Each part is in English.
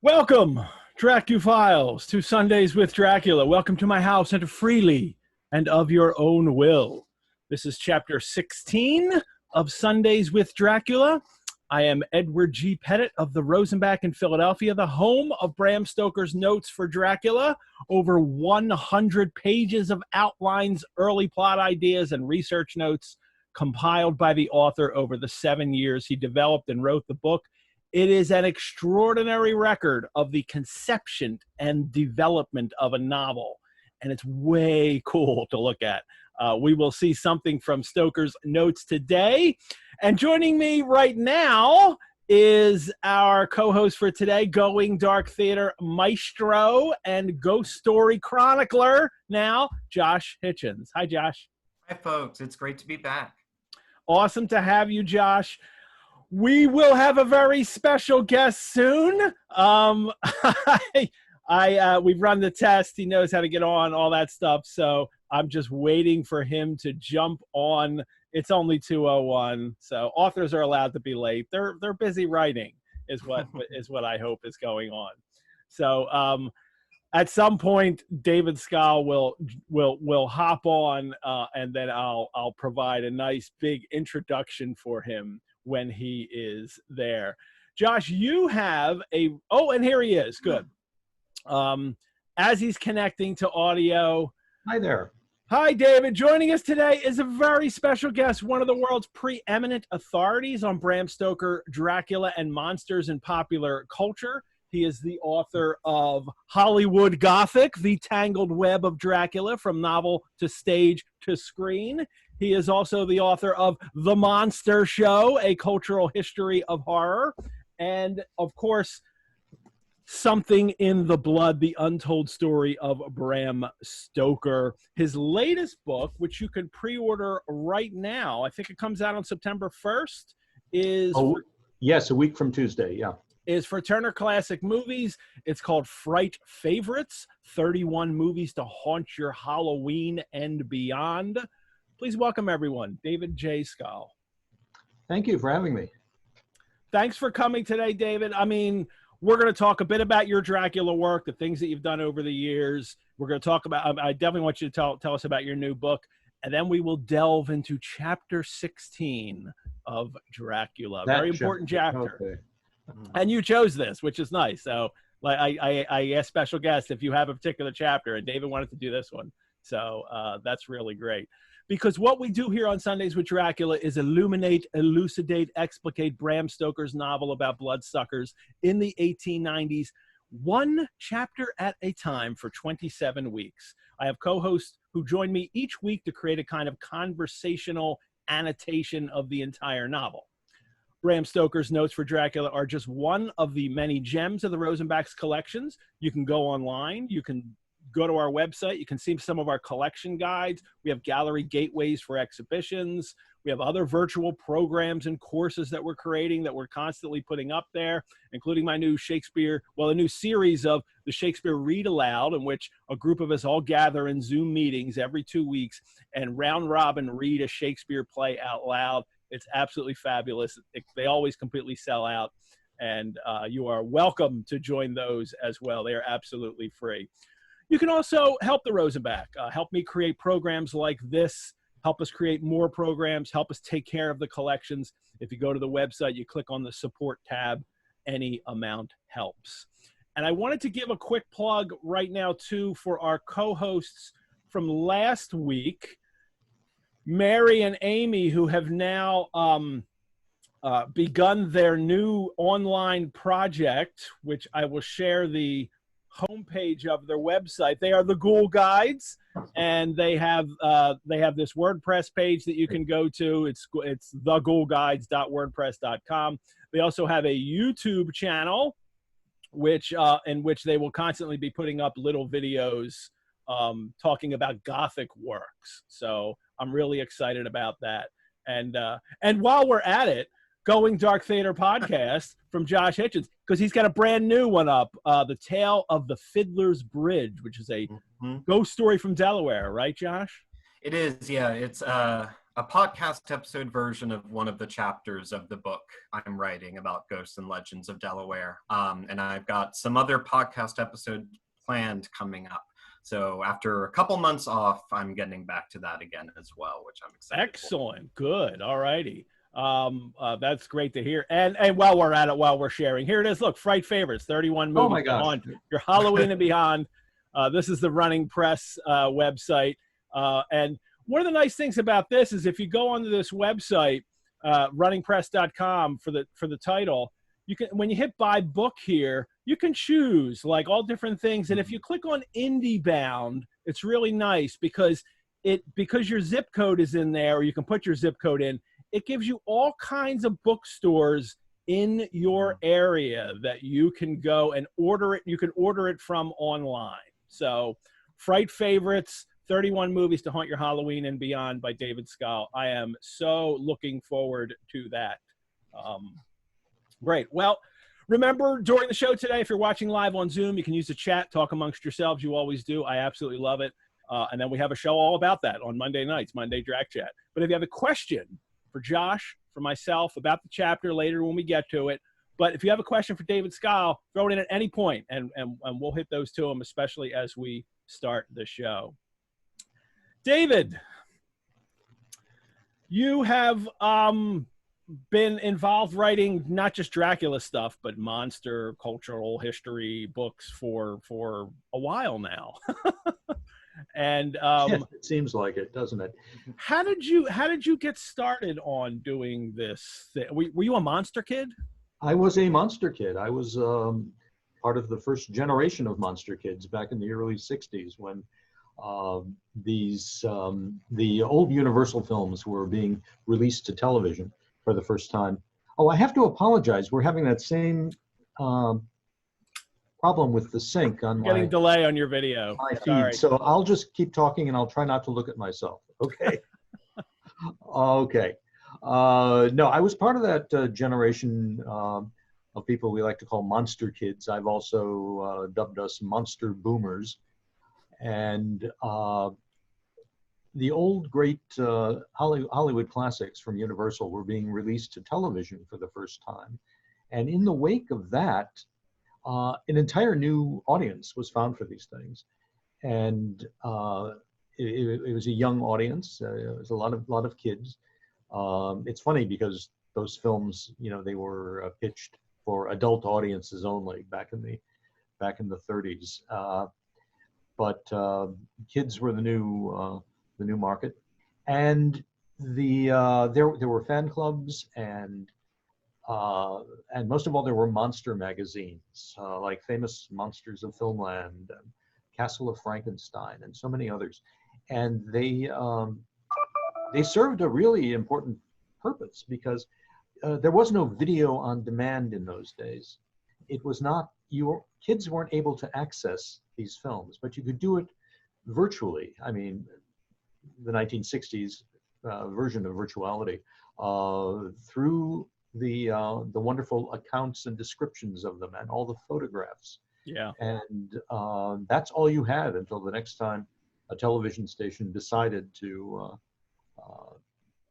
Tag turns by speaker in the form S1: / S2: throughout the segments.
S1: Welcome, Dracuphiles, to Sundays with Dracula. Welcome to my house, enter freely and of your own will. This is chapter 16 of Sundays with Dracula. I am Edward G. Pettit of the Rosenbach in Philadelphia, the home of Bram Stoker's notes for Dracula. Over 100 pages of outlines, early plot ideas, and research notes compiled by the author over the 7 years he developed and wrote the book. It is an extraordinary record of the conception and development of a novel, and it's way cool to look at. We will see something from Stoker's notes today. And joining me right now is our co-host for today, Going Dark Theater maestro and ghost story chronicler now, Josh Hitchens. Hi, Josh.
S2: Hi, folks. It's great to be back.
S1: Awesome to have you, Josh. We will have a very special guest soon. We've run the test. He knows how to get on, all that stuff. So I'm just waiting for him to jump on. It's only 2:01, so authors are allowed to be late. They're busy writing, is what I hope is going on. So at some point, David Scal will hop on, and then I'll provide a nice big introduction for him when he is there. Josh, you have and here he is. Good. As he's connecting to audio.
S3: Hi there.
S1: Hi, David. Joining us today is a very special guest, one of the world's preeminent authorities on Bram Stoker, Dracula, and monsters in popular culture. He is the author of Hollywood Gothic, The Tangled Web of Dracula, from novel to stage to screen. He is also the author of The Monster Show, A Cultural History of Horror. And, of course, Something in the Blood, The Untold Story of Bram Stoker. His latest book, which you can pre-order right now, I think it comes out on September 1st, is...
S3: Oh, yes, a week from Tuesday, yeah.
S1: Is for Turner Classic Movies. It's called Fright Favorites, 31 Movies to Haunt Your Halloween and Beyond. Please welcome everyone, David J. Scal.
S3: Thank you for having me.
S1: Thanks for coming today, David. I mean, we're going to talk a bit about your Dracula work, the things that you've done over the years. We're going to talk about, I definitely want you to tell us about your new book, and then we will delve into chapter 16 of Dracula. Very important chapter.
S3: Okay.
S1: And you chose this, which is nice. So like I asked special guests if you have a particular chapter, and David wanted to do this one. So that's really great. Because what we do here on Sundays with Dracula is illuminate, elucidate, explicate Bram Stoker's novel about bloodsuckers in the 1890s, one chapter at a time for 27 weeks. I have co-hosts who join me each week to create a kind of conversational annotation of the entire novel. Bram Stoker's notes for Dracula are just one of the many gems of the Rosenbach's collections. You can go online. You can go to our website. You can see some of our collection guides. We have gallery gateways for exhibitions. We have other virtual programs and courses that we're creating that we're constantly putting up there, including my new a new series of the Shakespeare Read Aloud, in which a group of us all gather in Zoom meetings every 2 weeks and round robin read a Shakespeare play out loud. It's absolutely fabulous. They always completely sell out, and you are welcome to join those as well. They are absolutely free. You can also help the Rosenbach, help me create programs like this, help us create more programs, help us take care of the collections. If you go to the website, you click on the support tab, any amount helps. And I wanted to give a quick plug right now, too, for our co-hosts from last week, Mary and Amy, who have now begun their new online project, which I will share the homepage of their website. They are the Ghoul Guides, and they have this WordPress page that you can go to. It's theghoulguides.wordpress.com. They also have a YouTube channel, in which they will constantly be putting up little videos talking about Gothic works. So I'm really excited about that. And while we're at it, Going Dark Theater podcast from Josh Hitchens, because he's got a brand new one up, The Tale of the Fiddler's Bridge, which is a ghost story from Delaware, right, Josh?
S2: It is, yeah. It's a podcast episode version of one of the chapters of the book I'm writing about ghosts and legends of Delaware. And I've got some other podcast episode planned coming up. So after a couple months off, I'm getting back to that again as well, which I'm excited
S1: Excellent. Good. All righty. That's great to hear. And while we're at it, while we're sharing, here it is. Look, Fright Favorites, 31 movies
S3: Oh my gosh.
S1: on your Halloween and beyond. This is the Running Press website. And one of the nice things about this is if you go onto this website, runningpress.com for the title, you can, when you hit buy book here, you can choose like all different things. And if you click on Indie Bound, it's really nice because your zip code is in there, or you can put your zip code in. It gives you all kinds of bookstores in your area that you can go and order it. You can order it from online. So Fright Favorites, 31 movies to haunt your Halloween and beyond by David Skal. I am so looking forward to that. Great. Well, remember during the show today, if you're watching live on Zoom, you can use the chat, talk amongst yourselves. You always do. I absolutely love it. And then we have a show all about that on Monday nights, Monday Drac Chat. But if you have a question for Josh, for myself, about the chapter later when we get to it, but if you have a question for David Skal, throw it in at any point, and we'll hit those to him, especially as we start the show. David, you have been involved writing not just Dracula stuff, but monster cultural history books for a while now. And
S3: it seems like it, doesn't it?
S1: How did you get started on doing this thing? Were you a monster kid?
S3: I was a monster kid. I was part of the first generation of monster kids back in the early 60s when the old Universal films were being released to television for the first time. Oh, I have to apologize. We're having that same problem with the sync on
S1: getting delay on your video.
S3: My feed.
S1: Sorry.
S3: So I'll just keep talking and I'll try not to look at myself. Okay. Okay. No, I was part of that generation of people we like to call monster kids. I've also dubbed us monster boomers. And the old great Hollywood classics from Universal were being released to television for the first time. And in the wake of that, an entire new audience was found for these things. And it was a young audience. It was a lot of kids. It's funny because those films, they were pitched for adult audiences only back in the 30s. But kids were the new market, and there were fan clubs, and most of all there were monster magazines like Famous Monsters of Filmland, and Castle of Frankenstein, and so many others, and they served a really important purpose because there was no video on demand in those days. It was not, kids weren't able to access these films, but you could do it virtually. I mean, the 1960s version of virtuality through the wonderful accounts and descriptions of them and all the photographs.
S1: Yeah.
S3: And that's all you had until the next time a television station decided to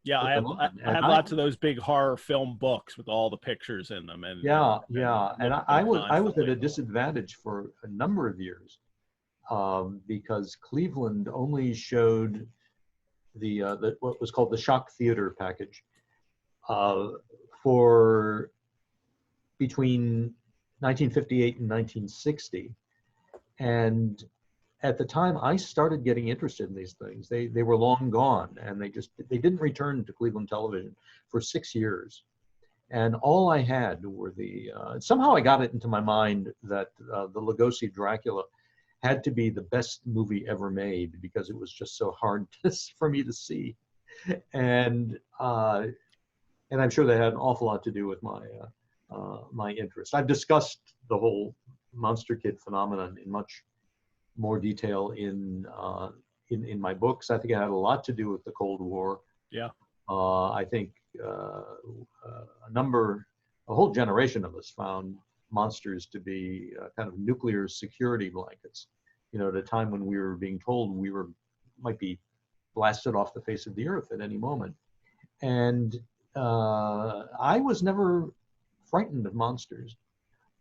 S1: yeah, I have lots of those big horror film books with all the pictures in them. And
S3: yeah. And I was at a disadvantage for a number of years because Cleveland only showed the what was called the Shock Theater package for between 1958 and 1960, and at the time I started getting interested in these things, they were long gone, and they didn't return to Cleveland television for 6 years. And all I had were somehow I got it into my mind that the Lugosi Dracula had to be the best movie ever made because it was just so hard for me to see. And I'm sure that had an awful lot to do with my interest. I've discussed the whole monster kid phenomenon in much more detail in my books. I think it had a lot to do with the Cold War.
S1: Yeah.
S3: I think a whole generation of us found monsters to be kind of nuclear security blankets. At a time when we were being told we might be blasted off the face of the earth at any moment. And I was never frightened of monsters,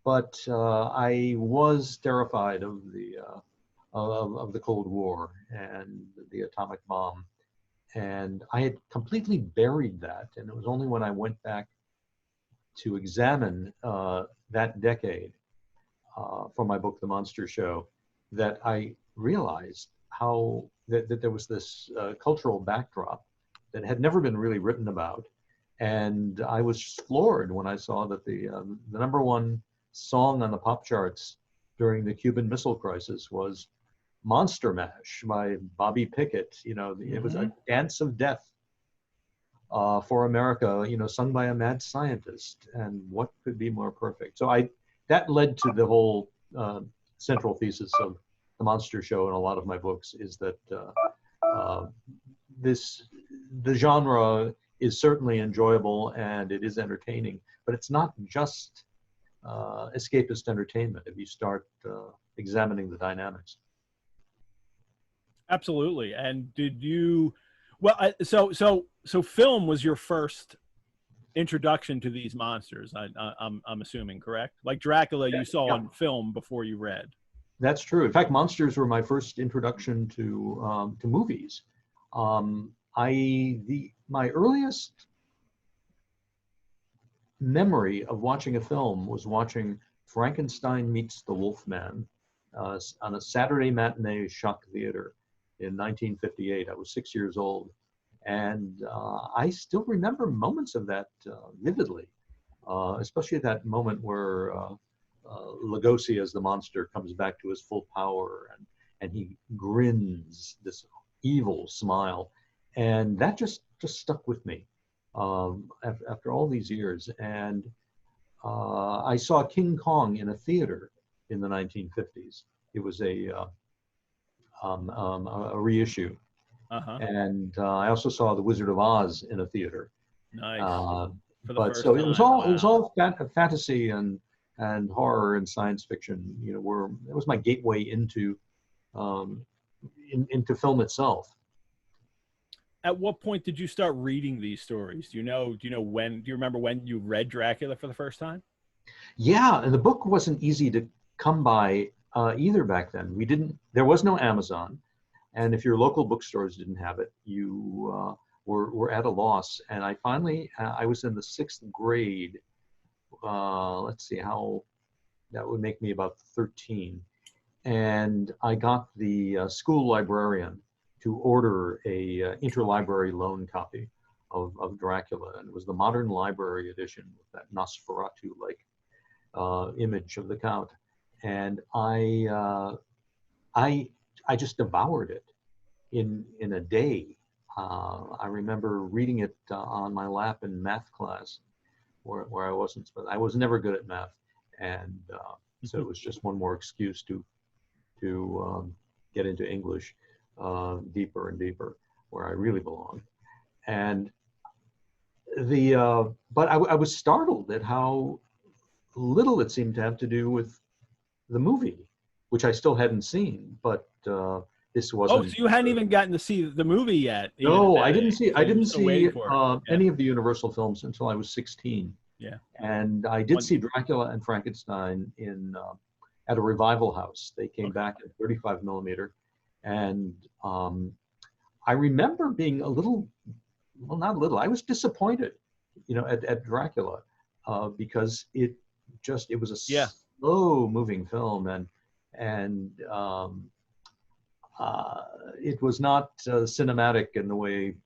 S3: but I was terrified of the Cold War and the atomic bomb. And I had completely buried that. And it was only when I went back to examine that decade for my book, The Monster Show, that I realized how that there was this cultural backdrop that had never been really written about. And I was floored when I saw that the #1 song on the pop charts during the Cuban Missile Crisis was Monster Mash by Bobby Pickett. You know, it was a dance of death for America, you know, sung by a mad scientist. And what could be more perfect? So that led to the whole central thesis of The Monster Show in a lot of my books, is that the genre is certainly enjoyable and it is entertaining, but it's not just escapist entertainment if you start examining the dynamics.
S1: Absolutely. And did you? Well, so film was your first introduction to these monsters. I'm assuming, correct? Like Dracula, you saw on film before you read.
S3: That's true. In fact, monsters were my first introduction to movies. My earliest memory of watching a film was watching Frankenstein Meets the Wolfman on a Saturday matinee Shock Theater in 1958. I was 6 years old, and I still remember moments of that vividly, especially that moment where Lugosi as the monster comes back to his full power, and he grins this evil smile, and that just stuck with me after all these years. And I saw King Kong in a theater in the 1950s. It was a reissue. And I also saw The Wizard of Oz in a theater.
S1: Nice.
S3: But so it was all fantasy and horror and science fiction. You know, it was my gateway into film itself.
S1: At what point did you start reading these stories? Do you remember when you read Dracula for the first time?
S3: Yeah, and the book wasn't easy to come by either back then. There was no Amazon, and if your local bookstores didn't have it, you were at a loss. And I finally, I was in the 6th grade. Let's see, how that would make me about 13, and I got the school librarian to order a interlibrary loan copy of Dracula, and it was the Modern Library edition with that Nosferatu-like image of the Count, and I just devoured it in a day. I remember reading it on my lap in math class, where I was never good at math, and so it was just one more excuse to get into English deeper and deeper, where I really belong. And but I was startled at how little it seemed to have to do with the movie, which I still hadn't seen. But this wasn't.
S1: Oh, so you hadn't even gotten to see the movie yet?
S3: No, I didn't see any of the Universal films until I was 16.
S1: Yeah.
S3: And I did see Dracula and Frankenstein at a revival house. They came back in 35 millimeter. And I remember being a little, well, not a little, I was disappointed, you know, at Dracula, because it was a slow moving film, and it was not cinematic in the way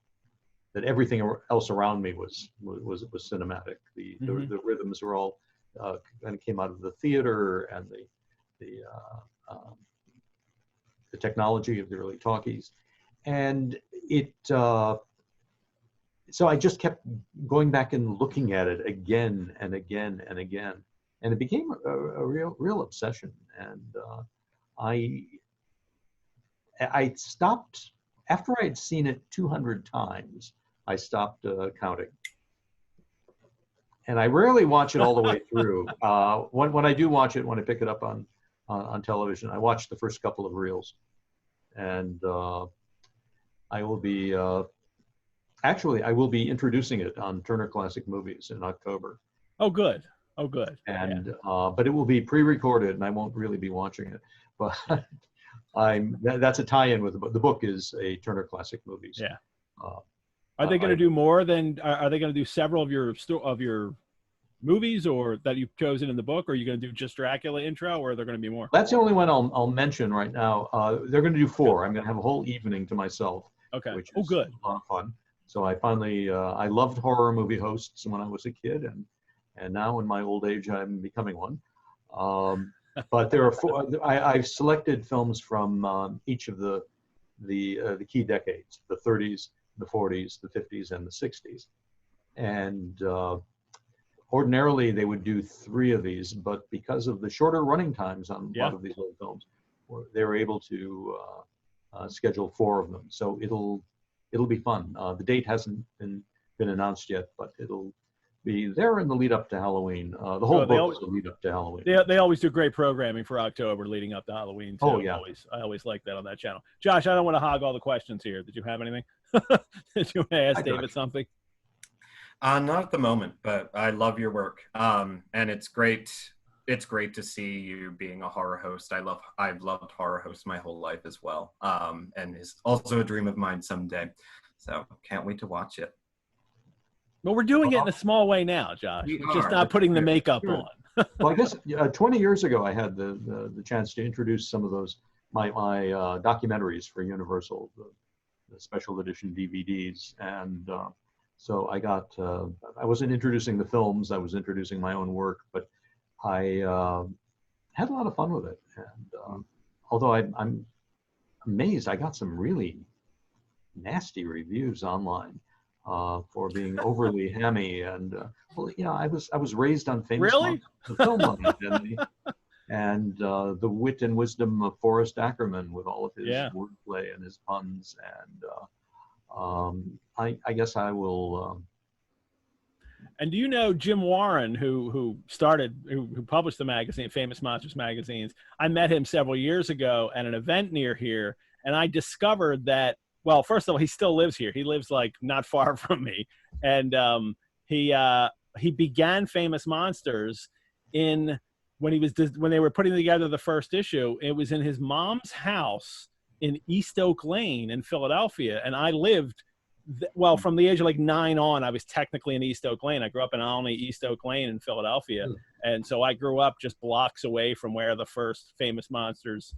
S3: that everything else around me was cinematic. The rhythms were all kind of came out of the theater, and the technology of the early talkies, and so I just kept going back and looking at it again and again and again, and it became a real obsession. And I stopped after I had seen it 200 times. I stopped counting, and I rarely watch it all the way through. When I do watch it, when I pick it up on television, I watch the first couple of reels, and I will be actually I will be introducing it on Turner Classic Movies in October.
S1: Oh, good. Oh, good.
S3: And but it will be pre-recorded, and I won't really be watching it. But that's a tie-in with the book. The book is a Turner Classic Movies.
S1: Yeah. Are they going to do more than? Are they going to do several of your movies, or that you've chosen in the book? Or are you going to do just Dracula intro, or are there going to be more?
S3: That's the only one I'll mention right now. They're going to do 4. I'm going to have a whole evening to myself.
S1: Okay.
S3: Which
S1: is good.
S3: A lot of fun. So I finally I loved horror movie hosts when I was a kid, and now in my old age I'm becoming one. But there are 4. I've selected films from each of the key decades: the 30s, the 40s, the 50s, and the 60s. And ordinarily they would do 3 of these, but because of the shorter running times on a lot of these old films, they were able to schedule 4 of them. So it'll be fun. The date hasn't been announced yet, but it'll be there in the lead up to Halloween. The whole book is the lead up to Halloween.
S1: They always do great programming for October leading up to Halloween too.
S3: Oh yeah.
S1: I always like that on that channel. Josh, I don't want to hog all the questions here. Did you have anything? Did you want to ask David something?
S2: Not at the moment, but I love your work. And it's great. It's great to see you being a horror host. I've loved horror hosts my whole life as well. And it's also a dream of mine someday. So can't wait to watch it.
S1: But we're doing it in a small way now, Josh. We're just not putting the makeup on.
S3: Well, I guess 20 years ago, I had the chance to introduce some of those my documentaries for Universal, the special edition DVDs, and so I got. I wasn't introducing the films; I was introducing my own work, but I had a lot of fun with it. And although I'm amazed, I got some really nasty reviews online. For being overly hammy, and well, you know, I was raised on famous the film on Identity, and the wit and wisdom of Forrest Ackerman with all of his wordplay and his puns, and I guess I will.
S1: And do you know Jim Warren, who published the magazine, Famous Monsters magazines? I met him several years ago at an event near here, and I discovered that. Well, first of all, he still lives here. He lives like not far from me, and he began Famous Monsters when they were putting together the first issue. It was in his mom's house in East Oak Lane in Philadelphia, and I lived from the age of like 9 on. I was technically in East Oak Lane. I grew up in Olney, East Oak Lane in Philadelphia, and so I grew up just blocks away from where the first Famous Monsters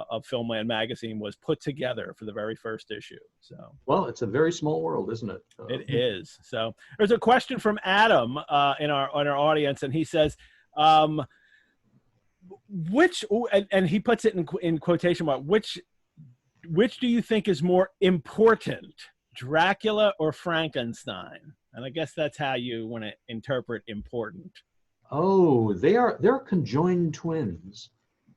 S1: of Filmland magazine was put together for the very first issue. So, well,
S3: it's a very small world, isn't it?
S1: It is. So there's a question from Adam in our audience, and he says, which, and he puts it in quotation mark, which do you think is more important, Dracula or Frankenstein? And I guess that's how you want to interpret important.
S3: Oh, they're conjoined twins.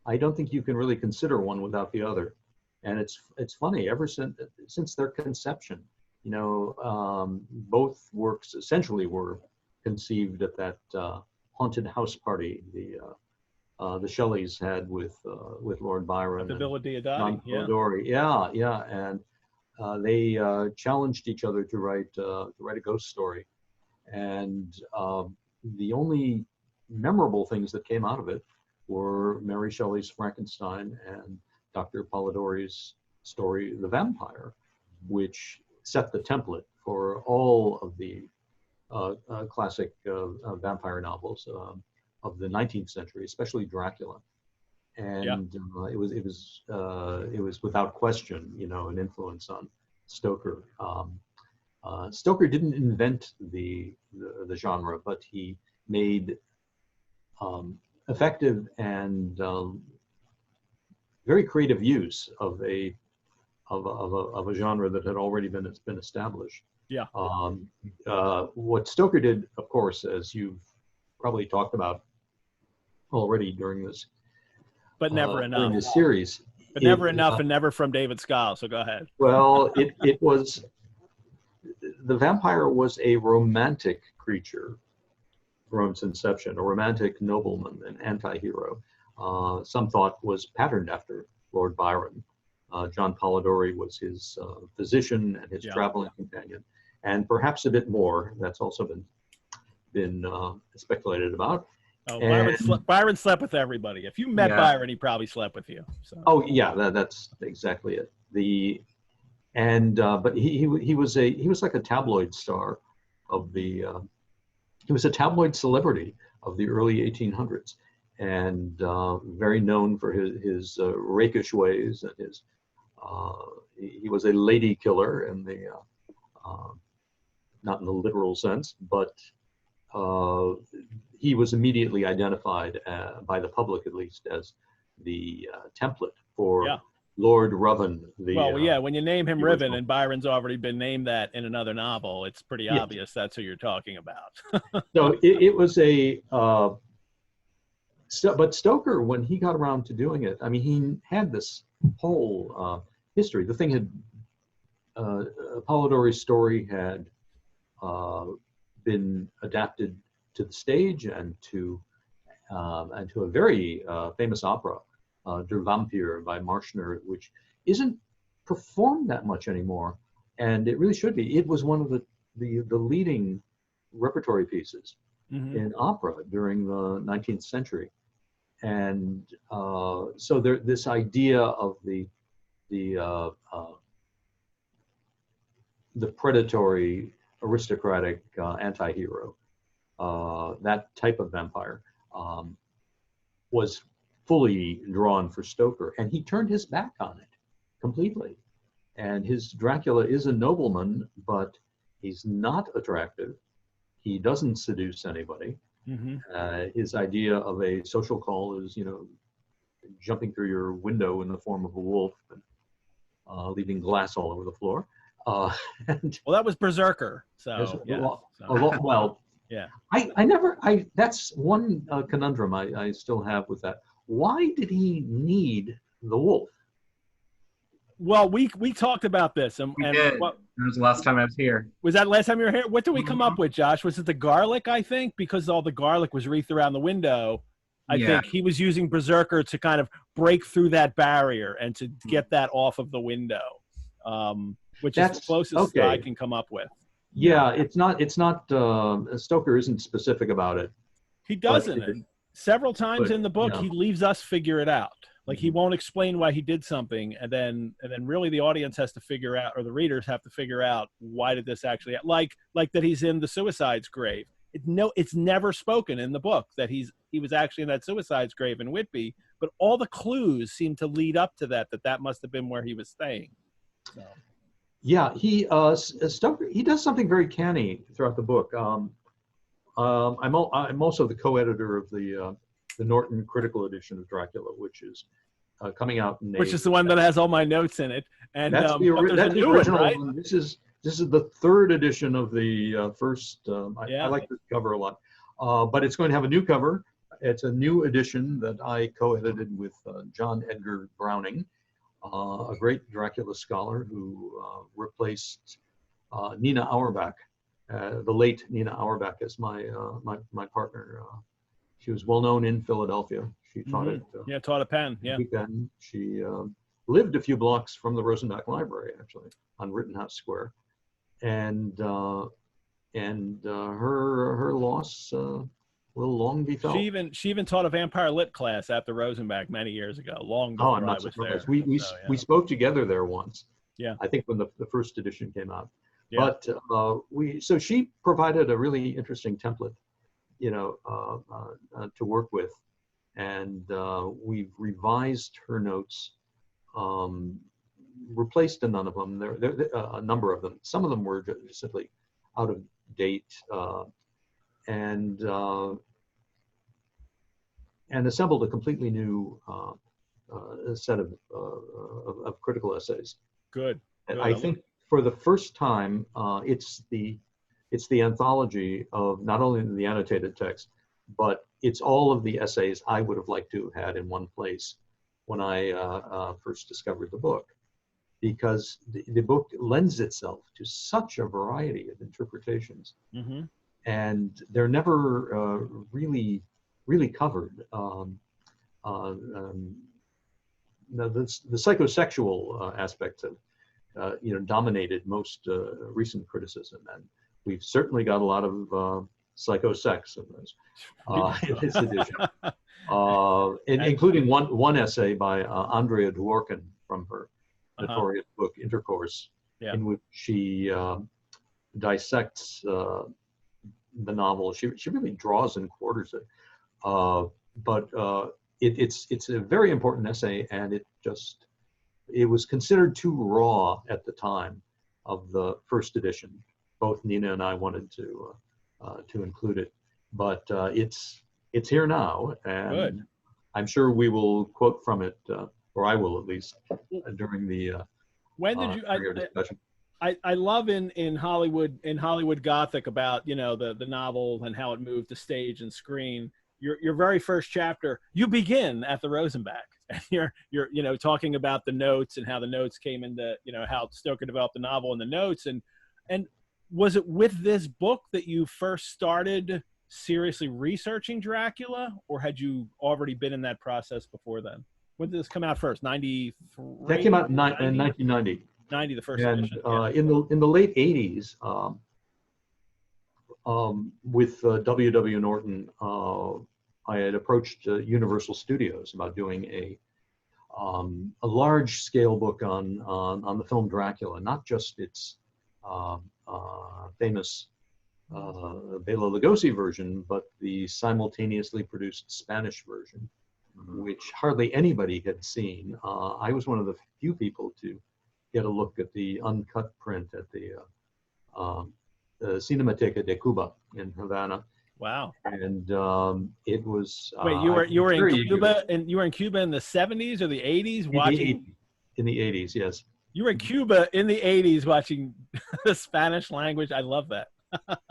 S3: I don't think you can really consider one without the other. And it's funny, ever since their conception, you know, both works essentially were conceived at that haunted house party the Shelleys had with Lord Byron.
S1: The Villa Diodati,
S3: yeah. And they challenged each other to write a ghost story. And the only memorable things that came out of it were Mary Shelley's Frankenstein and Dr. Polidori's story, The Vampire, which set the template for all of the classic vampire novels of the 19th century, especially Dracula. And it was without question, you know, an influence on Stoker. Stoker didn't invent the genre, but he made effective and very creative use of a genre that had already been established.
S1: Yeah.
S3: What Stoker did, of course, as you've probably talked about already during this,
S1: but never enough.
S3: During this series,
S1: but never enough, and never from David Scowl. So go ahead.
S3: Well, it was, the vampire was a romantic creature from its inception, a romantic nobleman, an anti-hero. Some thought was patterned after Lord Byron. John Polidori was his physician and his traveling companion, and perhaps a bit more. That's also been speculated about.
S1: Oh, Byron slept with everybody. If you met Byron, he probably slept with you. So.
S3: Oh yeah, that's exactly it. But he was like a tabloid star of the. He was a tabloid celebrity of the early 1800s, and very known for his rakish ways and his. He was a lady killer in the, not in the literal sense, but he was immediately identified by the public, at least, as the template for Lord Ruthven.
S1: When you name him Riven and Byron's already been named that in another novel, it's pretty obvious that's who you're talking about.
S3: So it was a. But Stoker, when he got around to doing it, I mean, he had this whole history. The thing had, Polidori's story had been adapted to the stage and to a very famous opera, Der Vampir by Marschner, which isn't performed that much anymore, and it really should be. It was one of the leading repertory pieces in opera during the 19th century. And so this idea of the predatory, aristocratic anti-hero, that type of vampire, was fully drawn for Stoker, and he turned his back on it completely. And his Dracula is a nobleman, but he's not attractive. He doesn't seduce anybody. His idea of a social call is, jumping through your window in the form of a wolf and leaving glass all over the floor.
S1: Well, that was Berserker. So,
S3: that's one conundrum I still have with that. Why did he need the wolf?
S1: Well, we talked about this, and
S2: did. That was the last time I was here.
S1: Was that last time you were here? What did we come up with, Josh? Was it the garlic? I think because all the garlic was wreathed around the window. I think he was using Berserker to kind of break through that barrier and to get that off of the window, which is the closest I can come up with.
S3: Yeah, it's not. Stoker isn't specific about it.
S1: He doesn't. Several times in the book, he leaves us figure it out. Like he won't explain why he did something, and then really the audience has to figure out, or the readers have to figure out, why did this actually, like that he's in the suicide's grave. It's never spoken in the book that he was actually in that suicide's grave in Whitby, but all the clues seem to lead up to that must have been where he was staying. So.
S3: Yeah, Stoker, he does something very canny throughout the book. I'm also the co-editor of the Norton critical edition of Dracula, which is coming out in May.
S1: Which is the one that has all my notes in it. And
S3: that's the original
S1: right?
S3: one. This is the third edition of the first. I like this cover a lot, but it's going to have a new cover. It's a new edition that I co-edited with John Edgar Browning, a great Dracula scholar who replaced Nina Auerbach, the late Nina Auerbach, as my partner. She was well known in Philadelphia. She taught
S1: taught at Penn. Yeah.
S3: She lived a few blocks from the Rosenbach Library, actually, on Rittenhouse Square, and her loss will long be felt.
S1: She even taught a vampire lit class at the Rosenbach many years ago, long before
S3: I'm not
S1: I was
S3: surprised.
S1: there.
S3: We spoke together there once.
S1: Yeah.
S3: I think when the first edition came out.
S1: Yeah.
S3: But so she provided a really interesting template, to work with, and we've revised her notes, replaced a number of them. Some of them were just simply out of date, and assembled a completely new set of critical essays.
S1: Good.
S3: I think for the first time, it's the anthology of not only the annotated text, but it's all of the essays I would have liked to have had in one place when I first discovered the book, because the book lends itself to such a variety of interpretations, and they're never really covered. the psychosexual aspects of dominated most recent criticism, and we've certainly got a lot of psychosex in this edition, including one essay by Andrea Dworkin from her notorious book Intercourse, in which she dissects the novel. She really draws and quarters it, but it's a very important essay, and it was considered too raw at the time of the first edition. Both Nina and I wanted to include it, but it's here now, and
S1: Good.
S3: I'm sure we will quote from it, or I will at least, during the
S1: when did you
S3: discussion.
S1: I love in Hollywood Gothic about the novel and how it moved to stage and screen. Your very first chapter, you begin at the Rosenbach, and you're talking about the notes and how the notes came into how Stoker developed the novel and the notes, and was it with this book that you first started seriously researching Dracula, or had you already been in that process before then? When did this come out first? 93?
S3: That came out in 1990.
S1: 90, the first
S3: and
S1: edition.
S3: In the late 80s, with W.W. Norton, I had approached Universal Studios about doing a large-scale book on the film Dracula, not just its famous Bela Lugosi version, but the simultaneously produced Spanish version, which hardly anybody had seen. I was one of the few people to get a look at the uncut print at the Cinemateca de Cuba in Havana.
S1: Wow!
S3: And it was.
S1: Wait, you were in Cuba, and you were in Cuba in the 70s or the 80s watching.
S3: In the 80s, yes.
S1: You were in Cuba in the 80s watching the Spanish language. I love that.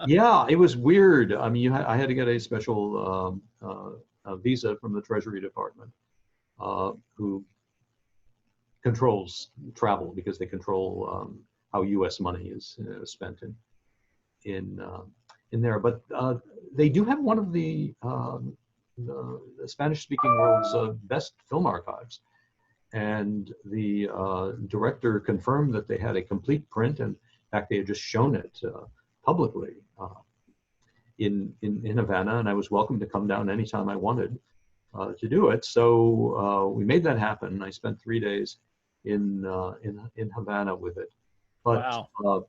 S3: Yeah, it was weird. I mean, I had to get a special visa from the Treasury Department, who controls travel because they control how U.S. money is spent in there. But they do have one of the Spanish-speaking world's best film archives. And the director confirmed that they had a complete print, and in fact, they had just shown it publicly in Havana, and I was welcome to come down anytime I wanted to do it. So we made that happen. I spent 3 days in Havana with it. But wow.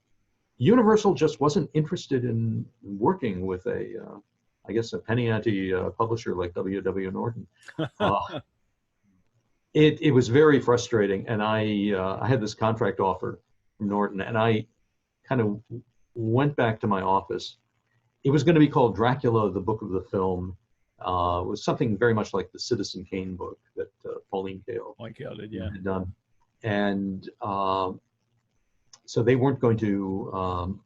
S3: Universal just wasn't interested in working with I guess a penny ante publisher like W.W. Norton. It was very frustrating, and I had this contract offer from Norton, and I kind of went back to my office. It was going to be called Dracula, the Book of the Film. It was something very much like the Citizen Kane book that Pauline Kael
S1: did, yeah.
S3: had done. And so they weren't going to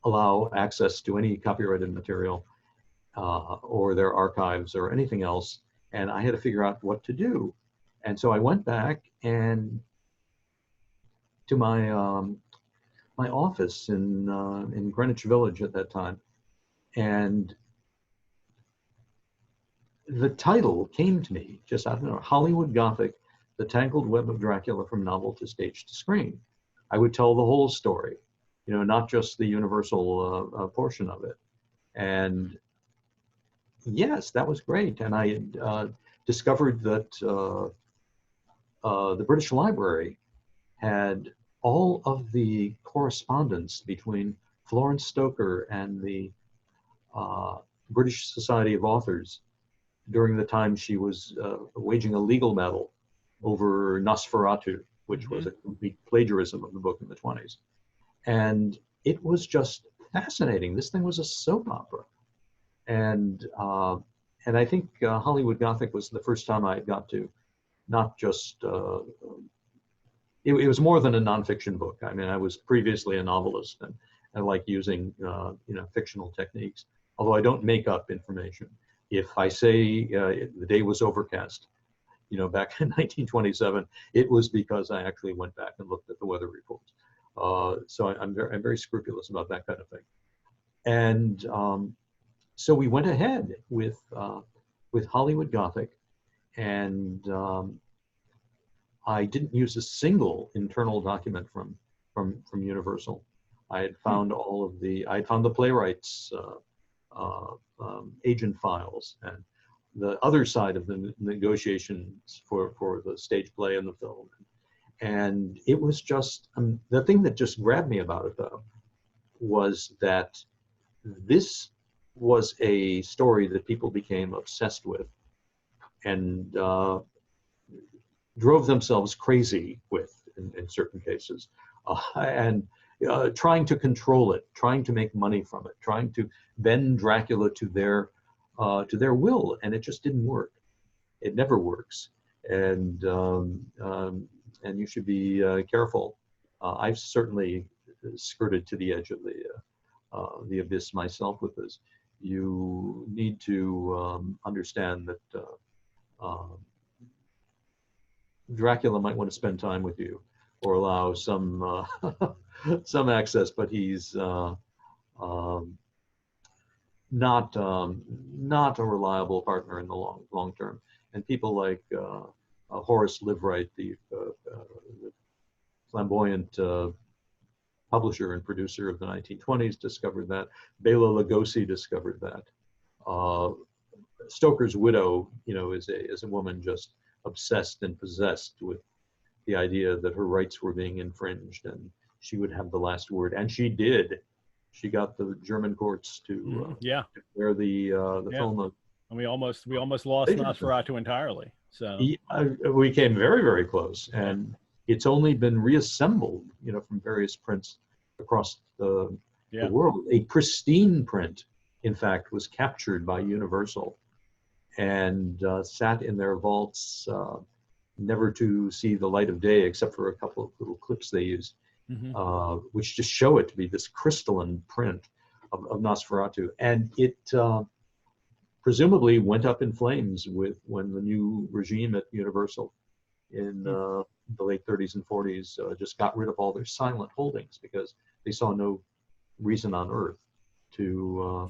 S3: allow access to any copyrighted material or their archives or anything else, and I had to figure out what to do. And so I went back and to my my office in Greenwich Village at that time, and the title came to me just out of nowhere: Hollywood Gothic, The Tangled Web of Dracula from Novel to Stage to Screen. I would tell the whole story, not just the universal portion of it. And yes, that was great. And I had discovered that the British Library had all of the correspondence between Florence Stoker and the British Society of Authors during the time she was waging a legal battle over Nosferatu, which was a complete plagiarism of the book in the 20s. And it was just fascinating. This thing was a soap opera. And I think Hollywood Gothic was the first time I got to not just, it was more than a nonfiction book. I mean, I was previously a novelist, and I like using, fictional techniques, although I don't make up information. If I say the day was overcast, back in 1927, it was because I actually went back and looked at the weather reports. So I'm very scrupulous about that kind of thing. And so we went ahead with Hollywood Gothic, and I didn't use a single internal document from Universal. I had found I had found the playwrights' agent files and the other side of the negotiations for the stage play and the film. And it was just, the thing that just grabbed me about it, though, was that this was a story that people became obsessed with and drove themselves crazy with in certain cases. And trying to control it, trying to make money from it, trying to bend Dracula to their will, and it just didn't work. It never works, and you should be careful. I've certainly skirted to the edge of the abyss myself with this. You need to understand that Dracula might want to spend time with you or allow some some access, but he's not a reliable partner in the long term. And people like Horace Liveright, the flamboyant publisher and producer of the 1920s, discovered that. Bela Lugosi discovered that. Stoker's widow, is a woman just obsessed and possessed with the idea that her rights were being infringed and she would have the last word, and she did. She got the German courts to declare the film.
S1: And we almost lost Nosferatu entirely. So
S3: we came very, very close, and it's only been reassembled, from various prints across the world. A pristine print, in fact, was captured by Universal and sat in their vaults, never to see the light of day, except for a couple of little clips they used, which just show it to be this crystalline print of Nosferatu. And it presumably went up in flames when the new regime at Universal in the late 30s and 40s just got rid of all their silent holdings because they saw no reason on earth to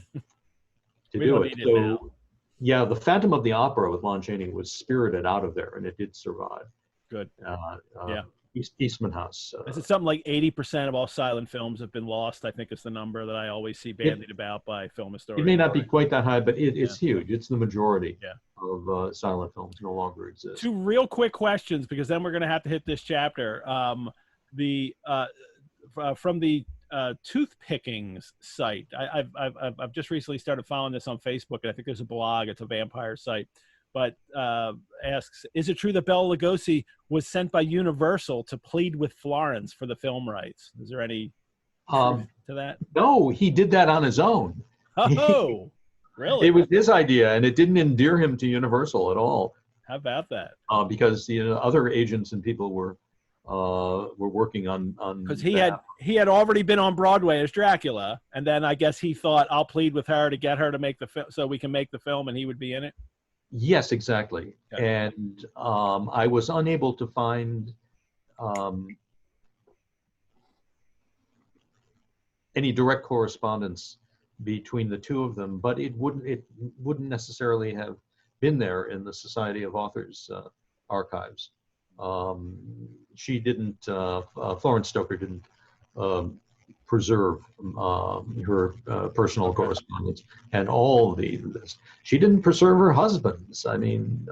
S3: do it. So, yeah, the Phantom of the Opera with Lon Chaney was spirited out of there, and it did survive.
S1: Good.
S3: Eastman House.
S1: Is it something like 80% of all silent films have been lost? I think it's the number that I always see bandied about by film historians.
S3: It may not be quite that high, but it's huge. It's the majority of silent films no longer exist. 2
S1: real quick questions, because then we're going to have to hit this chapter. From the tooth pickings site, I've just recently started following this on Facebook, and I think there's a blog. It's a vampire site, but asks, is it true that Bela Lugosi was sent by Universal to plead with Florence for the film rights? Is there any truth to that?
S3: No, he did that on his own.
S1: Oh, really?
S3: It was his idea, and it didn't endear him to Universal at all.
S1: How about that?
S3: Because other agents and people were working on
S1: because he had already been on Broadway as Dracula, and then I guess he thought, I'll plead with her to get her to make the film so we can make the film and he would be in it.
S3: Yes, exactly. Okay. And I was unable to find any direct correspondence between the two of them, but it wouldn't necessarily have been there in the Society of Authors archives. She didn't, Florence Stoker didn't preserve her personal correspondence and all this. She didn't preserve her husband's. I mean,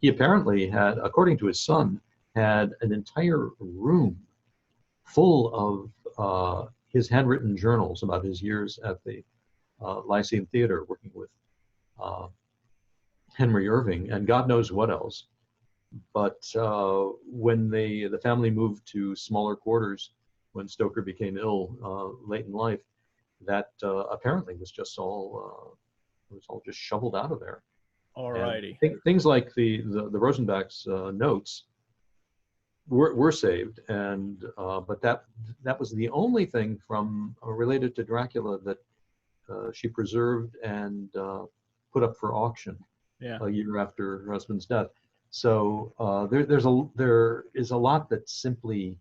S3: he apparently had, according to his son, had an entire room full of his handwritten journals about his years at the Lyceum Theater working with Henry Irving and God knows what else. But when the family moved to smaller quarters, when Stoker became ill late in life, that apparently was just all just shoveled out of there.
S1: All righty.
S3: Things like the Rosenbach's notes were saved, and but that was the only thing from related to Dracula that she preserved and put up for auction a year after her husband's death. So there is a lot that simply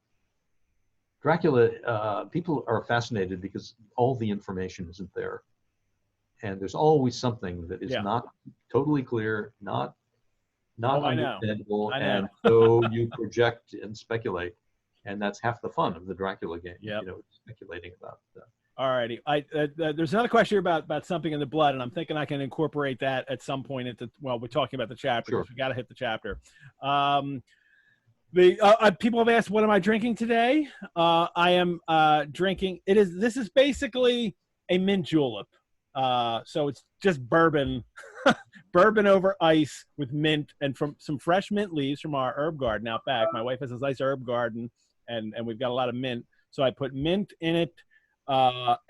S3: Dracula. People are fascinated because all the information isn't there, and there's always something that is not totally clear, not not
S1: Oh, I know.
S3: understandable,
S1: I know.
S3: and so you project and speculate, and that's half the fun of the Dracula game.
S1: Yep.
S3: Speculating about.
S1: All righty. There's another question here about something in the blood, and I'm thinking I can incorporate that at some point we're talking about the chapter,
S3: Sure.
S1: because we got to hit the chapter. People have asked, what am I drinking today? I am drinking. This is basically a mint julep. So it's just bourbon, bourbon over ice with mint and from some fresh mint leaves from our herb garden out back. My wife has this nice herb garden, and we've got a lot of mint. So I put mint in it,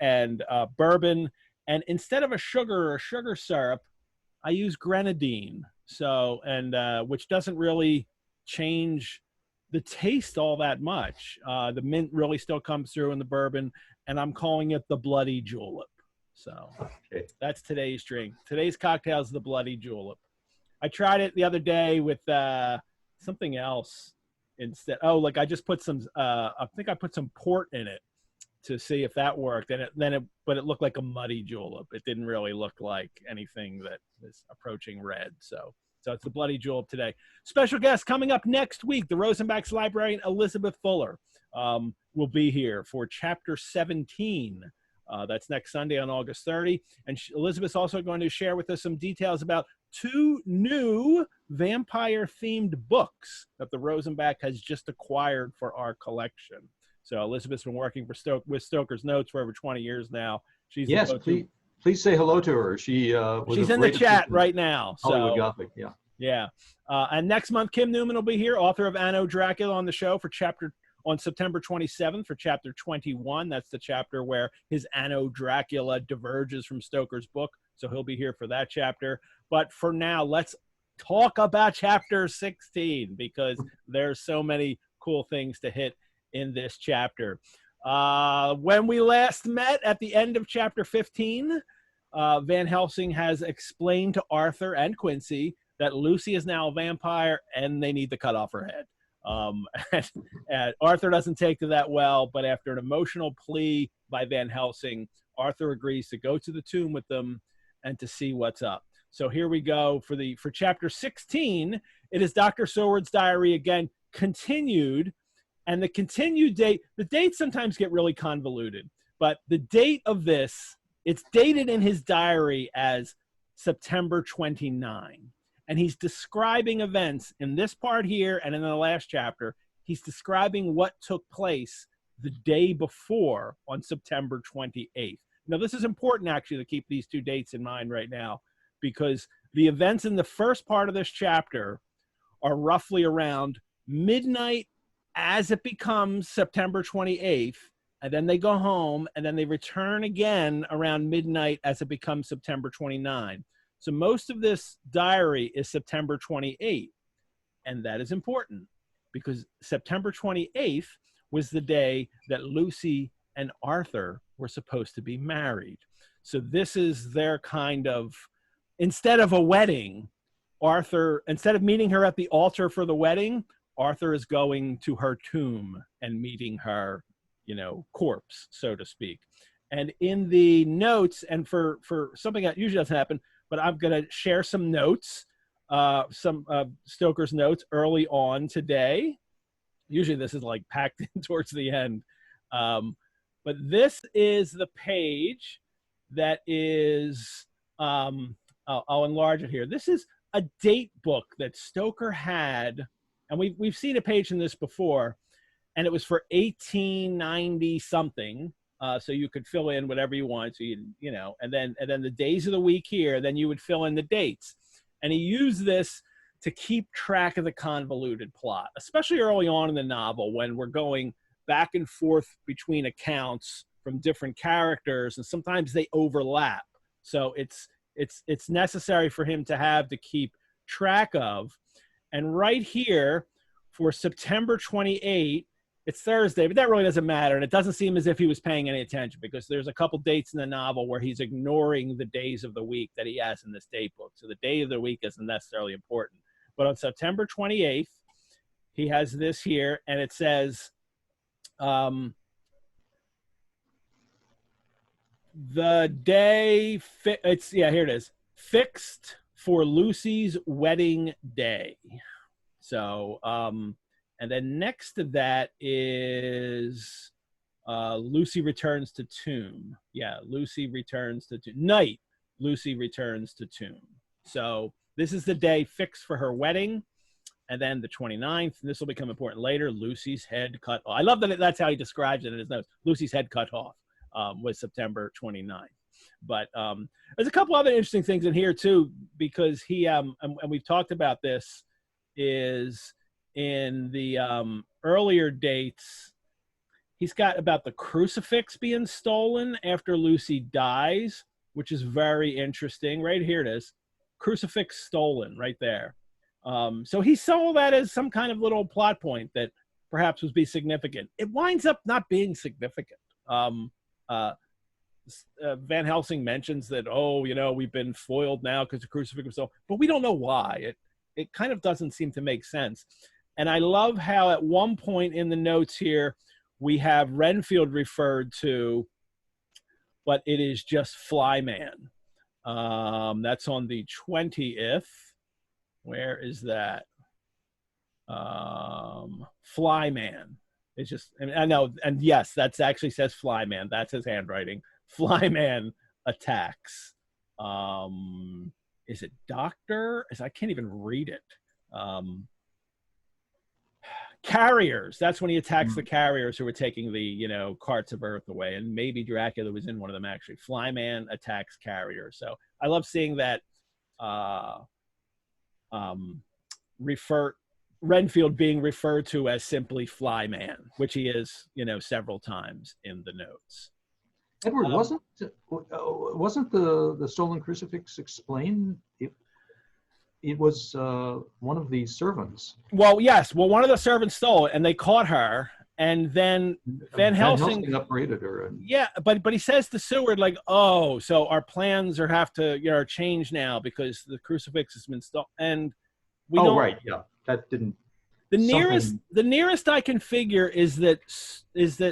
S1: and bourbon, and instead of a sugar or sugar syrup, I use grenadine. So, and which doesn't really change the taste all that much. The mint really still comes through in the bourbon, and I'm calling it the Bloody Julep. So That's today's drink. Today's cocktail is the Bloody Julep. I tried it the other day with something else instead. Oh, like I just put some, I think I put some port in it to see if that worked. And but it looked like a muddy julep. It didn't really look like anything that was approaching red. So it's the Bloody Julep today. Special guest coming up next week. The Rosenbach's librarian, Elizabeth Fuller, will be here for chapter 17. That's next Sunday on August 30. And Elizabeth's also going to share with us some details about 2 new vampire-themed books that the Rosenbach has just acquired for our collection. So Elizabeth's been working with Stoker's Notes for over 20 years now.
S3: Yes, please say hello to her. She's
S1: in the chat right now.
S3: Hollywood Gothic, yeah.
S1: Yeah. And next month, Kim Newman will be here, author of Anno Dracula, on the show on September 27th for chapter 21. That's the chapter where his Anno Dracula diverges from Stoker's book. So he'll be here for that chapter. But for now, let's talk about chapter 16, because there's so many cool things to hit in this chapter. When we last met at the end of chapter 15, Van Helsing has explained to Arthur and Quincy that Lucy is now a vampire and they need to cut off her head. And Arthur doesn't take to that well, but after an emotional plea by Van Helsing, Arthur agrees to go to the tomb with them and to see what's up. So here we go for chapter 16. It is Dr. Seward's diary again, continued. And the continued date, the dates sometimes get really convoluted, but the date of this, it's dated in his diary as September 29. And he's describing events in this part here and in the last chapter. He's describing what took place the day before on September 28th. Now, this is important, actually, to keep these 2 dates in mind right now, because the events in the first part of this chapter are roughly around midnight as it becomes September 28th, and then they go home, and then they return again around midnight as it becomes September 29. So most of this diary is September 28th, and that is important because September 28th was the day that Lucy and Arthur were supposed to be married. So this is their kind of, instead of a wedding, instead of meeting her at the altar for the wedding, Arthur is going to her tomb and meeting her, corpse, so to speak. And in the notes, and for something that usually doesn't happen, but I'm going to share some notes, some Stoker's notes early on today. Usually this is like packed in towards the end. But this is the page that is, I'll enlarge it here. This is a date book that Stoker had, and we've seen a page in this before, and it was for 1890 something. So you could fill in whatever you want. So and then the days of the week here, then you would fill in the dates. And he used this to keep track of the convoluted plot, especially early on in the novel when we're going back and forth between accounts from different characters, and sometimes they overlap. So it's necessary for him to keep track of. And right here for September 28, it's Thursday, but that really doesn't matter. And it doesn't seem as if he was paying any attention because there's a couple dates in the novel where he's ignoring the days of the week that he has in this date book. So the day of the week isn't necessarily important. But on September 28th, he has this here, and it says, the day, here it is. Fixed for Lucy's wedding day. So, and then next to that is Lucy returns to tomb. Yeah, Lucy returns to tomb. Night, Lucy returns to tomb. So this is the day fixed for her wedding. And then the 29th, and this will become important later, Lucy's head cut off. I love that that's how he describes it in his notes. Lucy's head cut off was September 29th. But there's a couple other interesting things in here too, because he, and we've talked about this, is in the earlier dates, he's got about the crucifix being stolen after Lucy dies, which is very interesting. Right here it is. Crucifix stolen right there. So he saw that as some kind of little plot point that perhaps would be significant. It winds up not being significant. Van Helsing mentions that, oh, you know, we've been foiled now because the crucifix was so, but we don't know why. It kind of doesn't seem to make sense. And I love how at one point in the notes here, we have Renfield referred to, but it is just Flyman. That's on the 20th. Where is that? Flyman. It's just, I know, and yes, that's actually says Flyman. That's his handwriting. Flyman attacks. Is it Doctor? I can't even read it. Carriers. That's when he attacks the carriers who were taking the, you know, carts of Earth away. And maybe Dracula was in one of them, actually. Flyman attacks carriers. So I love seeing that Renfield being referred to as simply Flyman, which he is, you know, several times in the notes.
S3: Edward, wasn't the stolen crucifix explained? It was one of the servants.
S1: Well, yes. Well, one of the servants stole it, and they caught her. And then Van Helsing
S3: upbraided her. And...
S1: Yeah, but he says to Seward, like, "Oh, so our plans have to, you know, change now because the crucifix has been stolen." And we don't.
S3: Right, yeah, that didn't.
S1: The nearest I can figure is that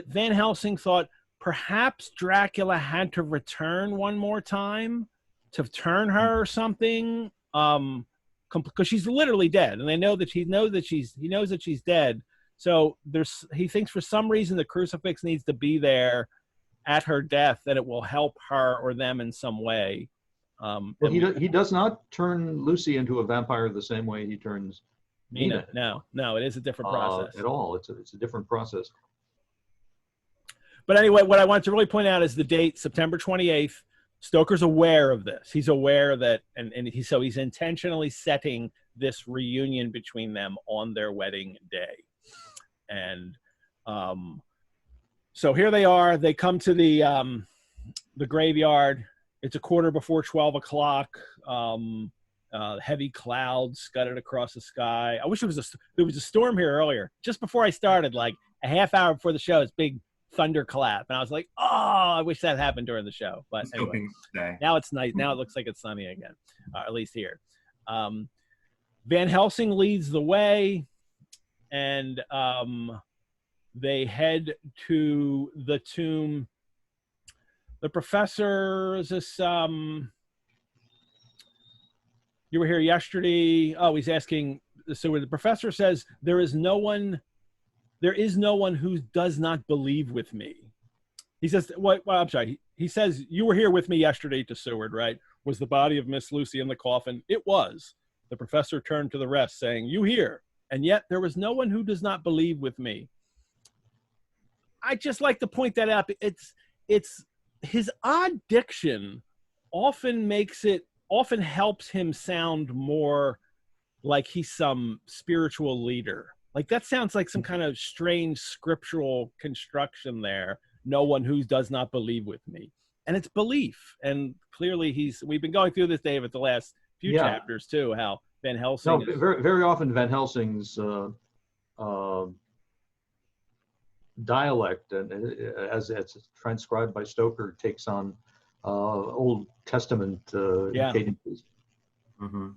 S1: Van Helsing thought perhaps Dracula had to return one more time to turn her or something, because she's literally dead, and they know that he knows that she's dead. So he thinks for some reason the crucifix needs to be there at her death, that it will help her or them in some way.
S3: Well, he does not turn Lucy into a vampire the same way he turns Nina.
S1: No, it is a different process.
S3: At all, it's a different process.
S1: But anyway, what I want to really point out is the date, September 28th. Stoker's aware of this. He's aware that, and he's intentionally setting this reunion between them on their wedding day. And so here they are. They come to the graveyard. It's a quarter before 12 o'clock. Heavy clouds scudded across the sky. I wish there was a storm here earlier. Just before I started, like a half hour before the show, it's big thunderclap, and I was like, "Oh, I wish that happened during the show." But anyway, now it's nice. Now it looks like it's sunny again, at least here. Van Helsing leads the way, and they head to the tomb. The professor is this. You were here yesterday. Oh, he's asking. So the professor says there is no one who does not believe with me. He says, well, I'm sorry. He says, you were here with me yesterday to Seward, right? Was the body of Miss Lucy in the coffin? It was. The professor turned to the rest, saying, you here. And yet there was no one who does not believe with me. I just like to point that out. It's his odd diction often helps him sound more like he's some spiritual leader. Like that sounds like some kind of strange scriptural construction there. No one who does not believe with me. And it's belief. And clearly we've been going through this, Dave, at the last few chapters too, how Van Helsing.
S3: No, very, very often Van Helsing's dialect, and as it's transcribed by Stoker, takes on Old Testament cadences.
S1: Mm-hmm.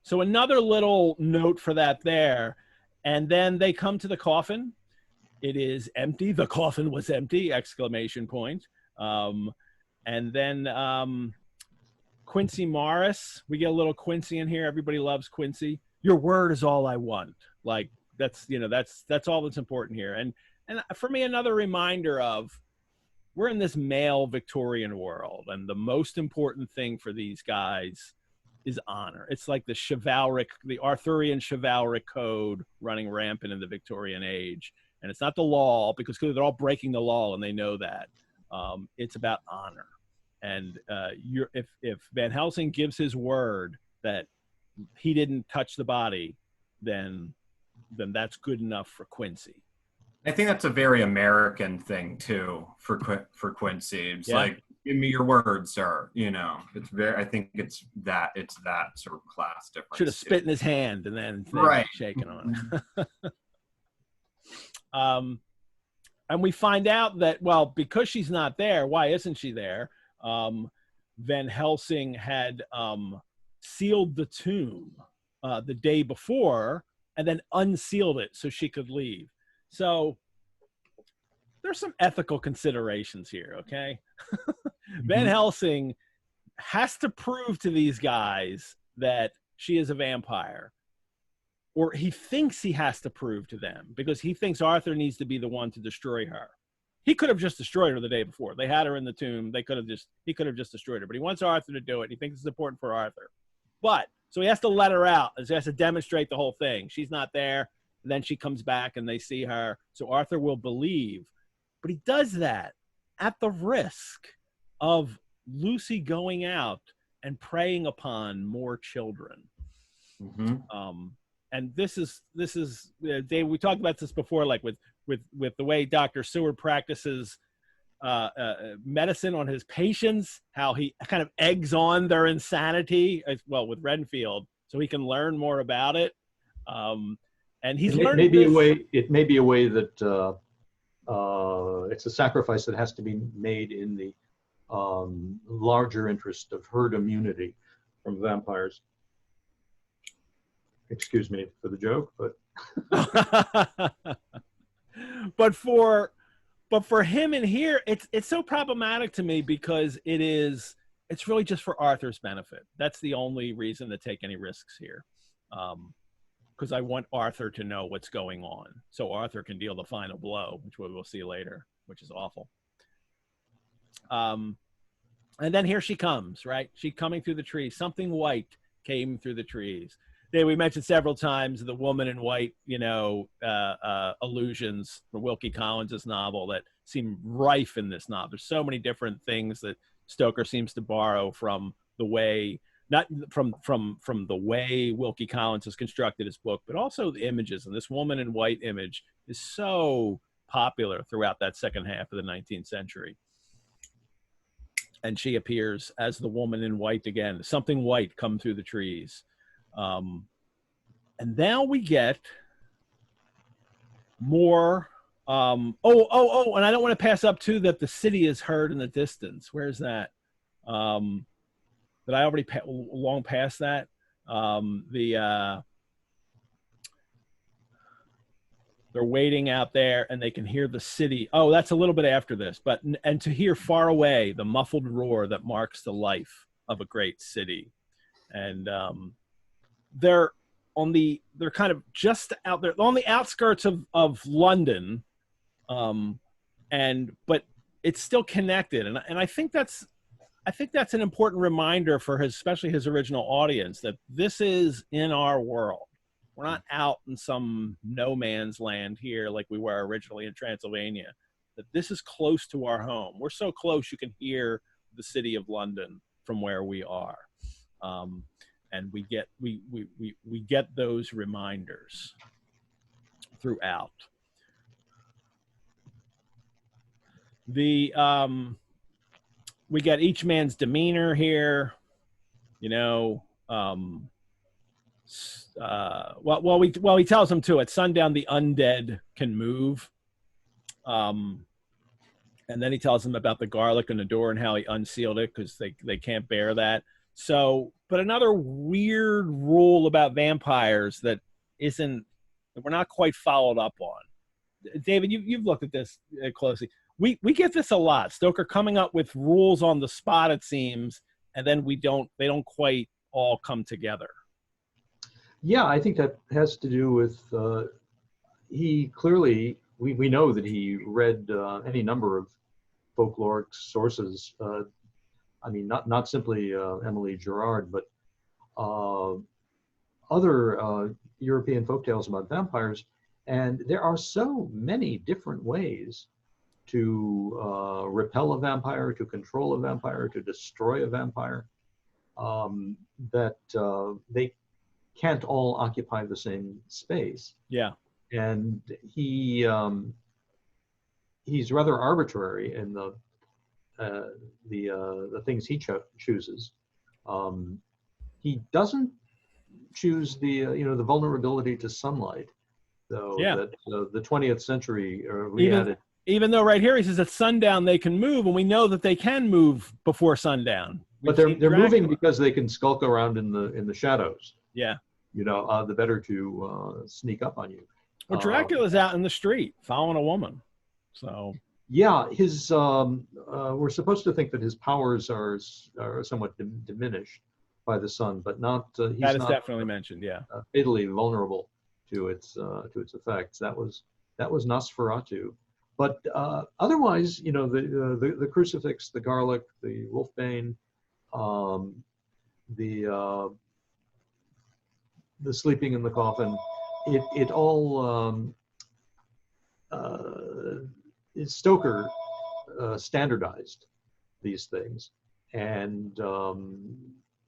S1: So another little note for that there. And then they come to the coffin. It is empty. The coffin was empty! ! And then Quincy Morris. We get a little Quincy in here. Everybody loves Quincy. Your word is all I want. Like that's all that's important here. And for me, another reminder of we're in this male Victorian world, and the most important thing for these guys is honor. It's like the Arthurian chivalric code running rampant in the Victorian age. And it's not the law, because they're all breaking the law and they know that. It's about honor. And if Van Helsing gives his word that he didn't touch the body, then that's good enough for Quincy.
S2: I think that's a very American thing too for Quincy. It's like, give me your word, sir. You know, I think it's that sort of class difference.
S1: Should have spit in his hand and then shaken on it. And we find out that, well, because she's not there, why isn't she there? Van Helsing had sealed the tomb the day before and then unsealed it so she could leave. So there's some ethical considerations here, okay? Van Helsing has to prove to these guys that she is a vampire. Or he thinks he has to prove to them, because he thinks Arthur needs to be the one to destroy her. He could have just destroyed her the day before. They had her in the tomb. He could have just destroyed her. But he wants Arthur to do it. He thinks it's important for Arthur. So he has to let her out. He has to demonstrate the whole thing. She's not there. And then she comes back and they see her. So Arthur will believe. But he does that at the risk of Lucy going out and preying upon more children. And this is Dave, we talked about this before, like with the way Dr. Seward practices medicine on his patients, how he kind of eggs on their insanity, as well with Renfield, so he can learn more about it. And he's learned
S3: it may be a way that it's a sacrifice that has to be made in the larger interest of herd immunity from vampires. Excuse me for the joke,
S1: but for him in here, it's so problematic to me, because it's really just for Arthur's benefit. That's the only reason to take any risks here, because I want Arthur to know what's going on, so Arthur can deal the final blow, which we will see later, which is awful. And then here she comes, right? She coming through the trees. Something white came through the trees. We mentioned several times the woman in white, allusions from Wilkie Collins' novel that seem rife in this novel. There's so many different things that Stoker seems to borrow from the way, not from the way Wilkie Collins has constructed his book, but also the images. And this woman in white image is so popular throughout that second half of the 19th century. And she appears as the woman in white again. Something white come through the trees. And now we get more. And I don't want to pass up too that the city is heard in the distance. Where's that? Did I already long past that? They're waiting out there and they can hear the city. Oh, that's a little bit after this, and to hear far away the muffled roar that marks the life of a great city. And they're kind of just out there on the outskirts of London, but it's still connected, and I think that's an important reminder for especially his original audience, that this is in our world. We're not out in some no man's land here like we were originally in Transylvania. That this is close to our home. We're so close you can hear the city of London from where we are. And we get those reminders throughout. We get each man's demeanor here, he tells them too, at sundown the undead can move. And then he tells them about the garlic on the door and how he unsealed it because they can't bear that. So, but another weird rule about vampires that we're not quite followed up on. David, you've looked at this closely. We get this a lot. Stoker coming up with rules on the spot, it seems, and then they don't quite all come together.
S3: Yeah, I think that has to do with he clearly, we know that he read any number of folkloric sources. I mean, not simply Emily Gerard, but other European folktales about vampires. And there are so many different ways to repel a vampire, to control a vampire, to destroy a vampire, that they can't all occupy the same space.
S1: Yeah.
S3: And he's rather arbitrary in the things he chooses. He doesn't choose the vulnerability to sunlight, though.
S1: Yeah.
S3: That the 20th century
S1: even though right here he says at sundown they can move, and we know that they can move before sundown.
S3: But they're moving because they can skulk around in the shadows.
S1: Yeah.
S3: The better to sneak up on you.
S1: Well, Dracula's out in the street following a woman, so.
S3: Yeah, his we're supposed to think that his powers are somewhat diminished by the sun, but not. He's
S1: that is
S3: not,
S1: definitely mentioned. Yeah.
S3: Fatally vulnerable to its effects. That was Nosferatu, but otherwise, the crucifix, the garlic, the wolfbane, the sleeping in the coffin, it all Stoker standardized these things, and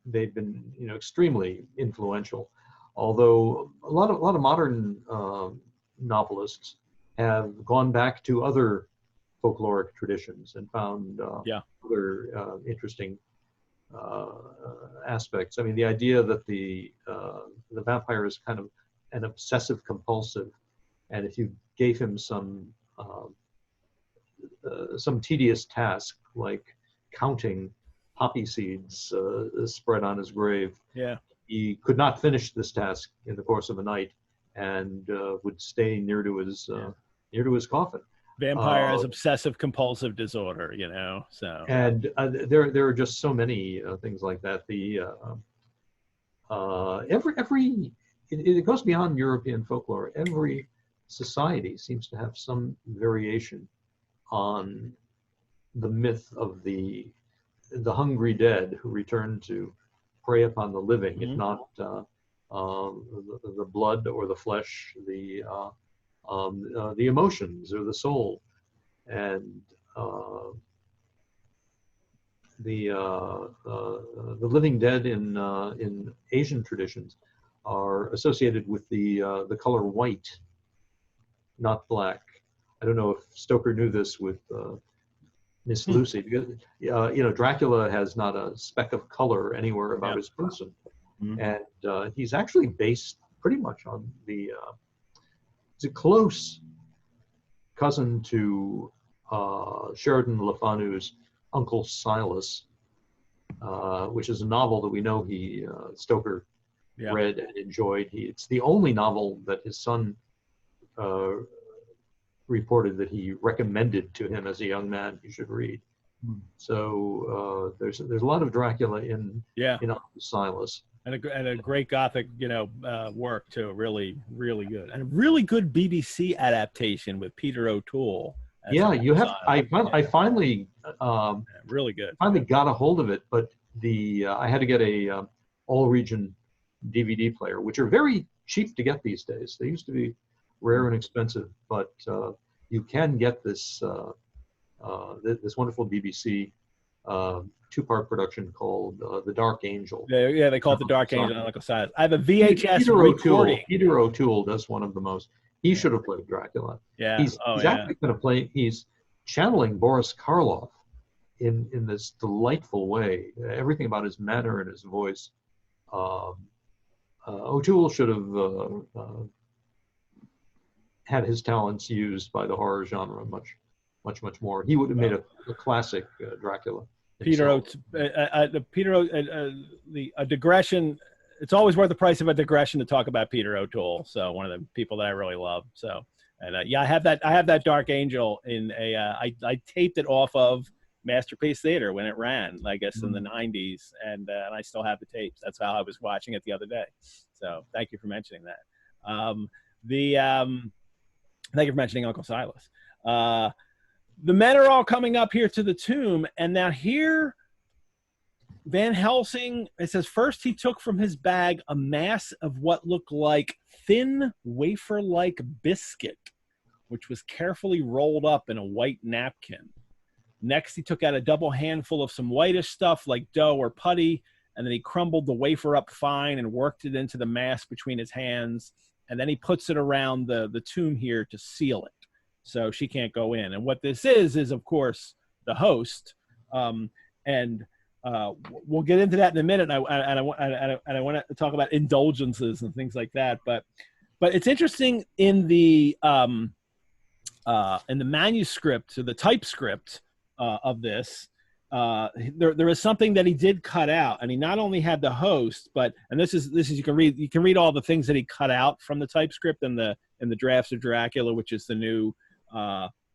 S3: they've been extremely influential. Although a lot of modern novelists have gone back to other folkloric traditions and found other interesting aspects. I mean, the idea that the vampire is kind of an obsessive compulsive, and if you gave him some tedious task like counting poppy seeds spread on his grave, he could not finish this task in the course of a night, and would stay near to his coffin.
S1: Vampire has obsessive compulsive disorder, so.
S3: And there are just so many things like that. It goes beyond European folklore. Every society seems to have some variation on the myth of the hungry dead who return to prey upon the living, if not the blood or the flesh, the emotions or the soul. And the living dead in Asian traditions are associated with the color white, not black. I don't know if Stoker knew this with Miss Lucy, because Dracula has not a speck of color anywhere about his person, and he's actually based pretty much on he's a close cousin to Sheridan Le Fanu's Uncle Silas, which is a novel that we know Stoker read and enjoyed. It's the only novel that his son reported that he recommended to him as a young man he should read. So there's a lot of Dracula in Uncle Silas.
S1: And a great Gothic, work too. Really, really good, and a really good BBC adaptation with Peter O'Toole.
S3: You have. I finally
S1: really good.
S3: Finally got a hold of it, but I had to get a all-region DVD player, which are very cheap to get these days. They used to be rare and expensive, but you can get this this wonderful BBC two-part production called The Dark Angel.
S1: Yeah, they call it The Dark Angel on Uncle Silas. I have a VHS recording.
S3: Peter O'Toole does one of the most. He should have played Dracula.
S1: Yeah.
S3: He's actually going to play. He's channeling Boris Karloff in this delightful way. Everything about his manner and his voice. O'Toole should have had his talents used by the horror genre much more. He would have made a classic Dracula.
S1: A digression. It's always worth the price of a digression to talk about Peter O'Toole. So one of the people that I really love. So, and I have that Dark Angel in I taped it off of Masterpiece Theater when it ran, I guess, in the 90s, and I still have the tapes. That's how I was watching it the other day. So thank you for mentioning that. Thank you for mentioning Uncle Silas. The men are all coming up here to the tomb, and now here Van Helsing, it says, first he took from his bag a mass of what looked like thin wafer-like biscuit, which was carefully rolled up in a white napkin. Next, he took out a double handful of some whitish stuff like dough or putty, and then he crumbled the wafer up fine and worked it into the mass between his hands, and then he puts it around the tomb here to seal it, so she can't go in. And what this is of course, the host, we'll get into that in a minute, and I want to talk about indulgences and things like that. But it's interesting in the manuscript, or the typescript of this, there is something that he did cut out, and he not only had the host, but this is you can read all the things that he cut out from the typescript in the drafts of Dracula, which is the new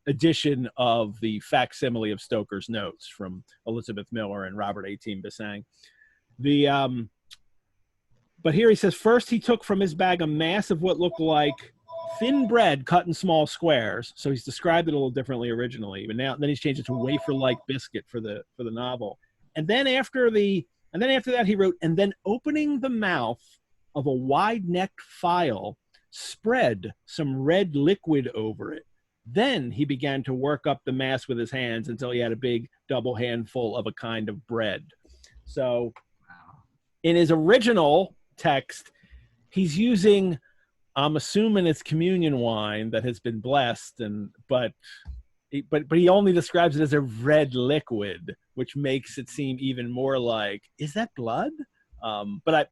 S1: edition of the facsimile of Stoker's notes from Elizabeth Miller and Robert A. Bissang. But here he says, first he took from his bag a mass of what looked like thin bread cut in small squares. So he's described it a little differently originally, but then he's changed it to wafer-like biscuit for the novel. And then after that he wrote, and then opening the mouth of a wide-necked phial, spread some red liquid over it. Then he began to work up the mass with his hands until he had a big double handful of a kind of bread. So in his original text, he's using, I'm assuming it's communion wine that has been blessed, but he only describes it as a red liquid, which makes it seem even more like, is that blood? But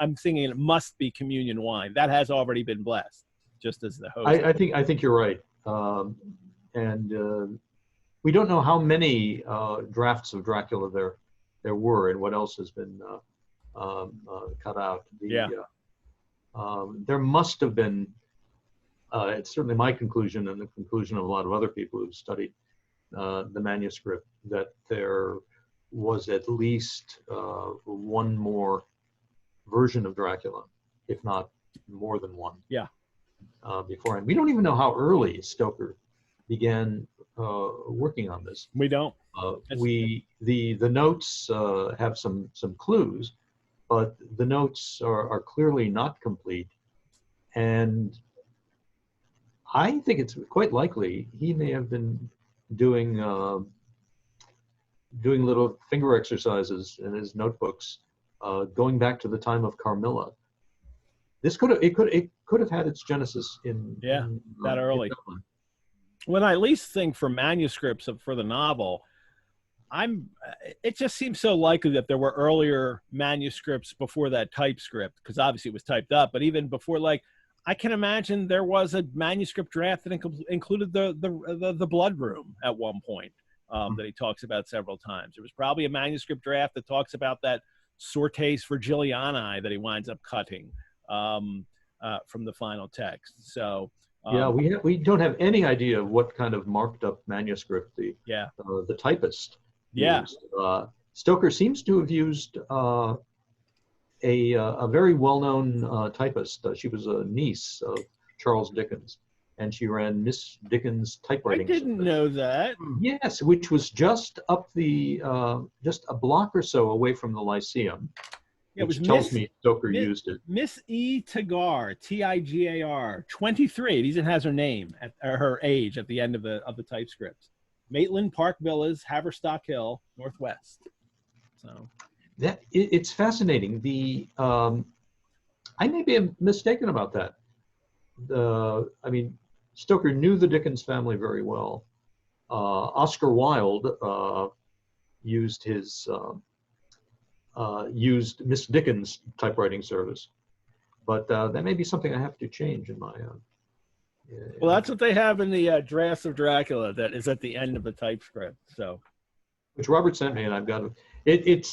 S1: I'm thinking it must be communion wine that has already been blessed, just as the host.
S3: I think you're right. We don't know how many drafts of Dracula there were, and what else has been cut out. There must have been. It's certainly my conclusion, and the conclusion of a lot of other people who've studied the manuscript, that there was at least one more version of Dracula, if not more than one.
S1: Yeah.
S3: Beforehand, we don't even know how early Stoker began working on this.
S1: We don't.
S3: The notes have some clues, but the notes are clearly not complete, and I think it's quite likely he may have been doing little finger exercises in his notebooks, going back to the time of Carmilla. This could have had its genesis in
S1: that early. When I at least think for manuscripts for the novel, it just seems so likely that there were earlier manuscripts before that typescript, because obviously it was typed up, but even before, like, I can imagine there was a manuscript draft that included the blood room at one point, that he talks about several times. There was probably a manuscript draft that talks about that sortes Virgilianae that he winds up cutting from the final text. So
S3: we don't have any idea what kind of marked up manuscript the typist used. Stoker seems to have used a very well-known typist. She was a niece of Charles Dickens, and she ran Miss Dickens typewriting.
S1: I didn't know that.
S3: Yes, which was just up just a block or so away from the Lyceum.
S1: Yeah,
S3: which tells me Stoker used it.
S1: Miss E. Tigar, Tigar, 23. It even has her name her age at the end of the typescript. Maitland Park Villas, Haverstock Hill, Northwest. So
S3: it's fascinating. I may be mistaken about that. Stoker knew the Dickens family very well. Oscar Wilde used Miss Dickens' typewriting service, but that may be something I have to change in my.
S1: Well, that's what they have in the drafts of Dracula. That is at the end of the typescript. So,
S3: which Robert sent me, and I've got it.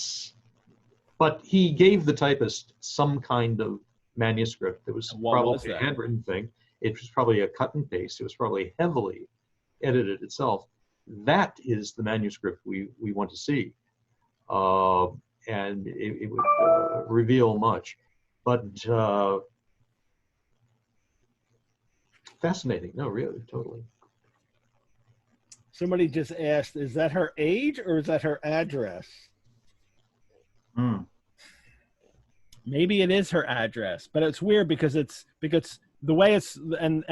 S3: But he gave the typist some kind of manuscript. It was probably a handwritten thing. It was probably a cut and paste. It was probably heavily edited itself. that is the manuscript we want to see. And it would reveal much. But fascinating. No, really, totally.
S1: Somebody just asked, is that her age or is that her address? Maybe it is her address, but it's weird because the way it's and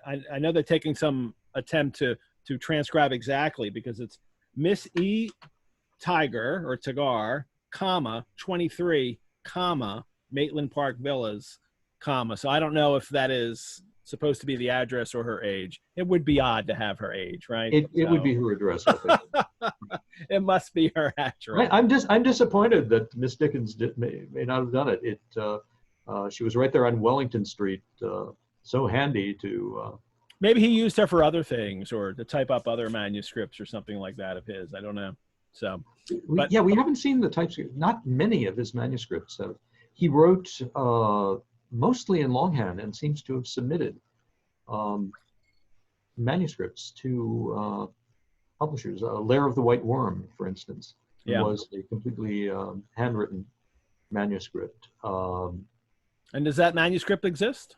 S1: I know they're taking some attempt to transcribe exactly, because it's Miss E. Tiger or Tagar, comma 23, comma Maitland Park Villas, comma. So I don't know if that is supposed to be the address or her age. It would be odd to have her age, right?
S3: It would be her address, I think.
S1: It must be her address.
S3: I'm disappointed that Miss Dickens may not have done it. She was right there on Wellington Street, so handy to.
S1: Maybe he used her for other things, or to type up other manuscripts or something like that of his. I don't know. So,
S3: we haven't seen the typescript. Not many of his manuscripts have. He wrote mostly in longhand and seems to have submitted manuscripts to publishers. Lair of the White Worm, for instance, was a completely handwritten manuscript.
S1: And does that manuscript exist?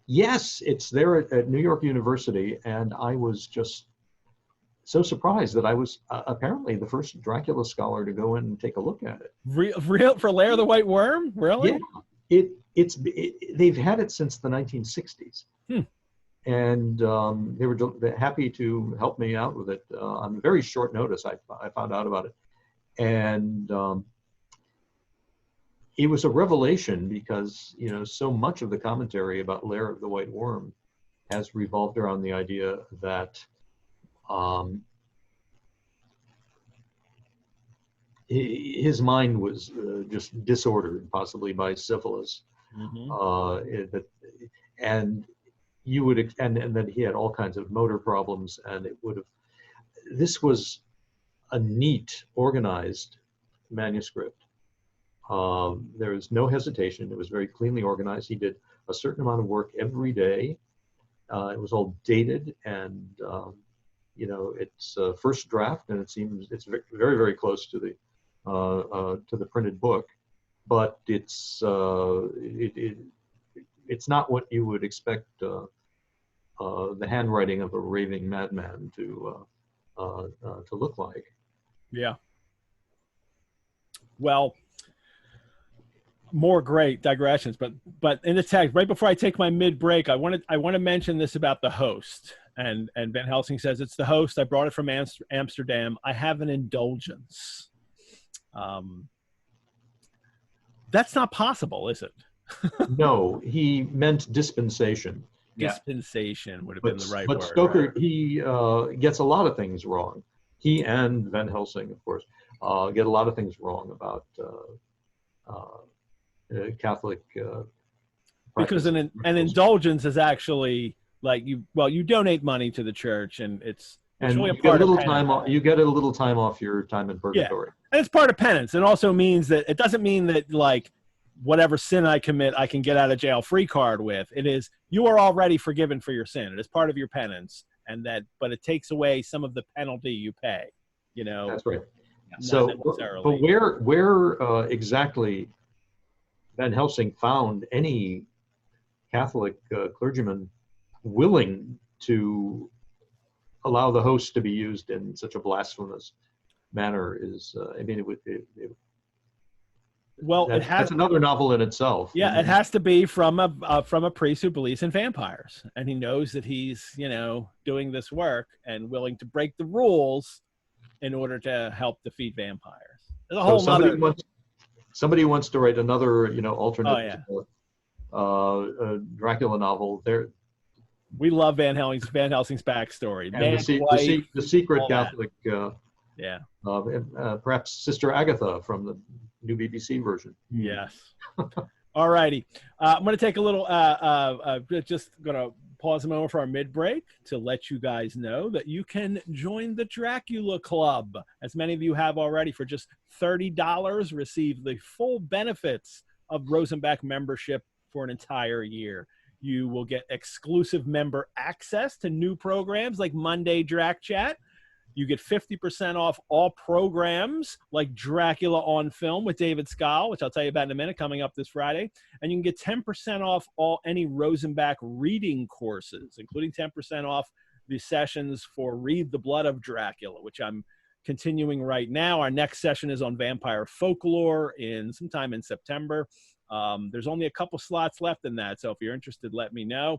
S3: Yes, it's there at New York University, and I was just so surprised that I was apparently the first Dracula scholar to go in and take a look at it.
S1: Real for Lair of the White Worm? Really?
S3: Yeah, they've had it since the 1960s, and they were happy to help me out with it on very short notice. I found out about it, and it was a revelation because so much of the commentary about Lair of the White Worm has revolved around the idea that his mind was just disordered, possibly by syphilis, and that he had all kinds of motor problems, and this was a neat, organized manuscript. There was no hesitation. It was very cleanly organized. He did a certain amount of work every day. It was all dated, and it's a first draft, and it seems it's very, very close to the printed book, but it's not what you would expect the handwriting of a raving madman to look like.
S1: Yeah. Well, more great digressions, but in the text, right before I take my mid-break, I want to mention this about the host. And Van Helsing says, it's the host. I brought it from Amsterdam. I have an indulgence. That's not possible, is it?
S3: No, he meant dispensation.
S1: Dispensation would have been the right word.
S3: But Stoker,
S1: right?
S3: he gets a lot of things wrong. He and Van Helsing, of course, get a lot of things wrong about Catholic.
S1: Because an indulgence is actually like you donate money to the church, and it's really a part of penance.
S3: You get a little time off your time in purgatory.
S1: Yeah. And it's part of penance. It also means that it doesn't mean that like whatever sin I commit, I can get out of jail free card with. It is, you are already forgiven for your sin. It is part of your penance, but it takes away some of the penalty you pay.
S3: That's right. So, but where exactly Van Helsing found any Catholic clergyman willing to allow the host to be used in such a blasphemous manner is, that's another novel in itself.
S1: Yeah, it has to be from a priest who believes in vampires, and he knows that he's doing this work and willing to break the rules in order to help defeat vampires. There's a whole
S3: somebody wants to write another alternate Dracula novel.
S1: We love Van Helsing's backstory.
S3: And the secret Catholic, perhaps Sister Agatha from the new BBC version.
S1: Yes. All righty. I'm going to take a little, just going to pause a moment for our mid-break to let you guys know that you can join the Dracula Club. As many of you have already, for just $30, receive the full benefits of Rosenbach membership for an entire year. You will get exclusive member access to new programs like Monday Drac Chat. You get 50% off all programs like Dracula on Film with David Scowl, which I'll tell you about in a minute, coming up this Friday. And you can get 10% off any Rosenbach reading courses, including 10% off the sessions for Read the Blood of Dracula, which I'm continuing right now. Our next session is on vampire folklore sometime in September. There's only a couple slots left in that, so if you're interested, let me know.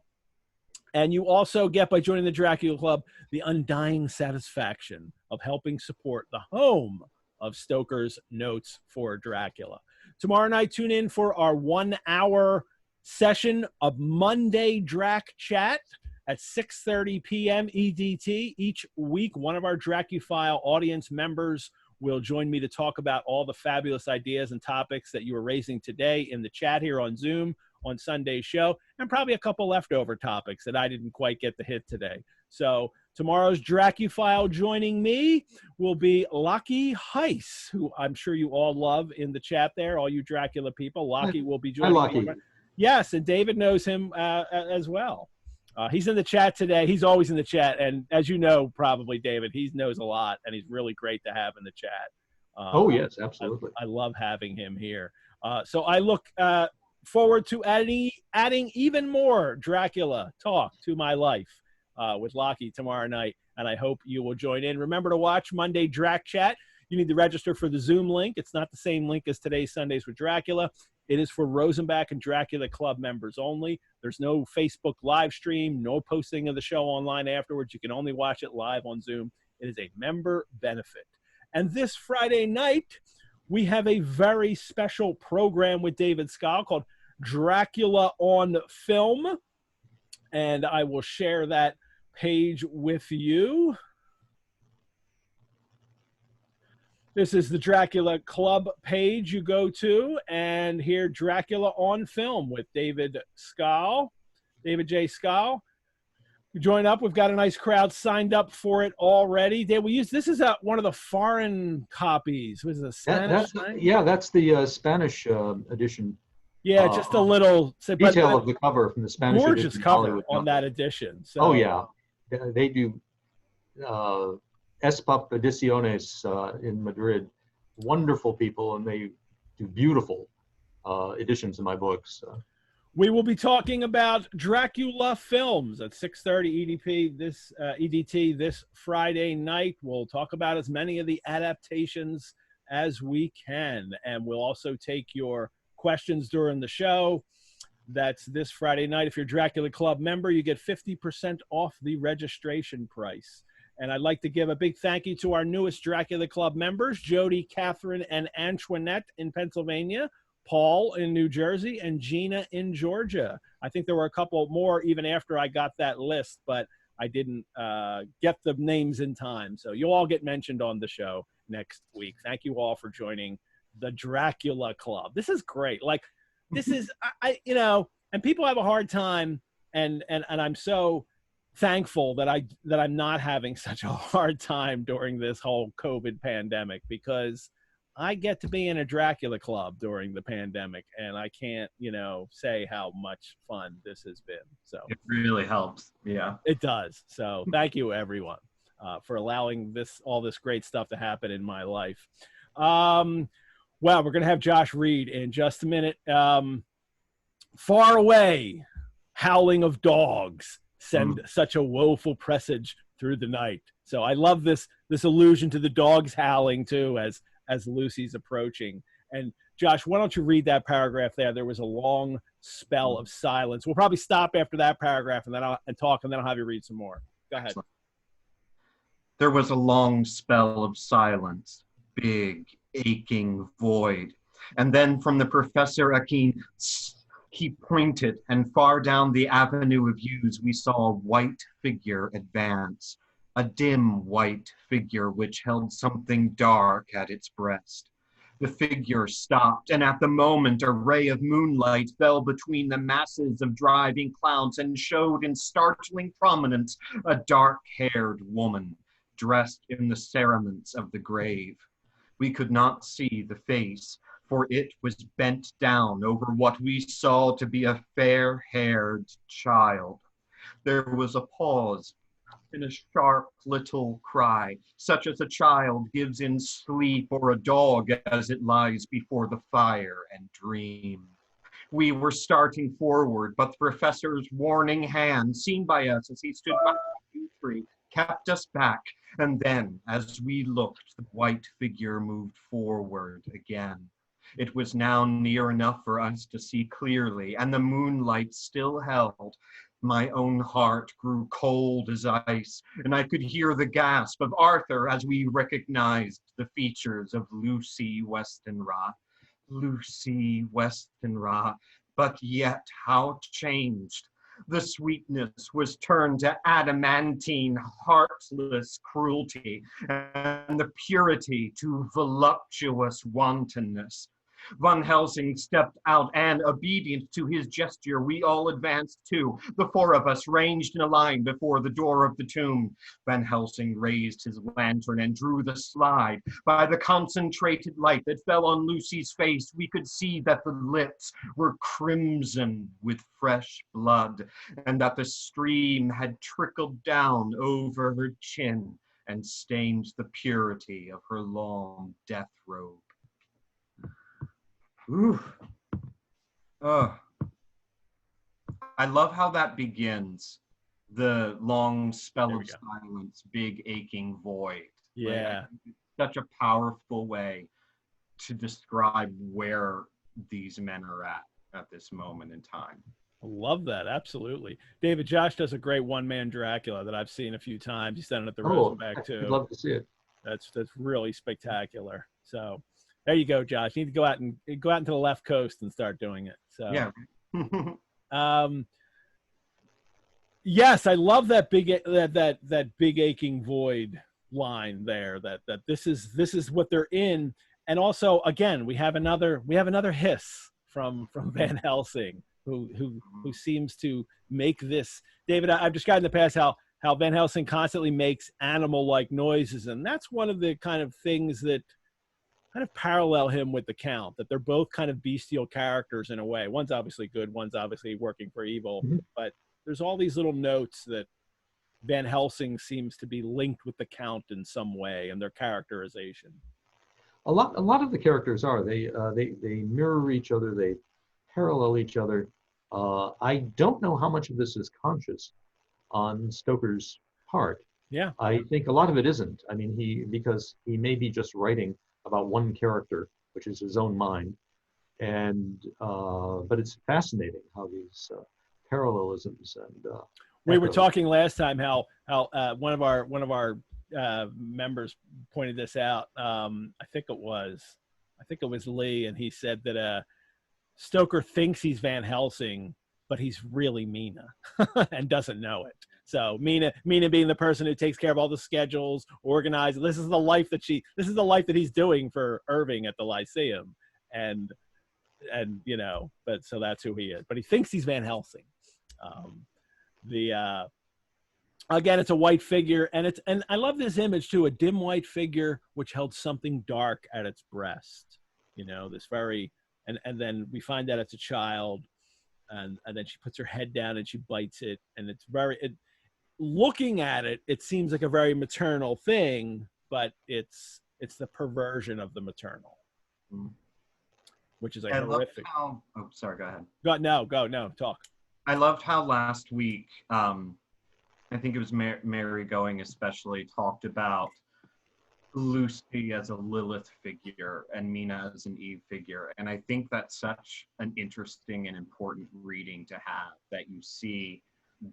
S1: And you also get, by joining the Dracula Club, the undying satisfaction of helping support the home of Stoker's Notes for Dracula. Tomorrow night, tune in for our 1-hour session of Monday Drac Chat at 6:30 p.m. EDT. Each week, one of our Dracuphile audience members will join me to talk about all the fabulous ideas and topics that you are raising today in the chat here on Zoom on Sunday's show, and probably a couple leftover topics that I didn't quite get to hit today. So tomorrow's Dracuphile joining me will be Lockie Heiss, who I'm sure you all love in the chat there, all you Dracula people. Lockie will be joining me. Yes, and David knows him as well. He's in the chat today. He's always in the chat, and as you know, probably, David, he knows a lot, and he's really great to have in the chat.
S3: Oh, yes, absolutely.
S1: I love having him here. So I look forward to adding even more Dracula talk to my life with Lockie tomorrow night, and I hope you will join in. Remember to watch Monday Drac Chat. You need to register for the Zoom link. It's not the same link as today's Sundays with Dracula. It is for Rosenbach and Dracula Club members only. There's no Facebook live stream, no posting of the show online afterwards. You can only watch it live on Zoom. It is a member benefit. And this Friday night, we have a very special program with David Scowl called Dracula on Film. And I will share that page with you. This is the Dracula Club page you go to, and here, Dracula on Film with David Scowl, David J. Scowl. Join up. We've got a nice crowd signed up for it already. This is one of the foreign copies. Was it a Spanish?
S3: That's the Spanish edition.
S1: Yeah, just a little
S3: detail of the cover from the Spanish edition.
S1: Gorgeous cover on that edition. So.
S3: Oh yeah, they do. Espap Ediciones in Madrid, wonderful people, and they do beautiful editions of my books.
S1: We will be talking about Dracula films at 6:30 EDT this Friday night. We'll talk about as many of the adaptations as we can, and we'll also take your questions during the show. That's this Friday night. If you're a Dracula Club member, you get 50% off the registration price. And I'd like to give a big thank you to our newest Dracula Club members, Jody, Catherine, and Antoinette in Pennsylvania, Paul in New Jersey, and Gina in Georgia. I think there were a couple more even after I got that list, but I didn't get the names in time. So you'll all get mentioned on the show next week. Thank you all for joining the Dracula Club. This is great. Like, this is, and people have a hard time, and I'm so thankful that I'm not having such a hard time during this whole COVID pandemic, because I get to be in a Dracula Club during the pandemic, and I can't, say how much fun this has been. So
S2: it really helps. Yeah,
S1: it does. So thank you, everyone, for allowing all this great stuff to happen in my life. Well, we're going to have Josh Reed in just a minute. Far away, howling of dogs send such a woeful presage through the night. So I love this allusion to the dogs howling too as Lucy's approaching. And Josh, why don't you read that paragraph there? There was a long spell of silence. We'll probably stop after that paragraph and then I'll have you read some more. Go ahead.
S4: There was a long spell of silence, big, aching void. And then from the Professor Akin, he pointed, and far down the avenue of yews we saw a white figure advance, a dim white figure which held something dark at its breast. The figure stopped, and at the moment a ray of moonlight fell between the masses of driving clouds and showed in startling prominence a dark-haired woman, dressed in the cerements of the grave. We could not see the face, for it was bent down over what we saw to be a fair-haired child. There was a pause, and a sharp little cry, such as a child gives in sleep or a dog as it lies before the fire and dreams. We were starting forward, but the professor's warning hand, seen by us as he stood behind the tree, kept us back. And then, as we looked, the white figure moved forward again. It was now near enough for us to see clearly, and the moonlight still held. My own heart grew cold as ice, and I could hear the gasp of Arthur as we recognized the features of Lucy Westenra. Lucy Westenra, but yet how changed. The sweetness was turned to adamantine, heartless cruelty, and the purity to voluptuous wantonness. Van Helsing stepped out, and, obedient to his gesture, we all advanced too, the four of us ranged in a line before the door of the tomb. Van Helsing raised his lantern and drew the slide. By the concentrated light that fell on Lucy's face, we could see that the lips were crimson with fresh blood, and that the stream had trickled down over her chin and stained the purity of her long death robe. Ooh. I love how that begins. The long spell of silence, big aching void.
S1: Yeah.
S4: Like, such a powerful way to describe where these men are at this moment in time.
S1: I love that. Absolutely. David, Josh does a great one-man Dracula that I've seen a few times. He's done it at the Rosenbach too.
S3: I'd love to see it.
S1: That's really spectacular. So there you go, Josh. You need to go out into the left coast and start doing it. So
S4: yeah.
S1: Yes, I love that big aching void line there. That this is what they're in. And also, again, we have another hiss from Van Helsing, who seems to make this. David, I've described in the past how Van Helsing constantly makes animal-like noises, and that's one of the kind of things that kind of parallel him with the Count, that they're both kind of bestial characters in a way. One's obviously good, one's obviously working for evil, but there's all these little notes that Van Helsing seems to be linked with the Count in some way, and their characterization.
S3: A lot of the characters are. They mirror each other. They parallel each other. I don't know how much of this is conscious on Stoker's part.
S1: Yeah.
S3: I think a lot of it isn't. I mean, because he may be just writing about one character, which is his own mind, and but it's fascinating how these parallelisms and
S1: we were talking last time how one of our members pointed this out. I think it was Lee, and he said that Stoker thinks he's Van Helsing, but he's really Mina and doesn't know it. So Mina being the person who takes care of all the schedules, organizes. This is the life that he's doing for Irving at the Lyceum, and but so that's who he is. But he thinks he's Van Helsing. Again, it's a white figure, and I love this image too, a dim white figure which held something dark at its breast. This very, and then we find out it's a child, and then she puts her head down and she bites it, and it's looking at it, it seems like a very maternal thing, but it's the perversion of the maternal, which is like horrific.
S4: Sorry, go ahead.
S1: No, talk.
S4: I loved how last week, I think it was Mary Going especially, talked about Lucy as a Lilith figure and Mina as an Eve figure. And I think that's such an interesting and important reading to have, that you see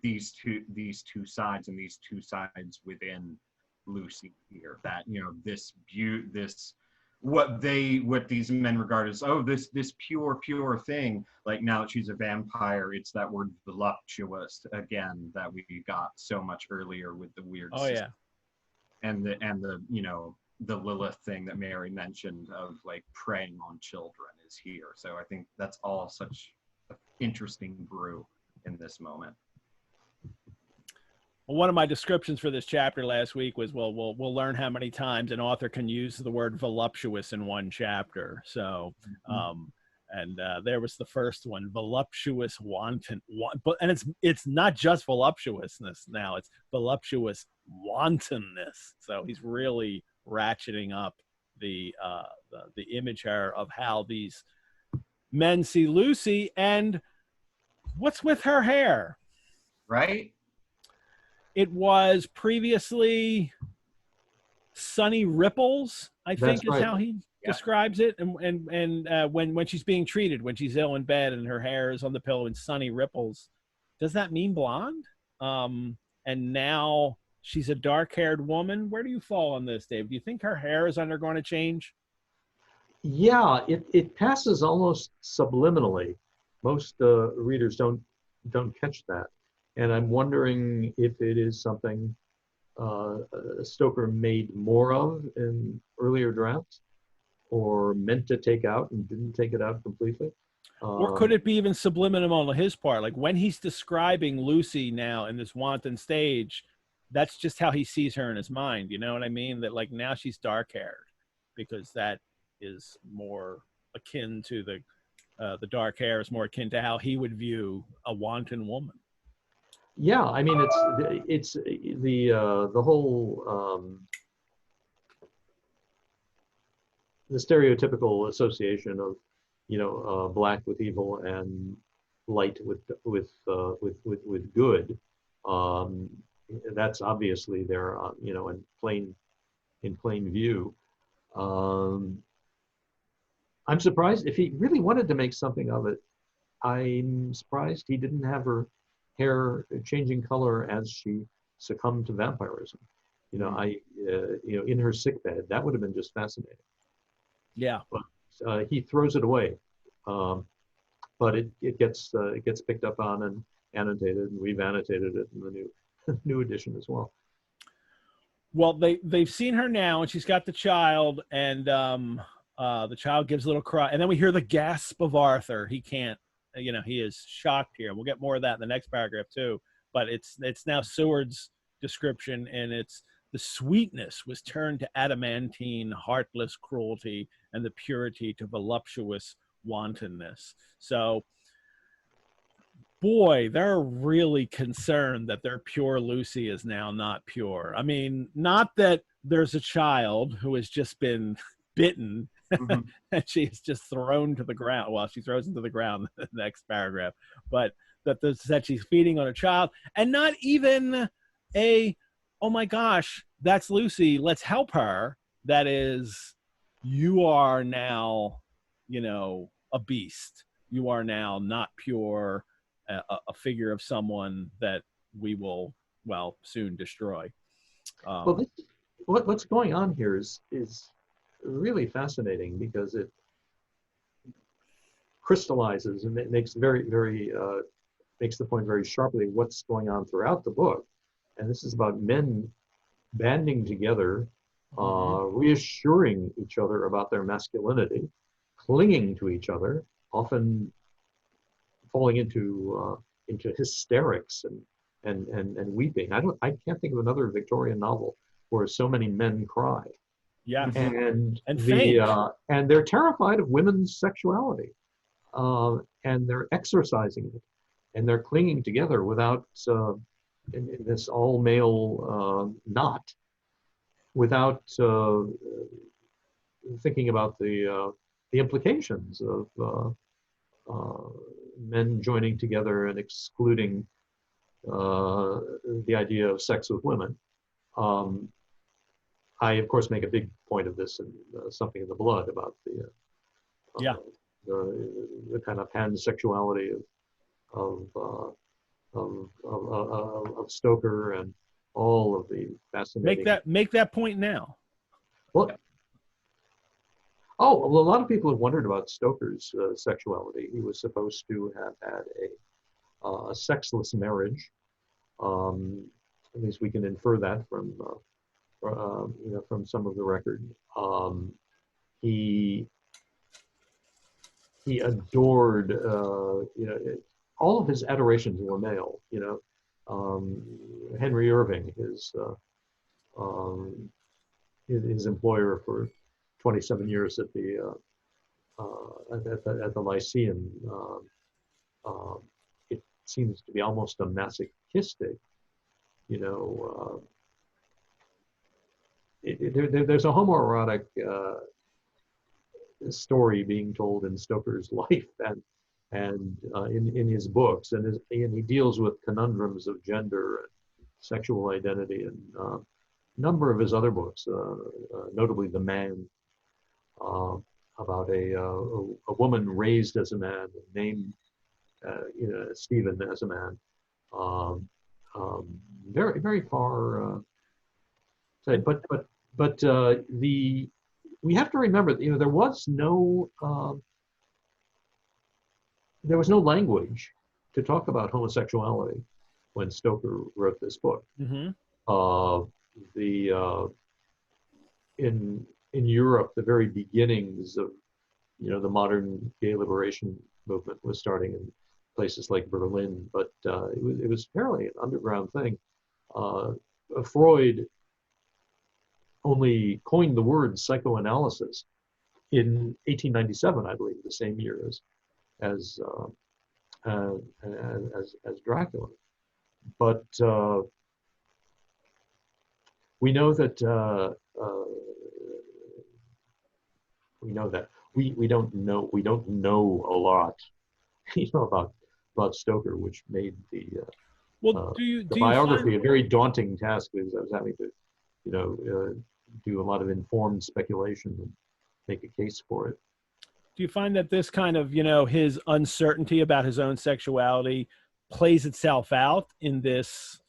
S4: these two sides and these two sides within Lucy here, that what these men regard as this pure thing, like now that she's a vampire, it's that word voluptuous again that we got so much earlier with the weird and the Lilith thing that Mary mentioned of like preying on children is here. So I think that's all such an interesting brew in this moment.
S1: Well, one of my descriptions for this chapter last week was, well, we'll learn how many times an author can use the word voluptuous in one chapter. So, there was the first one, voluptuous wanton, but and it's not just voluptuousness now; it's voluptuous wantonness. So he's really ratcheting up the image here of how these men see Lucy, and what's with her hair,
S2: Right?
S1: It was previously sunny ripples, I think is how he describes it. And when she's being treated, when she's ill in bed and her hair is on the pillow in sunny ripples, does that mean blonde? And now she's a dark-haired woman. Where do you fall on this, Dave? Do you think her hair is undergoing a change?
S3: Yeah, it passes almost subliminally. Most readers don't catch that. And I'm wondering if it is something Stoker made more of in earlier drafts, or meant to take out and didn't take it out completely.
S1: Or could it be even subliminal on his part? Like when he's describing Lucy now in this wanton stage, that's just how he sees her in his mind. You know what I mean? That like now she's dark-haired because that is more akin to the dark hair is more akin to how he would view a wanton woman.
S3: Yeah, I mean it's the whole the stereotypical association of black with evil and light with good. That's obviously there, in plain view. I'm surprised if he really wanted to make something of it. I'm surprised he didn't have her hair changing color as she succumbed to vampirism. In her sickbed, that would have been just fascinating.
S1: Yeah.
S3: But he throws it away. But it gets picked up on and annotated, and we've annotated it in the new edition as well.
S1: Well, they've seen her now, and she's got the child, and the child gives a little cry, and then we hear the gasp of Arthur. He can't. He is shocked here. We'll get more of that in the next paragraph too. But it's now Seward's description, and it's the sweetness was turned to adamantine, heartless cruelty, and the purity to voluptuous wantonness. So, boy, they're really concerned that their pure Lucy is now not pure. I mean, not that there's a child who has just been bitten and she's just thrown to the ground. Well, she throws into the ground in the next paragraph, but that she's feeding on a child, and not even oh my gosh, that's Lucy, let's help her. That is, you are now, a beast. You are now not pure, a figure of someone that we will, soon destroy.
S3: What's going on here is really fascinating, because it crystallizes and it makes makes the point very sharply what's going on throughout the book. And this is about men banding together, reassuring each other about their masculinity, clinging to each other, often falling into hysterics and weeping. I can't think of another Victorian novel where so many men cry.
S1: Yeah,
S3: and
S1: and
S3: they're terrified of women's sexuality, and they're exercising it, and they're clinging together without in this all-male knot, without thinking about the implications of men joining together and excluding the idea of sex with women. I, of course, make a big point of this in Something in the Blood about the kind of pansexuality of Stoker and all of the fascinating.
S1: Make that point now.
S3: Well, a lot of people have wondered about Stoker's sexuality. He was supposed to have had a sexless marriage. At least we can infer that from some of the record. He adored, all of his adorations were male. Henry Irving, his employer for 27 years at the Lyceum. It seems to be almost a masochistic, you know. There's a homoerotic story being told in Stoker's life and in his books, and he deals with conundrums of gender and sexual identity, and a number of his other books, notably The Man, about a woman raised as a man, named Stephen as a man. Very very far. But we have to remember that, there was no language to talk about homosexuality when Stoker wrote this book.
S1: Mm-hmm.
S3: In Europe, the very beginnings of the modern gay liberation movement was starting in places like Berlin, but it was fairly an underground thing. Freud only coined the word psychoanalysis in 1897, I believe, the same year as Dracula. But we know that we don't know a lot, about Stoker, which made the biography a very daunting task, because I was having to do a lot of informed speculation and make a case for it.
S1: Do you find that this kind of, his uncertainty about his own sexuality plays itself out in this,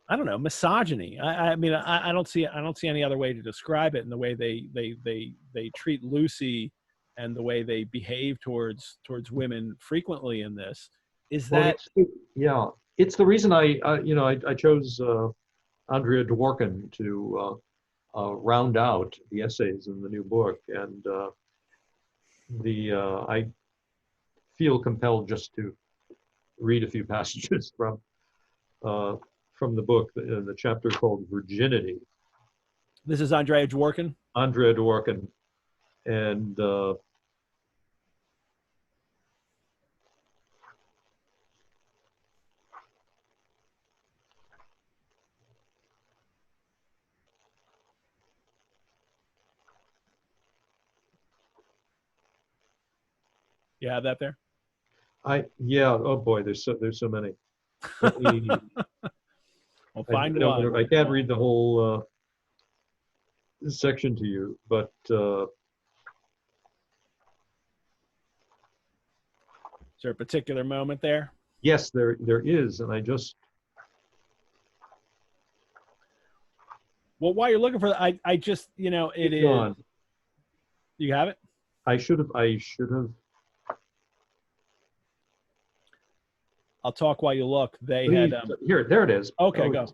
S1: I don't know, misogyny? I mean, I don't see any other way to describe it in the way they treat Lucy and the way they behave towards women frequently in this. Is that?
S3: Well, it's the reason I chose Andrea Dworkin to round out the essays in the new book, and I feel compelled just to read a few passages from the book, the chapter called Virginity.
S1: This is Andrea Dworkin?
S3: Andrea Dworkin. And
S1: you have that there?
S3: Oh boy, there's so many.
S1: I'll find one.
S3: I can't read the whole section to you, but
S1: is there a particular moment there?
S3: Yes, there is, and I just.
S1: Well, while you're looking for that, I just it is.
S3: On.
S1: You have it?
S3: I should have.
S1: I'll talk while you look. They
S3: Please,
S1: had
S3: here. There it is.
S1: Okay, go.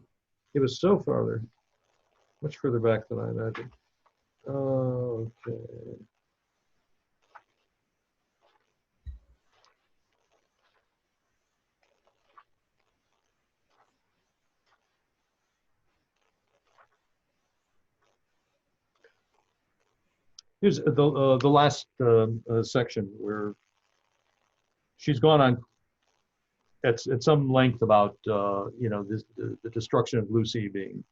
S3: It was so much further back than I imagined. Okay. Here's the last section where she's gone on at some length about the destruction of Lucy being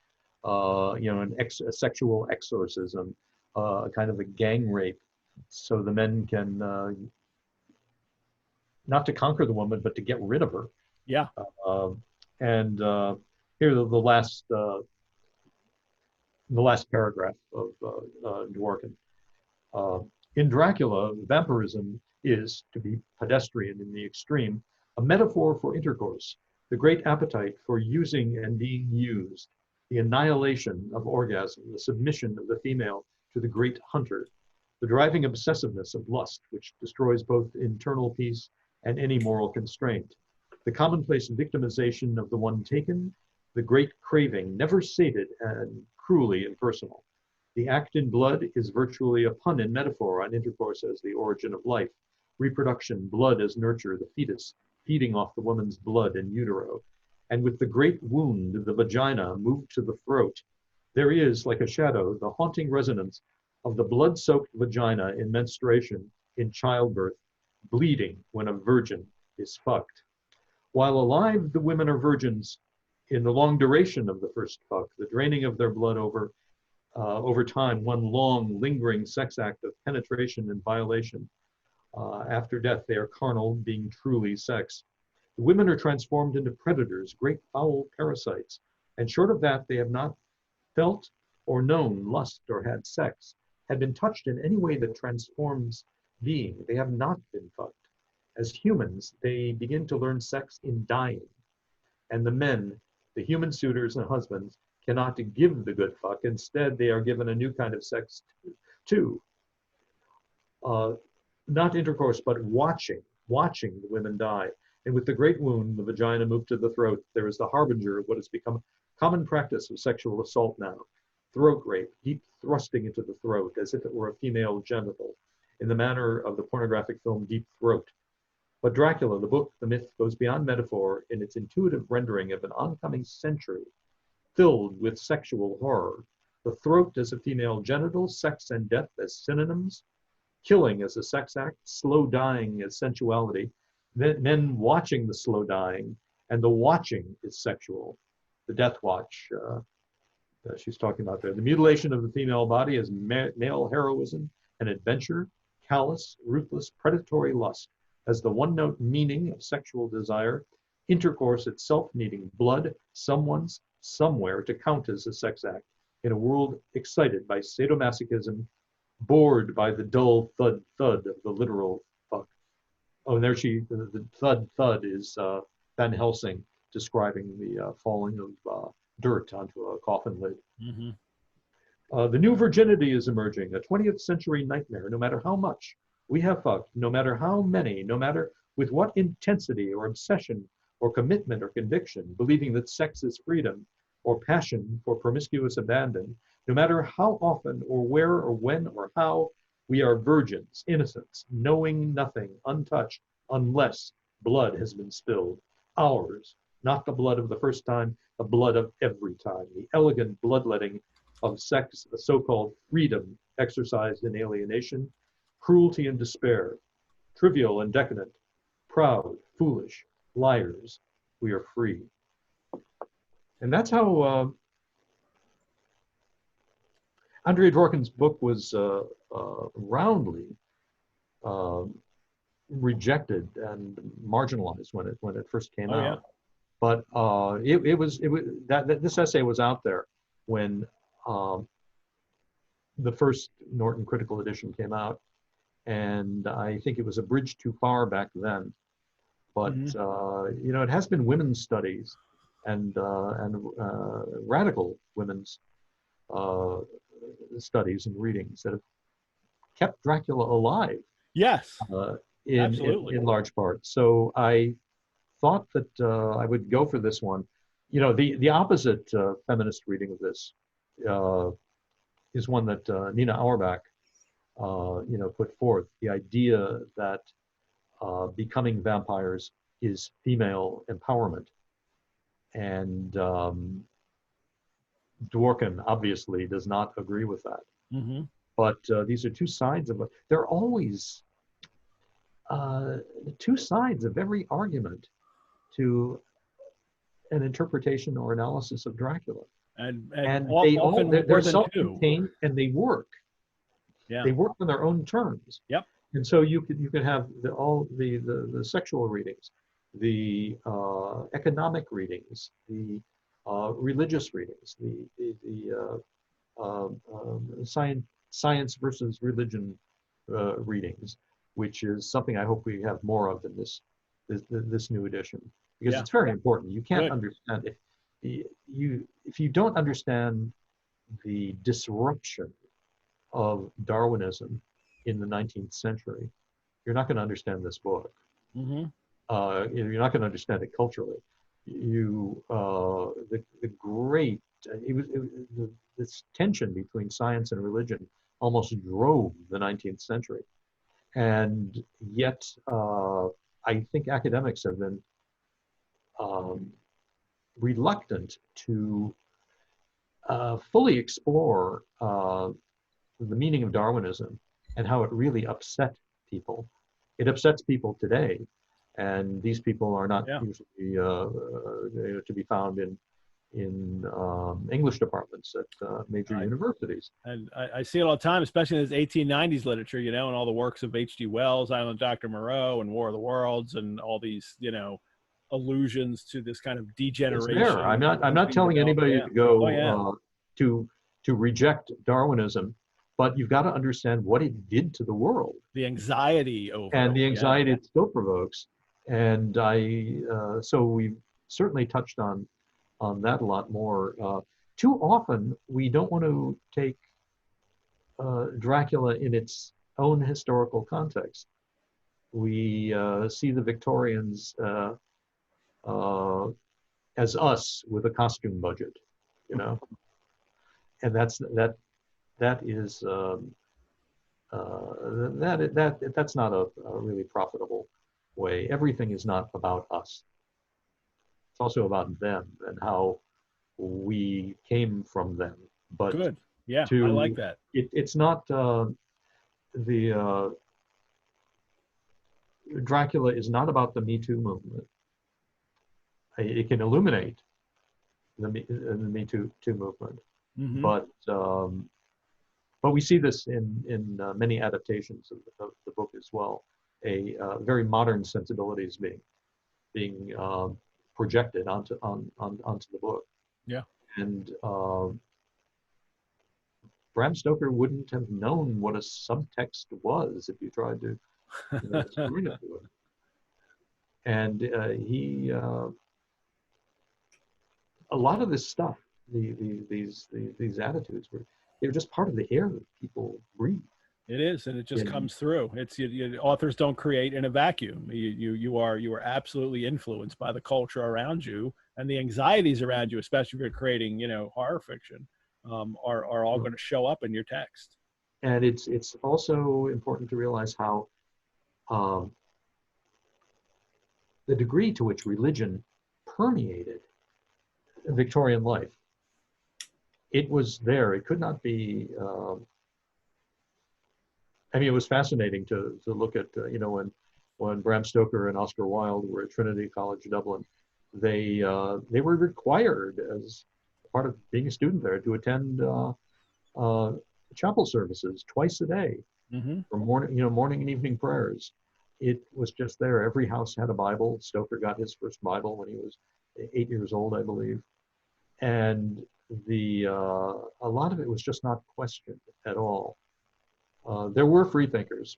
S3: a sexual exorcism, kind of a gang rape, so the men can not to conquer the woman but to get rid of her.
S1: Yeah.
S3: And here the last paragraph of Dworkin. In Dracula, vampirism is, to be pedestrian in the extreme, a metaphor for intercourse, the great appetite for using and being used, the annihilation of orgasm, the submission of the female to the great hunter, the driving obsessiveness of lust, which destroys both internal peace and any moral constraint, the commonplace victimization of the one taken, the great craving, never sated and cruelly impersonal. The act in blood is virtually a pun and metaphor on intercourse as the origin of life, reproduction, blood as nurture, the fetus, feeding off the woman's blood in utero, and with the great wound, the vagina moved to the throat, there is, like a shadow, the haunting resonance of the blood-soaked vagina in menstruation, in childbirth, bleeding when a virgin is fucked. While alive, the women are virgins in the long duration of the first fuck, the draining of their blood over time, one long, lingering sex act of penetration and violation. After death, they are carnal, being truly sex. The women are transformed into predators, great foul parasites, and short of that, they have not felt or known lust or had sex, had been touched in any way that transforms being. They have not been fucked. As humans, they begin to learn sex in dying. And the men, the human suitors and husbands, cannot give the good fuck. Instead, they are given a new kind of sex too. Not intercourse, but watching the women die. And with the great wound, the vagina moved to the throat, there is the harbinger of what has become common practice of sexual assault now. Throat rape, deep thrusting into the throat as if it were a female genital, in the manner of the pornographic film Deep Throat. But Dracula, the book, the myth, goes beyond metaphor in its intuitive rendering of an oncoming century filled with sexual horror. The throat as a female genital, sex and death as synonyms, killing as a sex act, slow dying as sensuality, men watching the slow dying, and the watching is sexual. The death watch she's talking about there. The mutilation of the female body is male heroism and adventure, callous, ruthless, predatory lust as the one-note meaning of sexual desire, intercourse itself needing blood, someone's, somewhere to count as a sex act in a world excited by sadomasochism, bored by the dull thud of the literal fuck. Oh, and there the thud is Van Helsing describing the falling of dirt onto a coffin lid.
S1: Mm-hmm.
S3: The new virginity is emerging, a 20th century nightmare. No matter how much we have fucked, no matter how many, no matter with what intensity or obsession or commitment or conviction, believing that sex is freedom or passion for promiscuous abandon, no matter how often or where or when or how, we are virgins, innocents, knowing nothing, untouched, unless blood has been spilled. Ours, not the blood of the first time, the blood of every time, the elegant bloodletting of sex, the so-called freedom exercised in alienation, cruelty and despair, trivial and decadent, proud, foolish, liars, we are free. And that's how Andrea Dworkin's book was roundly rejected and marginalized when it first came out.
S1: Yeah.
S3: But this essay was out there when the first Norton critical edition came out, and I think it was a bridge too far back then. But you know, it has been women's studies and radical women's studies and readings that have kept Dracula alive.
S1: Yes,
S3: in large part. So I thought that I would go for this one. You know, the opposite feminist reading of this is one that Nina Auerbach, you know, put forth. The idea that becoming vampires is female empowerment, and Dworkin obviously does not agree with that.
S1: Mm-hmm.
S3: But these are two sides of it. They're always two sides of every argument to an interpretation or analysis of Dracula.
S1: And
S3: they
S1: often
S3: they're self-contained and they work.
S1: Yeah.
S3: They work on their own terms.
S1: Yep.
S3: And so you can have all the sexual readings, the economic readings, the religious readings, the science versus religion readings, which is something I hope we have more of in this new edition, because it's very important. You can't understand if you don't understand the disruption of Darwinism in the 19th century, you're not going to understand this book.
S1: Mm-hmm.
S3: You're not going to understand it culturally. This tension between science and religion almost drove the 19th century. And yet, I think academics have been reluctant to fully explore the meaning of Darwinism and how it really upset people. It upsets people today, and these people are not usually to be found in English departments at major universities.
S1: And I see it all the time, especially in this 1890s literature, and all the works of H.G. Wells, Island Dr. Moreau, and War of the Worlds, and all these, allusions to this kind of degeneration.
S3: It's there. I'm not telling anybody to go to reject Darwinism, but you've got to understand what it did to the world.
S1: The anxiety over
S3: and the anxiety it still provokes. And so we've certainly touched on that a lot more. Too often, we don't want to take Dracula in its own historical context. We see the Victorians as us with a costume budget, and that's not a really profitable way. Everything is not about us. It's also about them and how we came from them. But
S1: good, yeah, I like that.
S3: It's not Dracula is not about the Me Too movement. It can illuminate the Me Too movement,
S1: mm-hmm.
S3: but we see this in many adaptations of the book as well. A very modern sensibilities being projected onto the book.
S1: Yeah.
S3: And Bram Stoker wouldn't have known what a subtext was if you tried to explain it to him. And a lot of this stuff, these attitudes they're just part of the air that people breathe.
S1: It is, and it just comes through. It's authors don't create in a vacuum. You are absolutely influenced by the culture around you, and the anxieties around you, especially if you're creating horror fiction, are all going to show up in your text.
S3: And it's also important to realize how the degree to which religion permeated Victorian life. It was there. It could not be. It was fascinating to look at, when Bram Stoker and Oscar Wilde were at Trinity College Dublin, they were required as part of being a student there to attend chapel services twice a day,
S1: mm-hmm.
S3: for morning and evening prayers. It was just there. Every house had a Bible. Stoker got his first Bible when he was 8 years old, I believe, and a lot of it was just not questioned at all. There were free thinkers,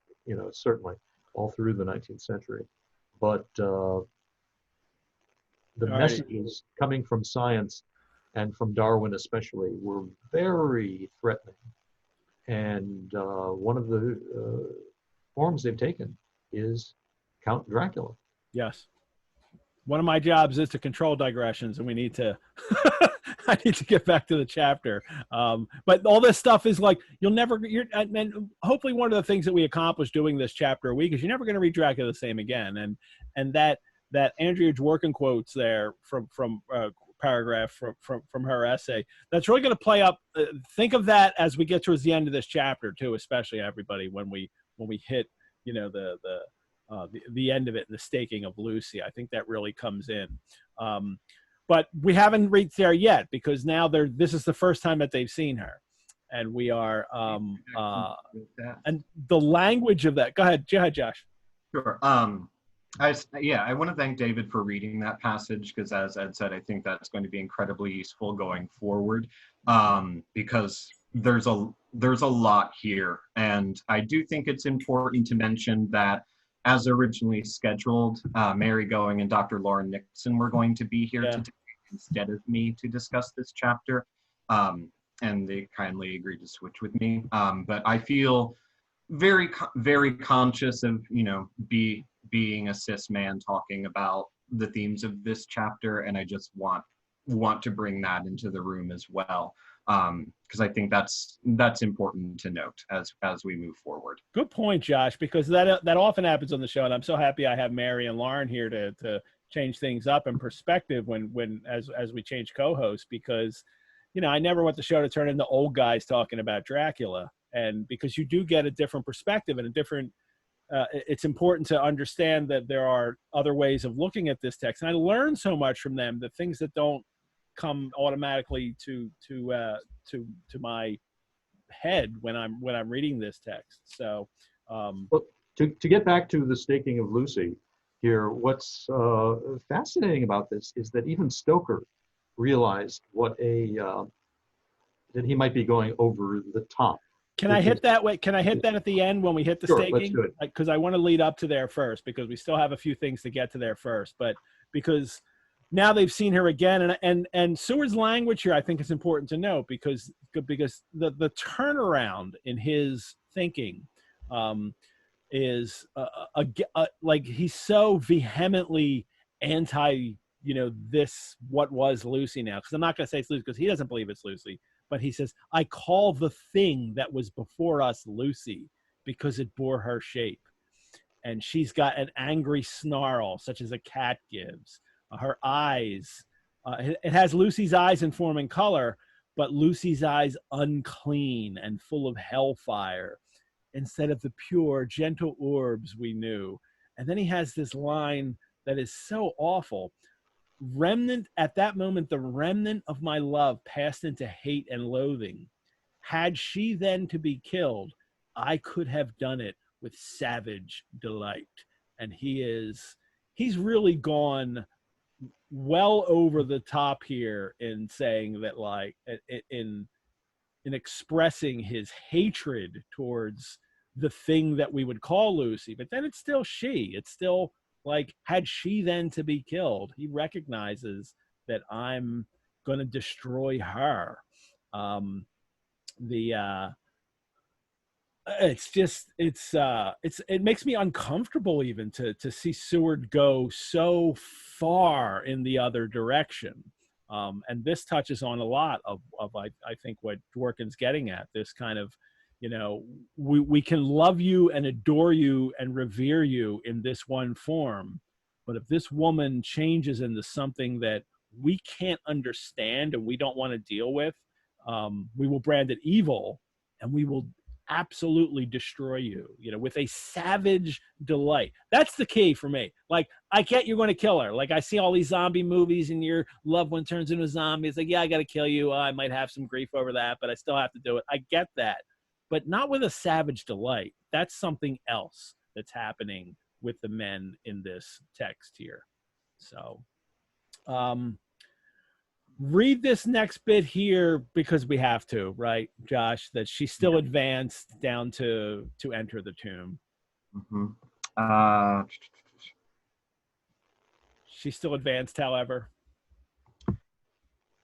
S3: certainly all through the 19th century, but the messages coming from science and from Darwin especially were very threatening. And one of the forms they've taken is Count Dracula.
S1: Yes. One of my jobs is to control digressions, and we need to I need to get back to the chapter. But all this stuff is like, and hopefully one of the things that we accomplish doing this chapter a week is you're never going to read Dracula the same again. And that Andrea Dworkin quotes there from paragraph from her essay, that's really going to play up. Think of that as we get towards the end of this chapter too, especially everybody, when we hit, the end of it, the staking of Lucy. I think that really comes in. But we haven't reached there yet, because now this is the first time that they've seen her, and we are and the language of that. Go ahead, Josh.
S4: Sure. I want to thank David for reading that passage, because as Ed said, I think that's going to be incredibly useful going forward, because there's a lot here, and I do think it's important to mention that, as originally scheduled, Mary Going and Dr. Lauren Nixon were going to be here today instead of me to discuss this chapter, and they kindly agreed to switch with me. But I feel very, very conscious of being a cis man talking about the themes of this chapter, and I just want to bring that into the room as well, because I think that's important to note as we move forward.
S1: Good point, Josh, because that often happens on the show, and I'm so happy I have Mary and Lauren here to change things up in perspective as we change co-hosts, because, you know, I never want the show to turn into old guys talking about Dracula. And because you do get a different perspective and a different, it's important to understand that there are other ways of looking at this text. And I learn so much from them, the things that don't come automatically to my head when I'm reading this text. So,
S3: well, to get back to the staking of Lucy here, what's fascinating about this is that even Stoker realized what that he might be going over the top.
S1: Can I hit that way? Can I hit that at the end when we hit the
S3: Sure,
S1: staking?
S3: let's do it.
S1: Because I want to lead up to there first, because we still have a few things to get to there first. But because now they've seen her again, and Seward's language here, I think it's important to note, because the turnaround in his thinking is like he's so vehemently anti, you know, this what was Lucy now. Because I'm not going to say it's Lucy, because he doesn't believe it's Lucy. But he says, I call the thing that was before us Lucy, because it bore her shape. And she's got an angry snarl, such as a cat gives. Her eyes, it has Lucy's eyes in form and color, but Lucy's eyes unclean and full of hellfire, instead of the pure, gentle orbs we knew. And then he has this line that is so awful. Remnant, at that moment, the remnant of my love passed into hate and loathing. Had she then to be killed, I could have done it with savage delight. And he's really gone well over the top here in saying that, like, in expressing his hatred towards the thing that we would call Lucy. But then it's still she. It's still, like, had she then to be killed, he recognizes that I'm going to destroy her. It makes me uncomfortable even to see Seward go so far in the other direction. And this touches on a lot of I think what Dworkin's getting at, this kind of, you know, we can love you and adore you and revere you in this one form, but if this woman changes into something that we can't understand and we don't want to deal with, we will brand it evil, and we will absolutely destroy you, you know, with a savage delight. That's the key for me. Like, I get you're going to kill her. Like, I see all these zombie movies and your loved one turns into a zombie. It's like, yeah, I got to kill you. I might have some grief over that, but I still have to do it. I get that. But not with a savage delight. That's something else that's happening with the men in this text here. So, read this next bit here, because we have to, right, Josh? That she's still advanced down to enter the tomb.
S4: Mm-hmm.
S1: She's still advanced, however.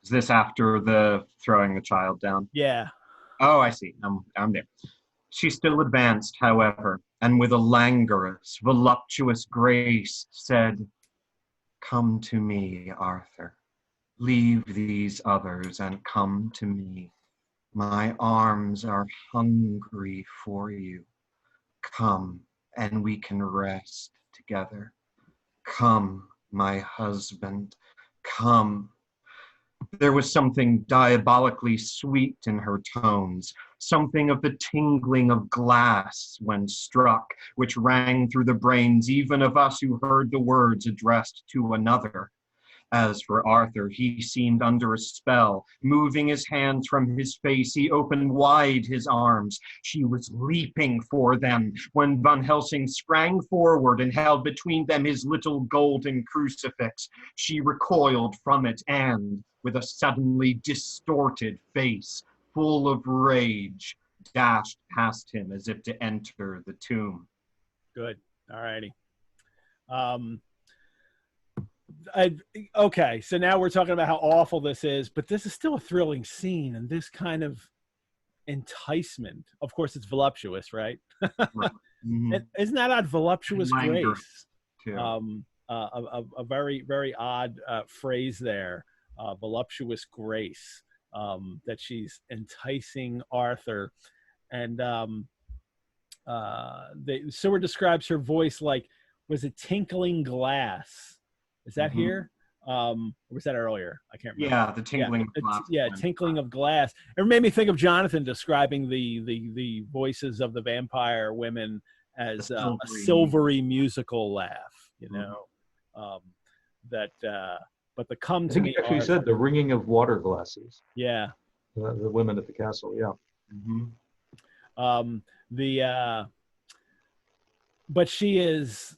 S4: Is this after the throwing the child down?
S1: Yeah.
S4: Oh, I see. I'm there. She still advanced, however, and with a languorous, voluptuous grace said, "Come to me, Arthur. Leave these others and come to me. My arms are hungry for you. Come, and we can rest together. Come, my husband, come." There was something diabolically sweet in her tones, something of the tingling of glass when struck, which rang through the brains even of us who heard the words addressed to another. As for Arthur, he seemed under a spell. Moving his hands from his face, he opened wide his arms. She was leaping for them when Van Helsing sprang forward and held between them his little golden crucifix. She recoiled from it and, with a suddenly distorted face, full of rage, dashed past him as if to enter the tomb.
S1: Good. All righty. Okay, so now we're talking about how awful this is, but this is still a thrilling scene, and this kind of enticement. Of course, it's voluptuous, right?
S4: Right. Mm-hmm.
S1: Isn't that odd? Voluptuous grace.
S4: Too.
S1: A very, very odd phrase there. Voluptuous grace. That she's enticing Arthur, and Seward describes her voice like was a tinkling glass. Is that
S4: Mhm.
S1: here? Or was that earlier? I can't remember.
S4: Yeah, the tinkling of glass.
S1: Tinkling of glass. It made me think of Jonathan describing the voices of the vampire women as a silvery musical laugh, you know. But the come
S3: I
S1: to
S3: think
S1: me
S3: he actually
S1: are,
S3: said the ringing of water glasses.
S1: yeah.
S3: The women at the castle, yeah.
S1: But she is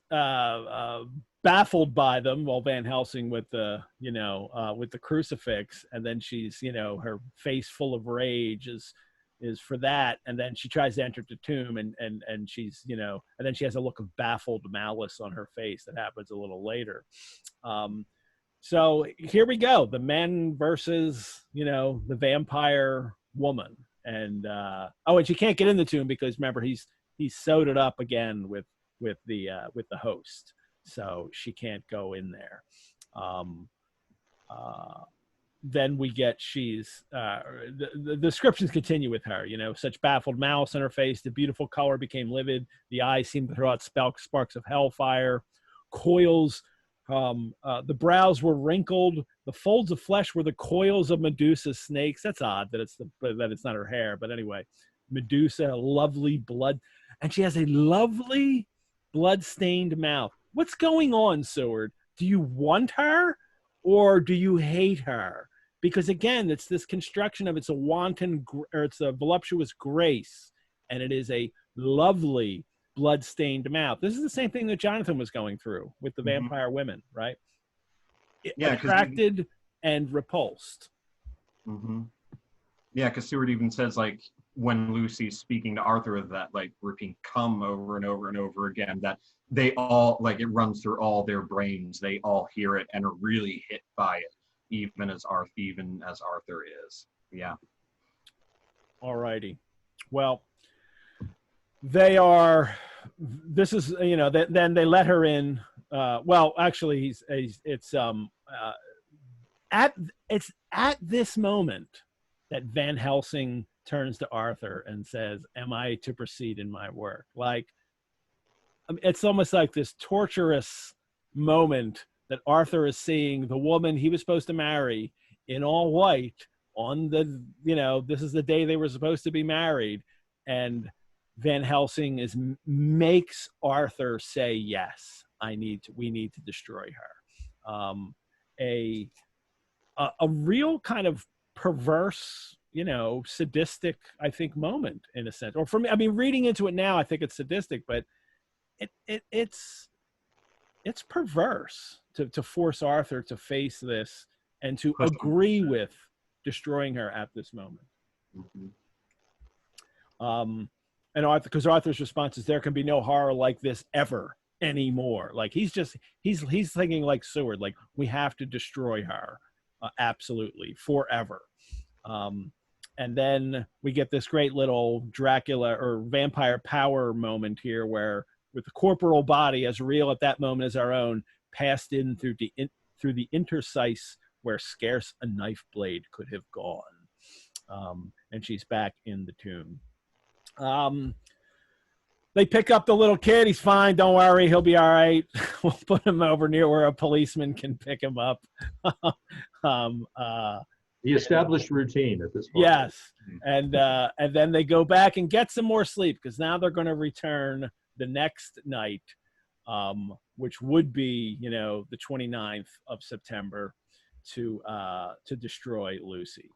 S1: baffled by them, while Van Helsing with the with the crucifix, and then she's her face full of rage is for that, and then she tries to enter the tomb, and she's and then she has a look of baffled malice on her face that happens a little later. So here we go, the men versus the vampire woman, and and she can't get in the tomb because remember he's sewed it up again with the host, so she can't go in there. Then we get the descriptions continue with her, such baffled malice on her face, the beautiful color became livid, the eyes seemed to throw out sparks of hellfire, coils. The brows were wrinkled. The folds of flesh were the coils of Medusa's snakes. That's odd that it's not her hair, but anyway, Medusa, lovely blood, and she has a lovely blood-stained mouth. What's going on, Seward? Do you want her, or do you hate her? Because again, it's this construction of it's a voluptuous grace, and it is a lovely blood-stained mouth. This is the same thing that Jonathan was going through with the vampire women, right? Yeah, attracted and repulsed.
S4: Yeah, because Seward even says, like, when Lucy's speaking to Arthur, that, like, repeating "come" over and over and over again, that they all, like, it runs through all their brains. They all hear it and are really hit by it, even as Arthur is. Yeah.
S1: All righty. Well, they are. This is then they let her in. Well, actually, it's at this moment that Van Helsing turns to Arthur and says, "Am I to proceed in my work?" Like, it's almost like this torturous moment that Arthur is seeing the woman he was supposed to marry in all white on the, this is the day they were supposed to be married, and Van Helsing makes Arthur say, "Yes, we need to destroy her." A real kind of perverse, sadistic, I think, moment in a sense. Or for me, I mean, reading into it now, I think it's sadistic, but it's perverse to force Arthur to face this and to agree with destroying her at this moment. And because Arthur's response is, "There can be no horror like this ever anymore." Like he's thinking like Seward, like, we have to destroy her, absolutely, forever. And then we get this great little Dracula or vampire power moment here, where with the corporal body as real at that moment as our own, passed in through the interstice where scarce a knife blade could have gone. And she's back in the tomb. They pick up the little kid. He's fine. Don't worry. He'll be all right. We'll put him over near where a policeman can pick him up.
S3: The established routine at this point.
S1: Yes. And then they go back and get some more sleep, because now they're going to return the next night, which would be, the 29th of September to destroy Lucy.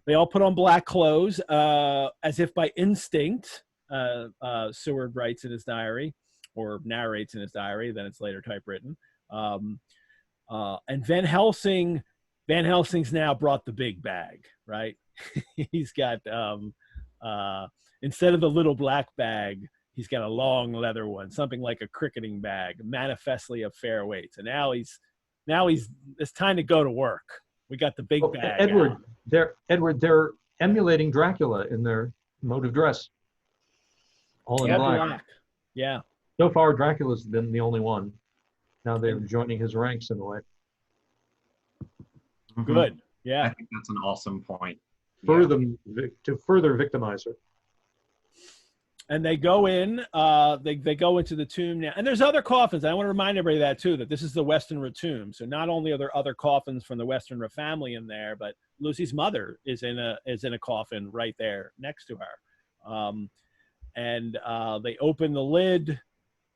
S1: They all put on black clothes, as if by instinct, Seward writes in his diary, or narrates in his diary, then it's later typewritten. And Van Helsing's now brought the big bag, right? He's got, instead of the little black bag, he's got a long leather one, something like a cricketing bag, manifestly of fair weights. And now it's time to go to work. We got the big bag.
S3: Edward, they're emulating Dracula in their mode of dress. All in black.
S1: Yeah.
S3: So far, Dracula's been the only one. Now they're joining his ranks in a way.
S1: Good. Yeah.
S4: I think that's an awesome point.
S3: To further victimize her.
S1: And they go in, they go into the tomb now. And there's other coffins. I want to remind everybody of that too, that this is the Westenra tomb. So not only are there other coffins from the Westenra family in there, but Lucy's mother is in a coffin right there next to her. And they open the lid,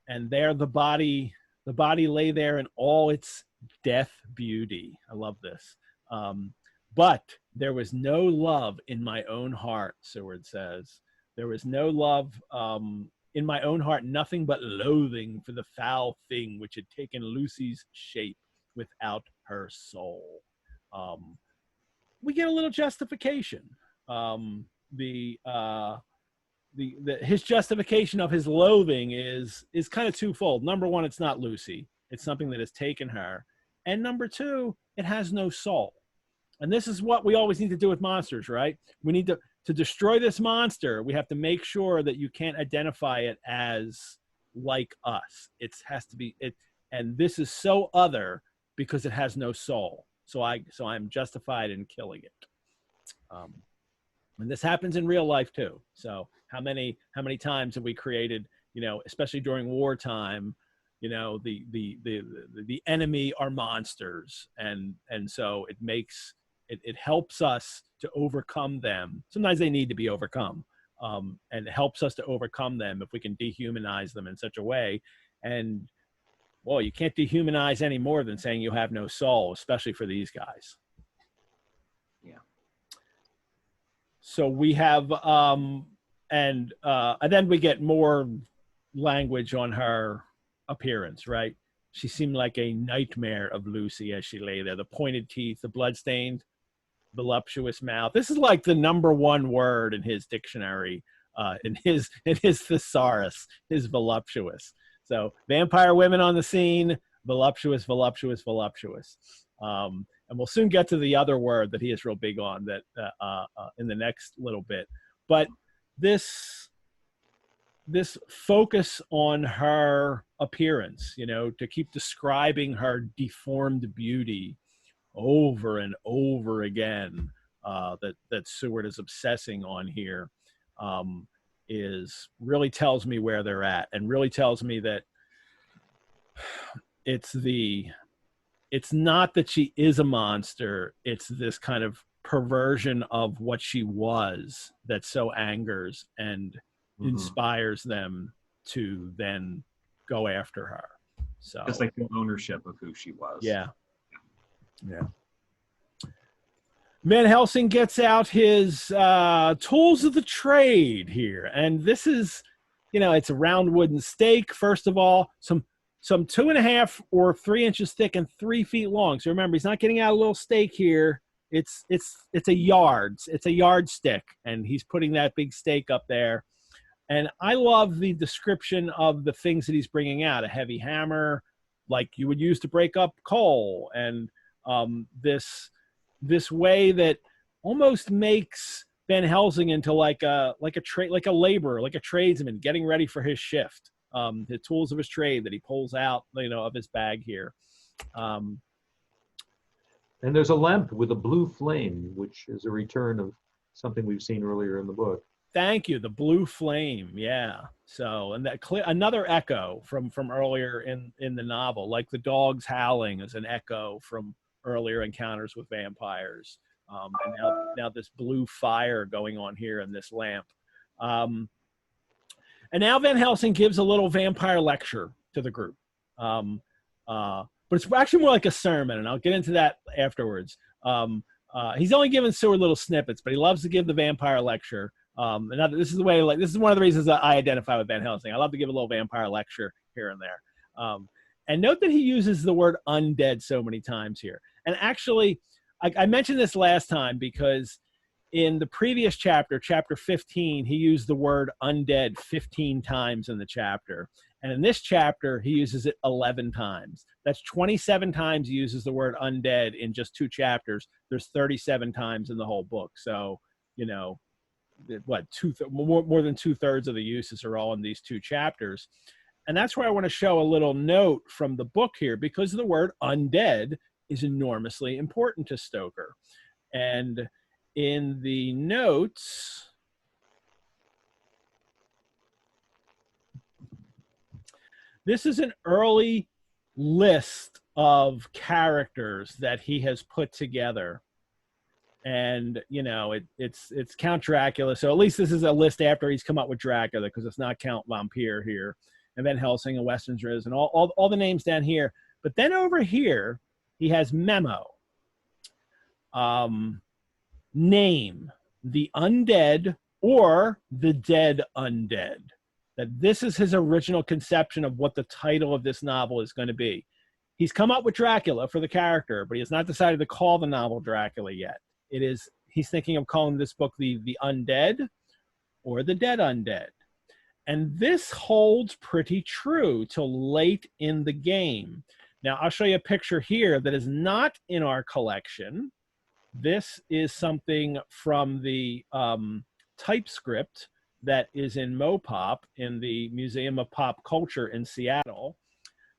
S1: and there the body lay there in all its death beauty. I love this. But there was no love in my own heart, Seward says. There was no love in my own heart, nothing but loathing for the foul thing which had taken Lucy's shape without her soul. We get a little justification. His justification of his loathing is kind of twofold. Number one, it's not Lucy. It's something that has taken her. And number two, it has no soul. And this is what we always need to do with monsters, right? We need to destroy this monster. We have to make sure that you can't identify it as like us. It has to be it. And this is so other because it has no soul. So I'm justified in killing it. And this happens in real life too. So how many times have we created, especially during wartime, the enemy are monsters, and so it helps us to overcome them. Sometimes they need to be overcome, and it helps us to overcome them if we can dehumanize them in such a way. And well, you can't dehumanize any more than saying you have no soul, especially for these guys.
S4: Yeah.
S1: So we have, and then we get more language on her appearance, right? She seemed like a nightmare of Lucy as she lay there. The pointed teeth, the bloodstained, voluptuous mouth. This is like the number one word in his dictionary, in his thesaurus, his voluptuous. So vampire women on the scene, voluptuous, voluptuous, voluptuous. And we'll soon get to the other word that he is real big on that in the next little bit. But this focus on her appearance, to keep describing her deformed beauty over and over again, that Seward is obsessing on here, is really tells me where they're at, and really tells me that it's not that she is a monster. It's this kind of perversion of what she was that so angers and inspires them to then go after her. So
S4: it's like the ownership of who she was.
S1: Yeah. Van Helsing gets out his tools of the trade here, and this is, it's a round wooden stake. First of all, some 2.5 or 3 inches thick and 3 feet long. So remember, he's not getting out a little stake here. It's a yardstick, and he's putting that big stake up there. And I love the description of the things that he's bringing out: a heavy hammer, like you would use to break up coal, and this way that almost makes Van Helsing into like a laborer, like a tradesman getting ready for his shift. The tools of his trade that he pulls out, of his bag here.
S3: And there's a lamp with a blue flame, which is a return of something we've seen earlier in the book.
S1: Thank you. The blue flame. Yeah. So, and that another echo from earlier in the novel, like the dogs howling is an echo from earlier encounters with vampires. And now this blue fire going on here in this lamp. And now Van Helsing gives a little vampire lecture to the group. But it's actually more like a sermon, and I'll get into that afterwards. He's only given Seward little snippets, but he loves to give the vampire lecture. And this is one of the reasons that I identify with Van Helsing. I love to give a little vampire lecture here and there. And note that he uses the word undead so many times here. And actually, I mentioned this last time because in the previous chapter, chapter 15, he used the word undead 15 times in the chapter. And in this chapter, he uses it 11 times. That's 27 times he uses the word undead in just 2 chapters. There's 37 times in the whole book. So, more than 2/3 of the uses are all in these 2 chapters. And that's where I want to show a little note from the book here, because the word undead is enormously important to Stoker. And in the notes, This is an early list of characters that he has put together. And, you know, it's Count Dracula. So at least this is a list after he's come up with Dracula, because it's not Count Vampire here. And Van Helsing and Westenra and all the names down here. But then over here, he has Memo. Name, the Undead or the Dead Undead. That this is his original conception of what the title of this novel is going to be. He's come up with Dracula for the character, but he has not decided to call the novel Dracula yet. He's thinking of calling this book the Undead or the Dead Undead. And this holds pretty true till late in the game. Now, I'll show you a picture here that is not in our collection. This is something from the Typescript that is in Mopop in the Museum of Pop Culture in Seattle.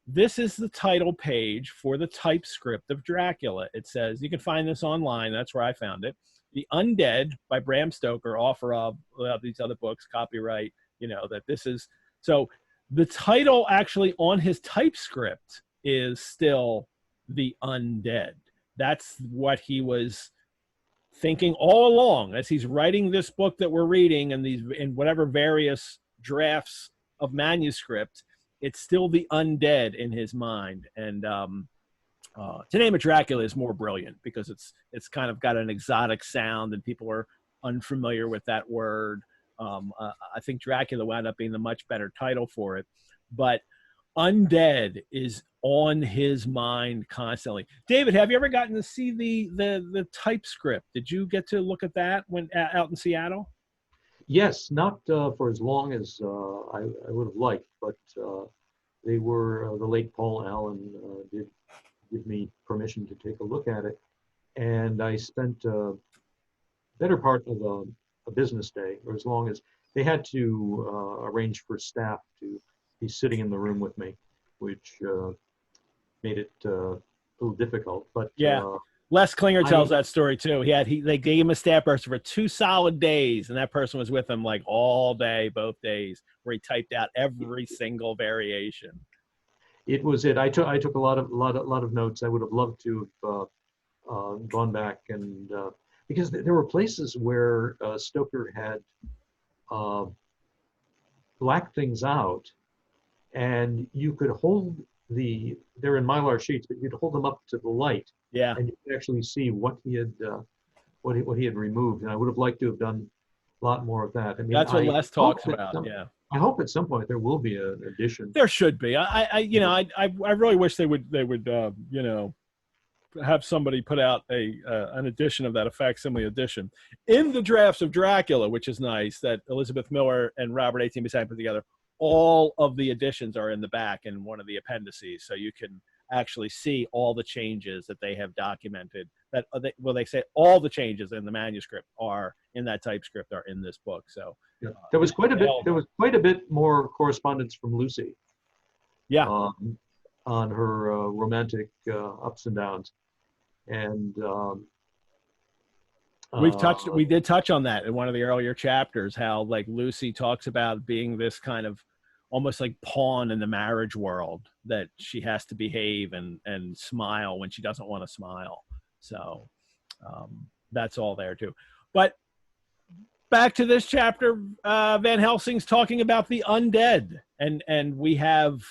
S1: This is the title page for the Typescript of Dracula. It says, you can find this online, that's where I found it. The Undead by Bram Stoker, author of these other books, copyright, you know, that this is, so the title actually on his Typescript is still the Undead. That's what he was thinking all along as he's writing this book that we're reading, and these in whatever various drafts of manuscript, it's still the Undead in his mind. And to name it Dracula is more brilliant because it's kind of got an exotic sound and people are unfamiliar with that word. I think Dracula wound up being the much better title for it, but Undead is on his mind constantly. David, have you ever gotten to see the Typescript? Did you get to look at that when out in Seattle?
S3: Yes, not for as long as I would have liked, but they were, the late Paul Allen did give me permission to take a look at it. And I spent a better part of a business day, or as long as they had to arrange for staff to be sitting in the room with me, which made it a little difficult. But
S1: yeah, Les Klinger tells that story too. They gave him a staff person for 2 solid days, and that person was with him like all day, both days, where he typed out every single variation.
S3: It was it. I took a lot of notes. I would have loved to have gone back and because there were places where Stoker had blacked things out, and you could hold they're in Mylar sheets, but you'd hold them up to the light,
S1: yeah,
S3: and you could actually see what he had removed. And I would have liked to have done a lot more of that. I mean,
S1: that's what Les talks about.
S3: I hope at some point there will be an edition.
S1: There should be. I really wish they would you know, have somebody put out an edition of that, a facsimile edition in the drafts of Dracula, which is nice that Elizabeth Miller and Robert 18 put together. All of the editions are in the back in one of the appendices, so you can actually see all the changes that they have documented. They say all the changes in the manuscript are in that Typescript are in this book. So
S3: yeah. There was quite a bit. There was quite a bit more correspondence from Lucy.
S1: Yeah.
S3: On her romantic ups and downs, and
S1: we did touch on that in one of the earlier chapters, how like Lucy talks about being this kind of almost like pawn in the marriage world, that she has to behave and smile when she doesn't want to smile. So that's all there too. But back to this chapter, Van Helsing's talking about the undead, and we have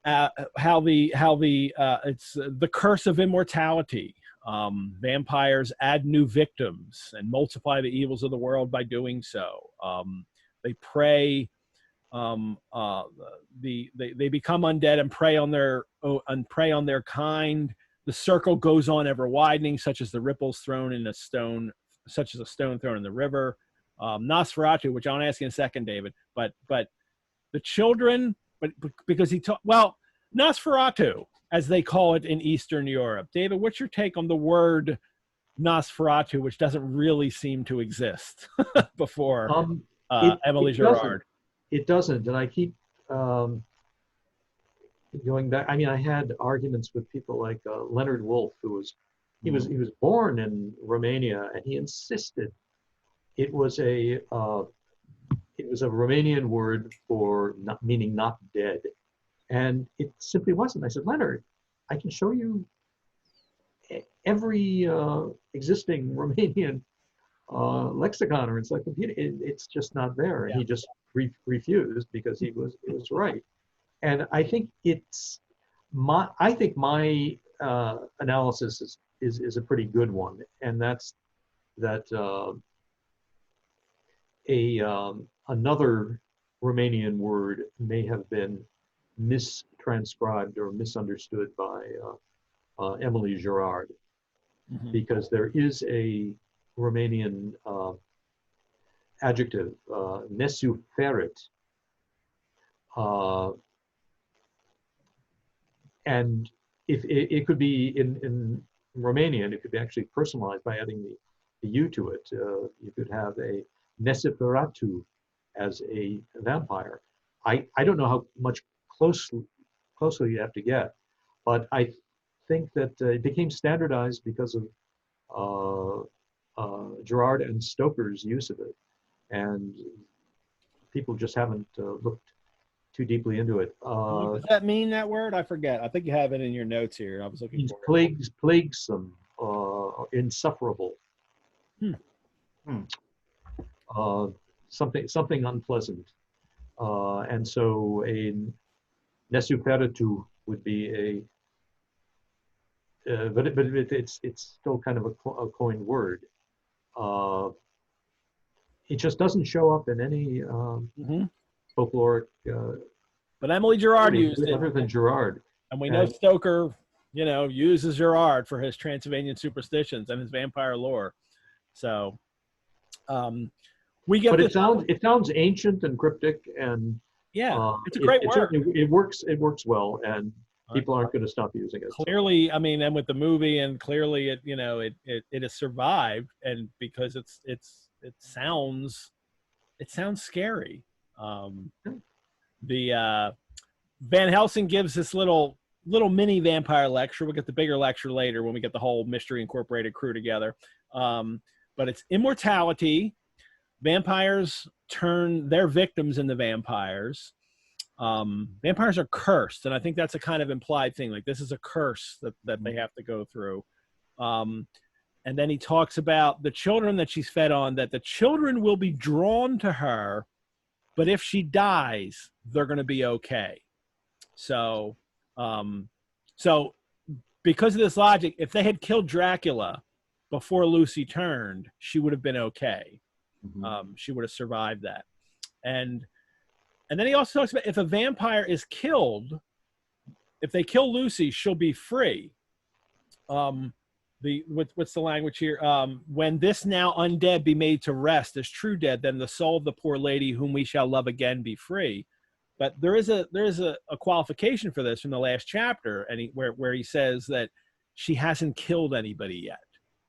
S1: how it's the curse of immortality. Vampires add new victims and multiply the evils of the world by doing so. They prey. They become undead and prey on their kind. The circle goes on ever widening, such as the ripples thrown in a stone, such as a stone thrown in the river. Nosferatu, which I'll ask you in a second, David. But the children, because Nosferatu, as they call it in Eastern Europe. David, what's your take on the word Nosferatu, which doesn't really seem to exist before Emily Gerard?
S3: It doesn't, and I keep going back. I mean, I had arguments with people like Leonard Wolf, who was born in Romania, and he insisted it was a it was a Romanian word for not, meaning not dead. And it simply wasn't. I said, Leonard, I can show you every existing Romanian lexicon or encyclopedia. It's just not there. And he just refused because it was right. And I think my analysis is a pretty good one. And that's that another Romanian word may have been mistranscribed or misunderstood by Emily Gerard, because there is a Romanian adjective, nesuferit, and if it could be in Romanian, it could be actually personalized by adding the U to it. You could have a nesiferatu as a vampire. I don't know how much closely you have to get, but I think that it became standardized because of Gerard and Stoker's use of it, and people just haven't looked too deeply into it.
S1: What does that mean, that word? I forget. I think you have it in your notes here. I was looking for
S3: it. Plaguesome, insufferable. Something unpleasant. And so a nesuperitu would be but it's still kind of a coined word. It just doesn't show up in any folkloric.
S1: But Emily Gerard used it.
S3: Other than Gerard.
S1: And we know Stoker, uses Gerard for his Transylvanian superstitions and his vampire lore. So we get.
S3: But it sounds ancient and cryptic, and
S1: it's a great word.
S3: It works well, and people aren't going to stop using it.
S1: Clearly, I mean, and with the movie, and clearly, it has survived, and because it sounds scary. The Van Helsing gives this little mini vampire lecture. We'll get the bigger lecture later when we get the whole Mystery Incorporated crew together. But it's immortality. Vampires turn their victims into vampires. Vampires are cursed, and I think that's a kind of implied thing. Like, this is a curse that they have to go through. And then he talks about the children that she's fed on, that the children will be drawn to her, but if she dies, they're going to be okay. So because of this logic, if they had killed Dracula before Lucy turned, she would have been okay. She would have survived that. And then he also talks about if a vampire is killed, if they kill Lucy, she'll be free. What's the language here? When this now undead be made to rest as true dead, then the soul of the poor lady whom we shall love again be free. But there is a qualification for this from the last chapter, and where he says that she hasn't killed anybody yet,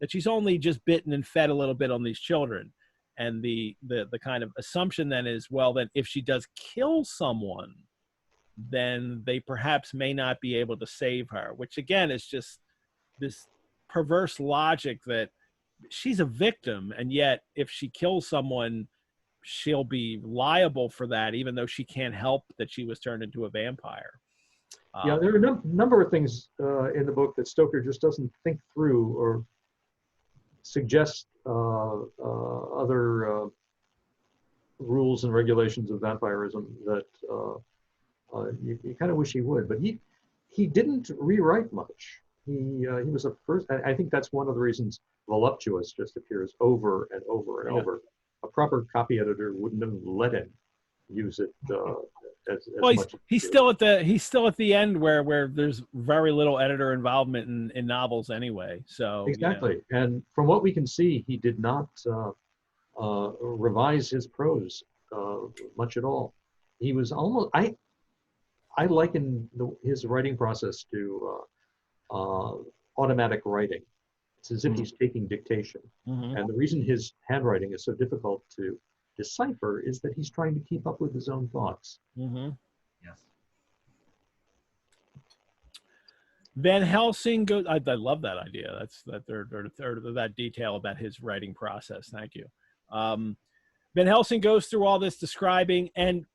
S1: that she's only just bitten and fed a little bit on these children. And the kind of assumption then is, well, then if she does kill someone, then they perhaps may not be able to save her, which again is just this perverse logic that she's a victim, and yet if she kills someone, she'll be liable for that, even though she can't help that she was turned into a vampire.
S3: There are a number of things in the book that Stoker just doesn't think through or suggest other rules and regulations of vampirism that you kind of wish he would, but he didn't rewrite much. He was a first. I think that's one of the reasons voluptuous just appears over and over and over. A proper copy editor wouldn't have let him use it as much.
S1: He's still at the end where there's very little editor involvement in novels anyway. So
S3: exactly, and from what we can see, he did not revise his prose much at all. He was almost. I liken his writing process to automatic writing. It's as if he's taking dictation. And the reason his handwriting is so difficult to decipher is that he's trying to keep up with his own thoughts.
S2: Yes.
S1: Van Helsing goes. I love that idea. That detail about his writing process. Thank you. Van Helsing goes through all this describing, and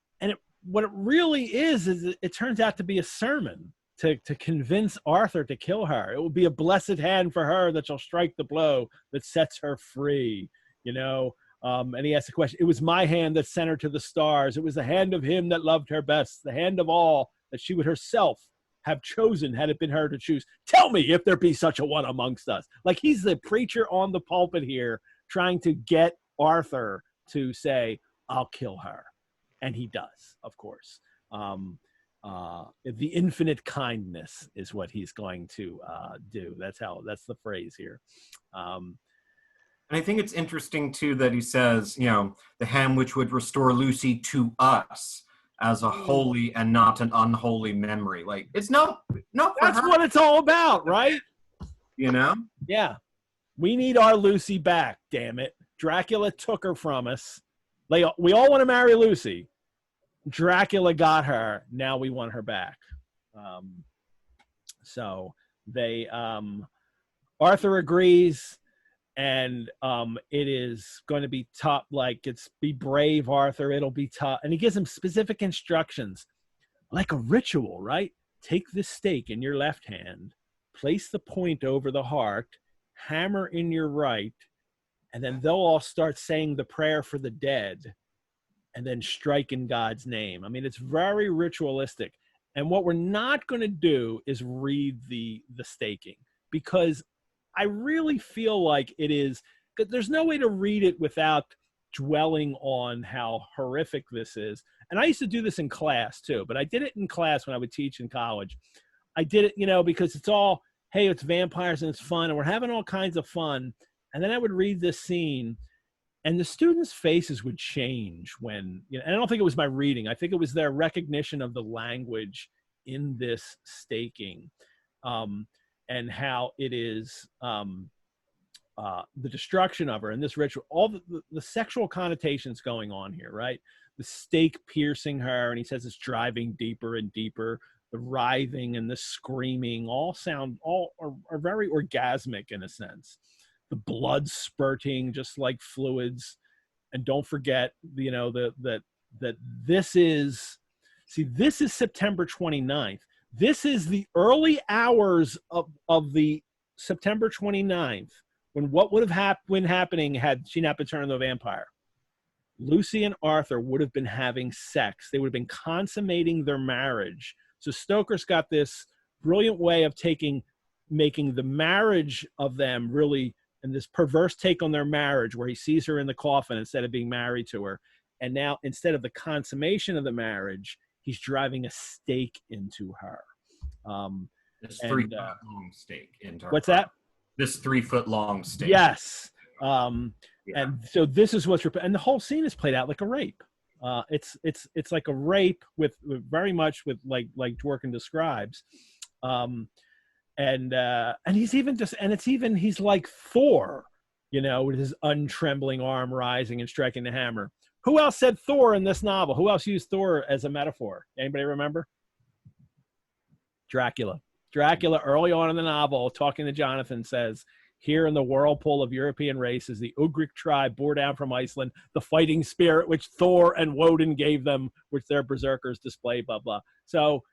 S1: what it really is it turns out to be a sermon to convince Arthur to kill her. It will be a blessed hand for her that shall strike the blow that sets her free, you know. And he asks the question, it was my hand that sent her to the stars. It was the hand of him that loved her best, the hand of all that she would herself have chosen had it been her to choose. Tell me if there be such a one amongst us. Like, he's the preacher on the pulpit here trying to get Arthur to say, I'll kill her. And he does, of course. The infinite kindness is what he's going to do. That's the phrase here.
S2: And I think it's interesting too that he says, you know, the hand which would restore Lucy to us as a holy and not an unholy memory. Like, it's no.
S1: That's what it's all about, right?
S2: You know?
S1: Yeah. We need our Lucy back, damn it. Dracula took her from us. We all want to marry Lucy. Dracula got her. Now we want her back. So they, Arthur agrees, and it is going to be tough. Like, it's be brave, Arthur. It'll be tough. And he gives him specific instructions, like a ritual, right? Take this stake in your left hand, place the point over the heart, hammer in your right, and then they'll all start saying the prayer for the dead, and then strike in God's name. I mean, it's very ritualistic. And what we're not going to do is read the staking, because I really feel like it is, there's no way to read it without dwelling on how horrific this is. And I used to do this in class too, but I did it in class when I would teach in college. I did it, you know, because it's all, hey, it's vampires and it's fun and we're having all kinds of fun. And then I would read this scene, and the students' faces would change when, you know, and I don't think it was my reading. I think it was their recognition of the language in this staking, and how it is the destruction of her and this ritual, all the sexual connotations going on here, right? The stake piercing her, and he says it's driving deeper and deeper. The writhing and the screaming all are very orgasmic in a sense. The blood spurting just like fluids. And don't forget, you know, that this is September 29th. This is the early hours of the September 29th, when what would have been happening had she not been turned into a vampire. Lucy and Arthur would have been having sex. They would have been consummating their marriage. So Stoker's got this brilliant way of making the marriage of them really, and this perverse take on their marriage where he sees her in the coffin instead of being married to her. And now, instead of the consummation of the marriage, he's driving a stake into her.
S2: This 3 foot long stake into her.
S1: What's that?
S2: This 3 foot long stake.
S1: Yes. And so this is what's, and the whole scene is played out like a rape. It's like a rape with very much with like Dworkin describes. And he's like Thor, you know, with his untrembling arm rising and striking the hammer. Who else said Thor in this novel? Who else used Thor as a metaphor? Anybody remember? Dracula. Dracula, early on in the novel, talking to Jonathan, says, here in the whirlpool of European races, the Ugric tribe bore down from Iceland the fighting spirit which Thor and Woden gave them, which their berserkers display, blah, blah. So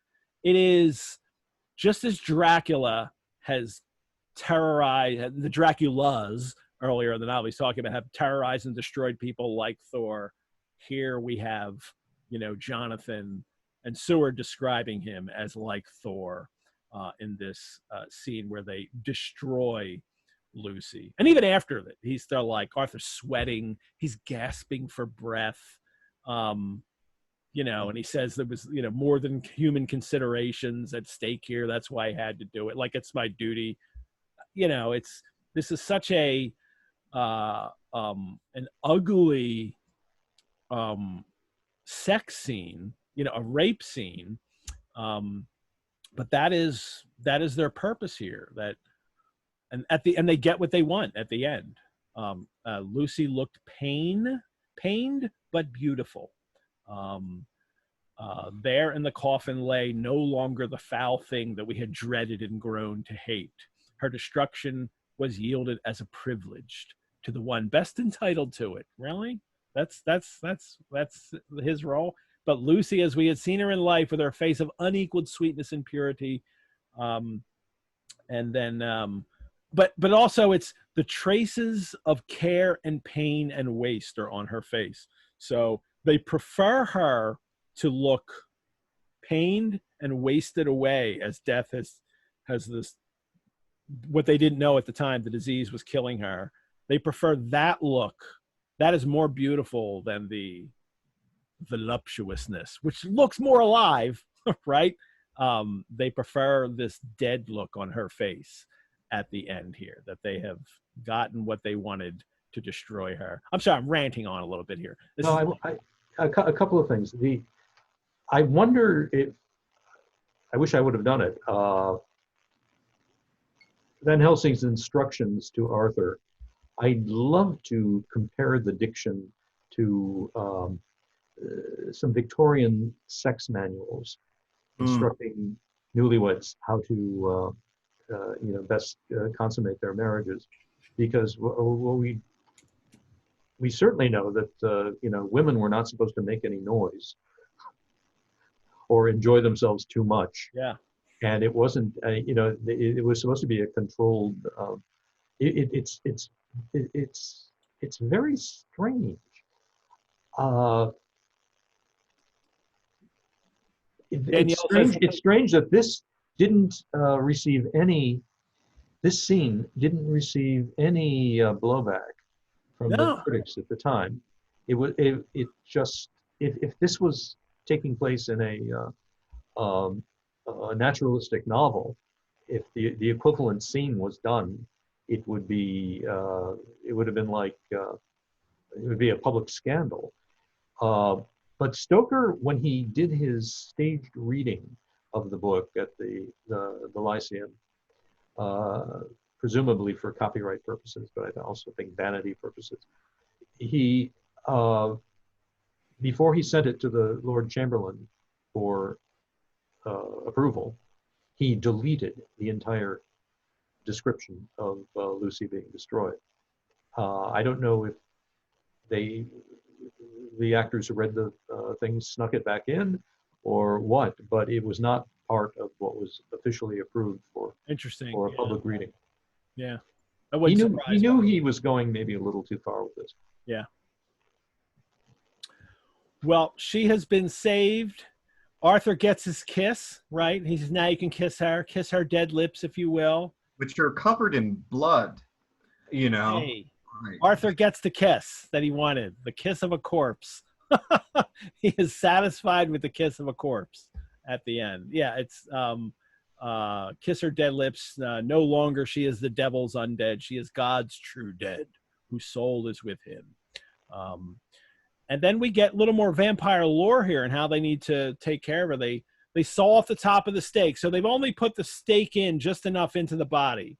S1: it is just as Dracula has terrorized, the Draculas earlier in the novel, he's talking about have terrorized and destroyed people like Thor. Here we have, you know, Jonathan and Seward describing him as like Thor in this scene where they destroy Lucy. And even after that, he's still like, Arthur's sweating, he's gasping for breath, you know, and he says there was, you know, more than human considerations at stake here. That's why I had to do it. Like, it's my duty. You know, this is such an ugly sex scene, you know, a rape scene. But that is their purpose here. And they get what they want at the end. Lucy looked pained but beautiful. There in the coffin lay no longer the foul thing that we had dreaded and grown to hate. Her destruction was yielded as a privilege to the one best entitled to it. Really? That's his role. But Lucy, as we had seen her in life, with her face of unequaled sweetness and purity, and then, but also it's the traces of care and pain and waste are on her face. So they prefer her to look pained and wasted away, as death has this, what they didn't know at the time, the disease was killing her. They prefer that look. That is more beautiful than the voluptuousness, which looks more alive, right? They prefer this dead look on her face at the end here, that they have gotten what they wanted to destroy her. I'm sorry, I'm ranting on a little bit here.
S3: A couple of things. I wonder if, I wish I would have done it. Van Helsing's instructions to Arthur, I'd love to compare the diction to some Victorian sex manuals instructing newlyweds how to best consummate their marriages, because we certainly know that women were not supposed to make any noise or enjoy themselves too much.
S1: Yeah.
S3: And it wasn't, it was supposed to be a controlled. It's very strange. It's strange that this didn't receive any. This scene didn't receive any blowback from the critics at the time. It just, if this was taking place in a naturalistic novel, if the equivalent scene was done, it would have been like it would be a public scandal. But Stoker, when he did his staged reading of the book at the Lyceum, presumably for copyright purposes, but I also think vanity purposes, he before he sent it to the Lord Chamberlain for approval, he deleted the entire description of Lucy being destroyed. I don't know if the actors who read the thing snuck it back in or what, but it was not part of what was officially approved for a public reading.
S1: Yeah.
S3: He knew he was going maybe a little too far with this.
S1: Yeah. Well, she has been saved. Arthur gets his kiss, right? He says, now you can kiss her dead lips, if you will.
S4: Which are covered in blood, Hey.
S1: Right. Arthur gets the kiss that he wanted, the kiss of a corpse. He is satisfied with the kiss of a corpse at the end. Yeah, it's kiss her dead lips. No longer she is the devil's undead. She is God's true dead, whose soul is with him. And then we get a little more vampire lore here and how they need to take care of her. They saw off the top of the stake. So they've only put the stake in just enough into the body.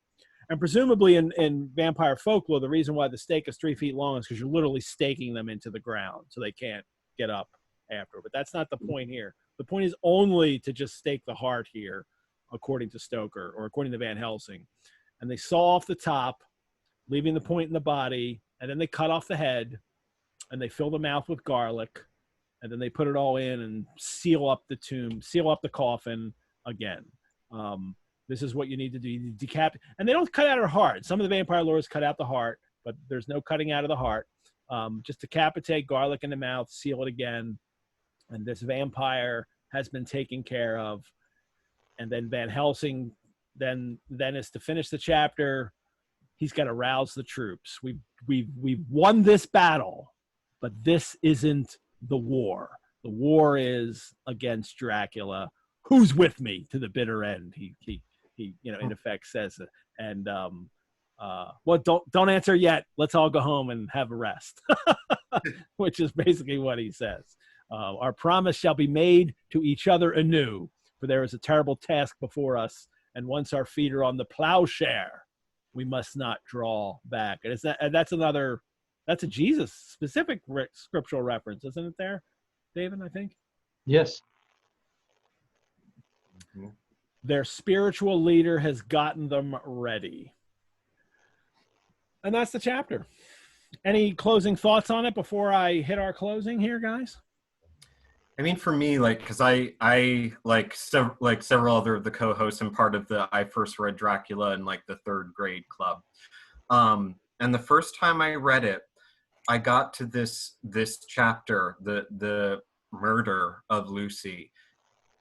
S1: And presumably in vampire folklore, the reason why the stake is 3 feet long is because you're literally staking them into the ground so they can't get up after. But that's not the point here. The point is only to just stake the heart here, according to Stoker, or according to Van Helsing. And they saw off the top, leaving the point in the body, and then they cut off the head, and they fill the mouth with garlic, and then they put it all in and seal up the tomb, seal up the coffin again. This is what you need to do. You decapitate, and they don't cut out her heart. Some of the vampire lores cut out the heart, but there's no cutting out of the heart. Just decapitate, garlic in the mouth, seal it again, and this vampire has been taken care of. And then Van Helsing then is to finish the chapter. He's got to rouse the troops. We've won this battle, but this isn't the war. The war is against Dracula. Who's with me to the bitter end? He in effect says it. And well, don't answer yet. Let's all go home and have a rest, which is basically what he says. Our promise shall be made to each other anew, for there is a terrible task before us. And once our feet are on the plowshare, we must not draw back. And that's a Jesus specific scriptural reference, isn't it there, David, I think?
S3: Yes.
S1: Mm-hmm. Their spiritual leader has gotten them ready. And that's the chapter. Any closing thoughts on it before I hit our closing here, guys?
S2: I mean, for me, like, because I like several other of the co-hosts and part of the I first read Dracula in like the third grade club. And the first time I read it, I got to this chapter, the murder of Lucy,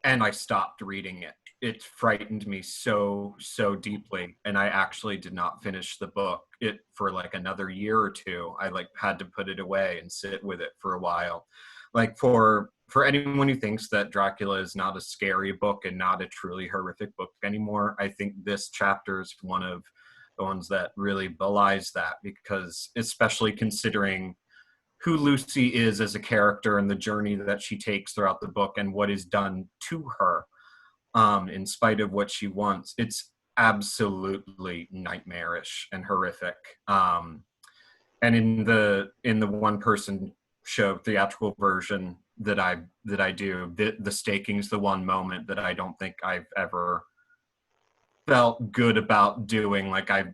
S2: and I stopped reading it. It frightened me so deeply, and I actually did not finish the book. It for like another year or two. I like had to put it away and sit with it for a while. Like for anyone who thinks that Dracula is not a scary book and not a truly horrific book anymore, I think this chapter is one of the ones that really belies that, because especially considering who Lucy is as a character and the journey that she takes throughout the book and what is done to her, in spite of what she wants, it's absolutely nightmarish and horrific. And in the one person show theatrical version that I do, the staking's the one moment that I don't think I've ever felt good about doing,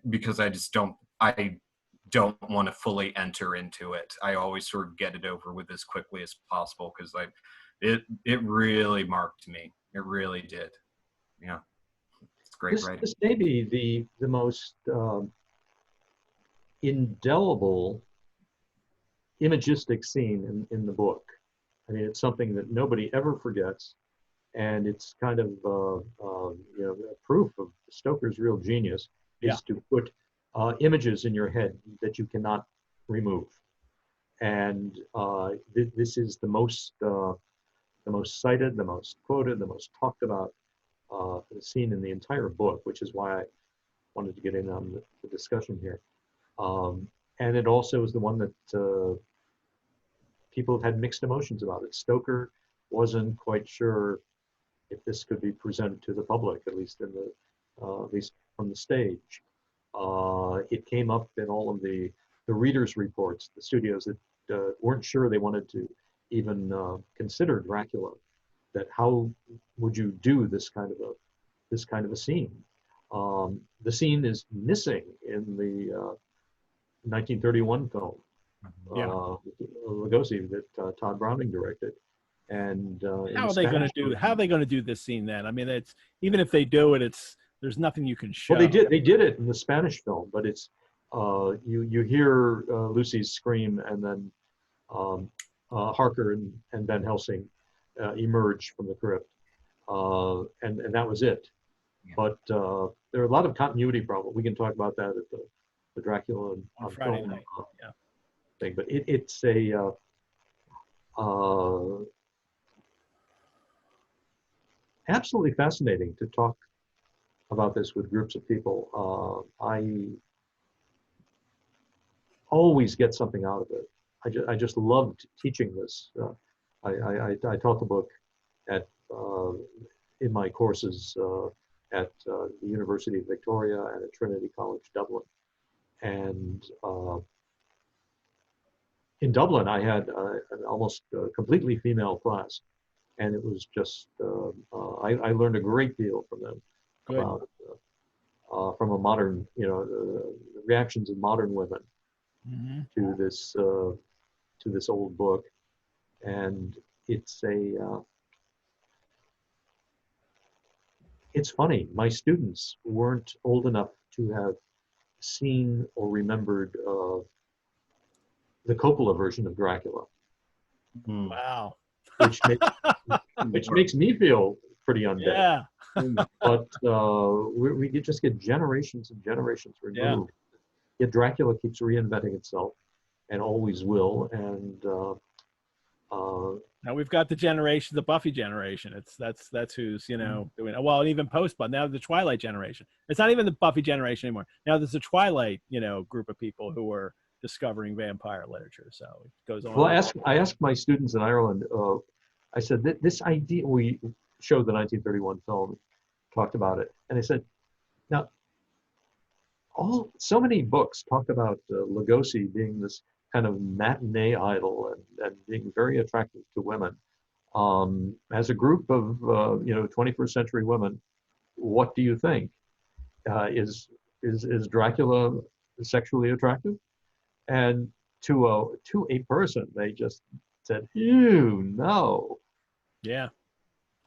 S2: because I don't want to fully enter into it. I always sort of get it over with as quickly as possible, because it really marked me. It really did. Yeah, it's great writing.
S3: This may be the most indelible imagistic scene in the book. I mean, it's something that nobody ever forgets, and it's kind of proof of Stoker's real genius is to put images in your head that you cannot remove. And this is the most cited, the most quoted, the most talked about scene in the entire book, which is why I wanted to get in on the discussion here. And it also is the one that people have had mixed emotions about it. Stoker wasn't quite sure if this could be presented to the public, at least from the stage. It came up in all of the readers' reports, the studios that weren't sure they wanted to even consider Dracula. That how would you do this kind of a scene? The scene is missing in the 1931 film, Lugosi, that Todd Browning directed. And
S1: how are they going to do this scene then? I mean, it's even if they do it, there's nothing you can show.
S3: Well, they did it in the Spanish film, but it's you hear Lucy's scream, and then Harker and Van Helsing emerge from the crypt, and that was it. Yeah. But there are a lot of continuity problems. We can talk about that at the Dracula
S1: on Friday
S3: film,
S1: night.
S3: Thing. But it's a absolutely fascinating to talk about this with groups of people. I always get something out of it. I just loved teaching this. I taught the book in my courses at the University of Victoria and at Trinity College Dublin. And in Dublin, I had an almost completely female class, and it was just I learned a great deal from them. Good. About from a modern, the reactions of modern women to this old book, and it's funny. My students weren't old enough to have seen or remembered the Coppola version of Dracula.
S1: Wow.
S3: Which makes me feel pretty undead.
S1: Yeah.
S3: But we just get generations and generations removed. Yet Dracula keeps reinventing itself, and always will. And
S1: now we've got the Buffy generation. That's who's doing well, and even post, but now the Twilight generation. It's not even the Buffy generation anymore. Now there's a Twilight group of people who are discovering vampire literature. So it goes on.
S3: Well, I asked my students in Ireland. I said this idea. We showed the 1931 film, talked about it, and I said, now, so many books talk about Lugosi being this kind of matinee idol and being very attractive to women. As a group of 21st century women, what do you think? Is Dracula sexually attractive? And to a person. They just said, "Ew, no."
S1: Yeah.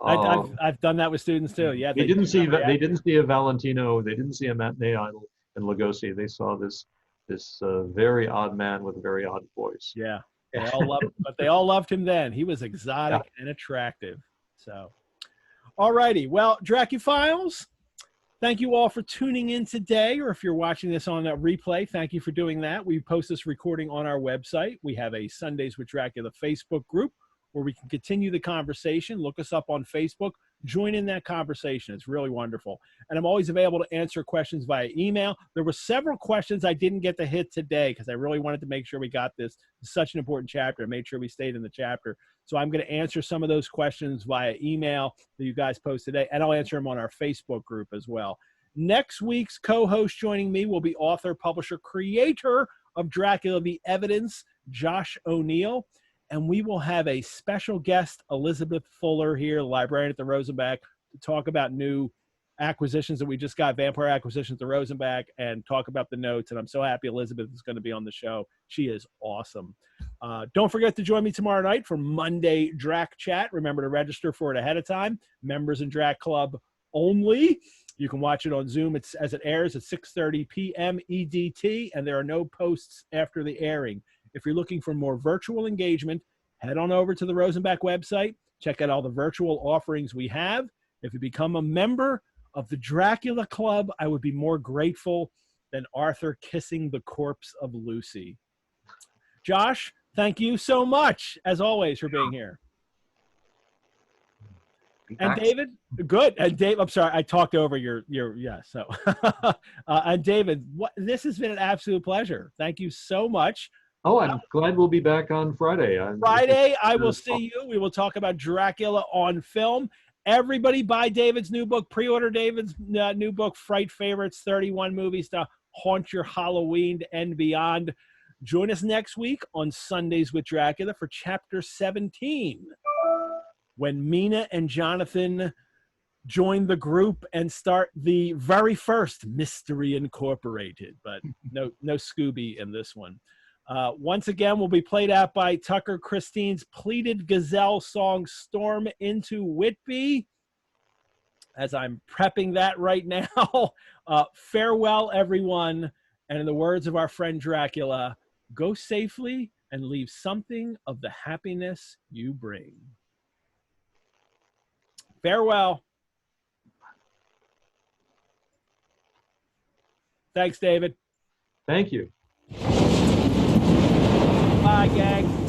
S3: Um,
S1: I've done that with students too. Yeah.
S3: they didn't see a Valentino. They didn't see a matinee idol in Lugosi. They saw this very odd man with a very odd voice.
S1: Yeah. They all loved him then. He was exotic
S3: Yeah.
S1: and attractive. So, all righty. Well, Dracuphiles, thank you all for tuning in today, or if you're watching this on a replay, thank you for doing that. We post this recording on our website. We have a Sundays with Dracula Facebook group where we can continue the conversation. Look us up on Facebook. Join in that conversation. It's really wonderful. And I'm always available to answer questions via email. There were several questions I didn't get to hit today because I really wanted to make sure we got this. It's such an important chapter. I made sure we stayed in the chapter. So I'm going to answer some of those questions via email that you guys post today, and I'll answer them on our Facebook group as well. Next week's co-host joining me will be author, publisher, creator of Dracula, The Evidence, Josh O'Neill. And we will have a special guest, Elizabeth Fuller, here, librarian at the Rosenbach, to talk about new acquisitions that we just got, vampire acquisitions at the Rosenbach, and talk about the notes. And I'm so happy Elizabeth is going to be on the show. She is awesome. Don't forget to join me tomorrow night for Monday Drac Chat. Remember to register for it ahead of time. Members in Drac Club only. You can watch it on Zoom as it airs at 6:30 p.m. EDT, and there are no posts after the airing. If you're looking for more virtual engagement, head on over to the Rosenbach website. Check out all the virtual offerings we have. If you become a member of the Dracula Club, I would be more grateful than Arthur kissing the corpse of Lucy. Josh, thank you so much, as always, for being here. And David, good. And Dave, I'm sorry, I talked over your yeah. So, and David, this has been an absolute pleasure. Thank you so much.
S3: Oh, I'm glad we'll be back on Friday.
S1: Friday, I will see you. We will talk about Dracula on film. Everybody buy David's new book. Pre-order David's new book, Fright Favorites, 31 Movies to Haunt Your Halloween and Beyond. Join us next week on Sundays with Dracula for Chapter 17, when Mina and Jonathan join the group and start the very first Mystery Incorporated. But no Scooby in this one. Once again, will be played out by Tucker Christine's pleated gazelle song, Storm into Whitby. As I'm prepping that right now, farewell, everyone. And in the words of our friend Dracula, go safely and leave something of the happiness you bring. Farewell. Thanks, David.
S3: Thank you.
S1: Bye, gang.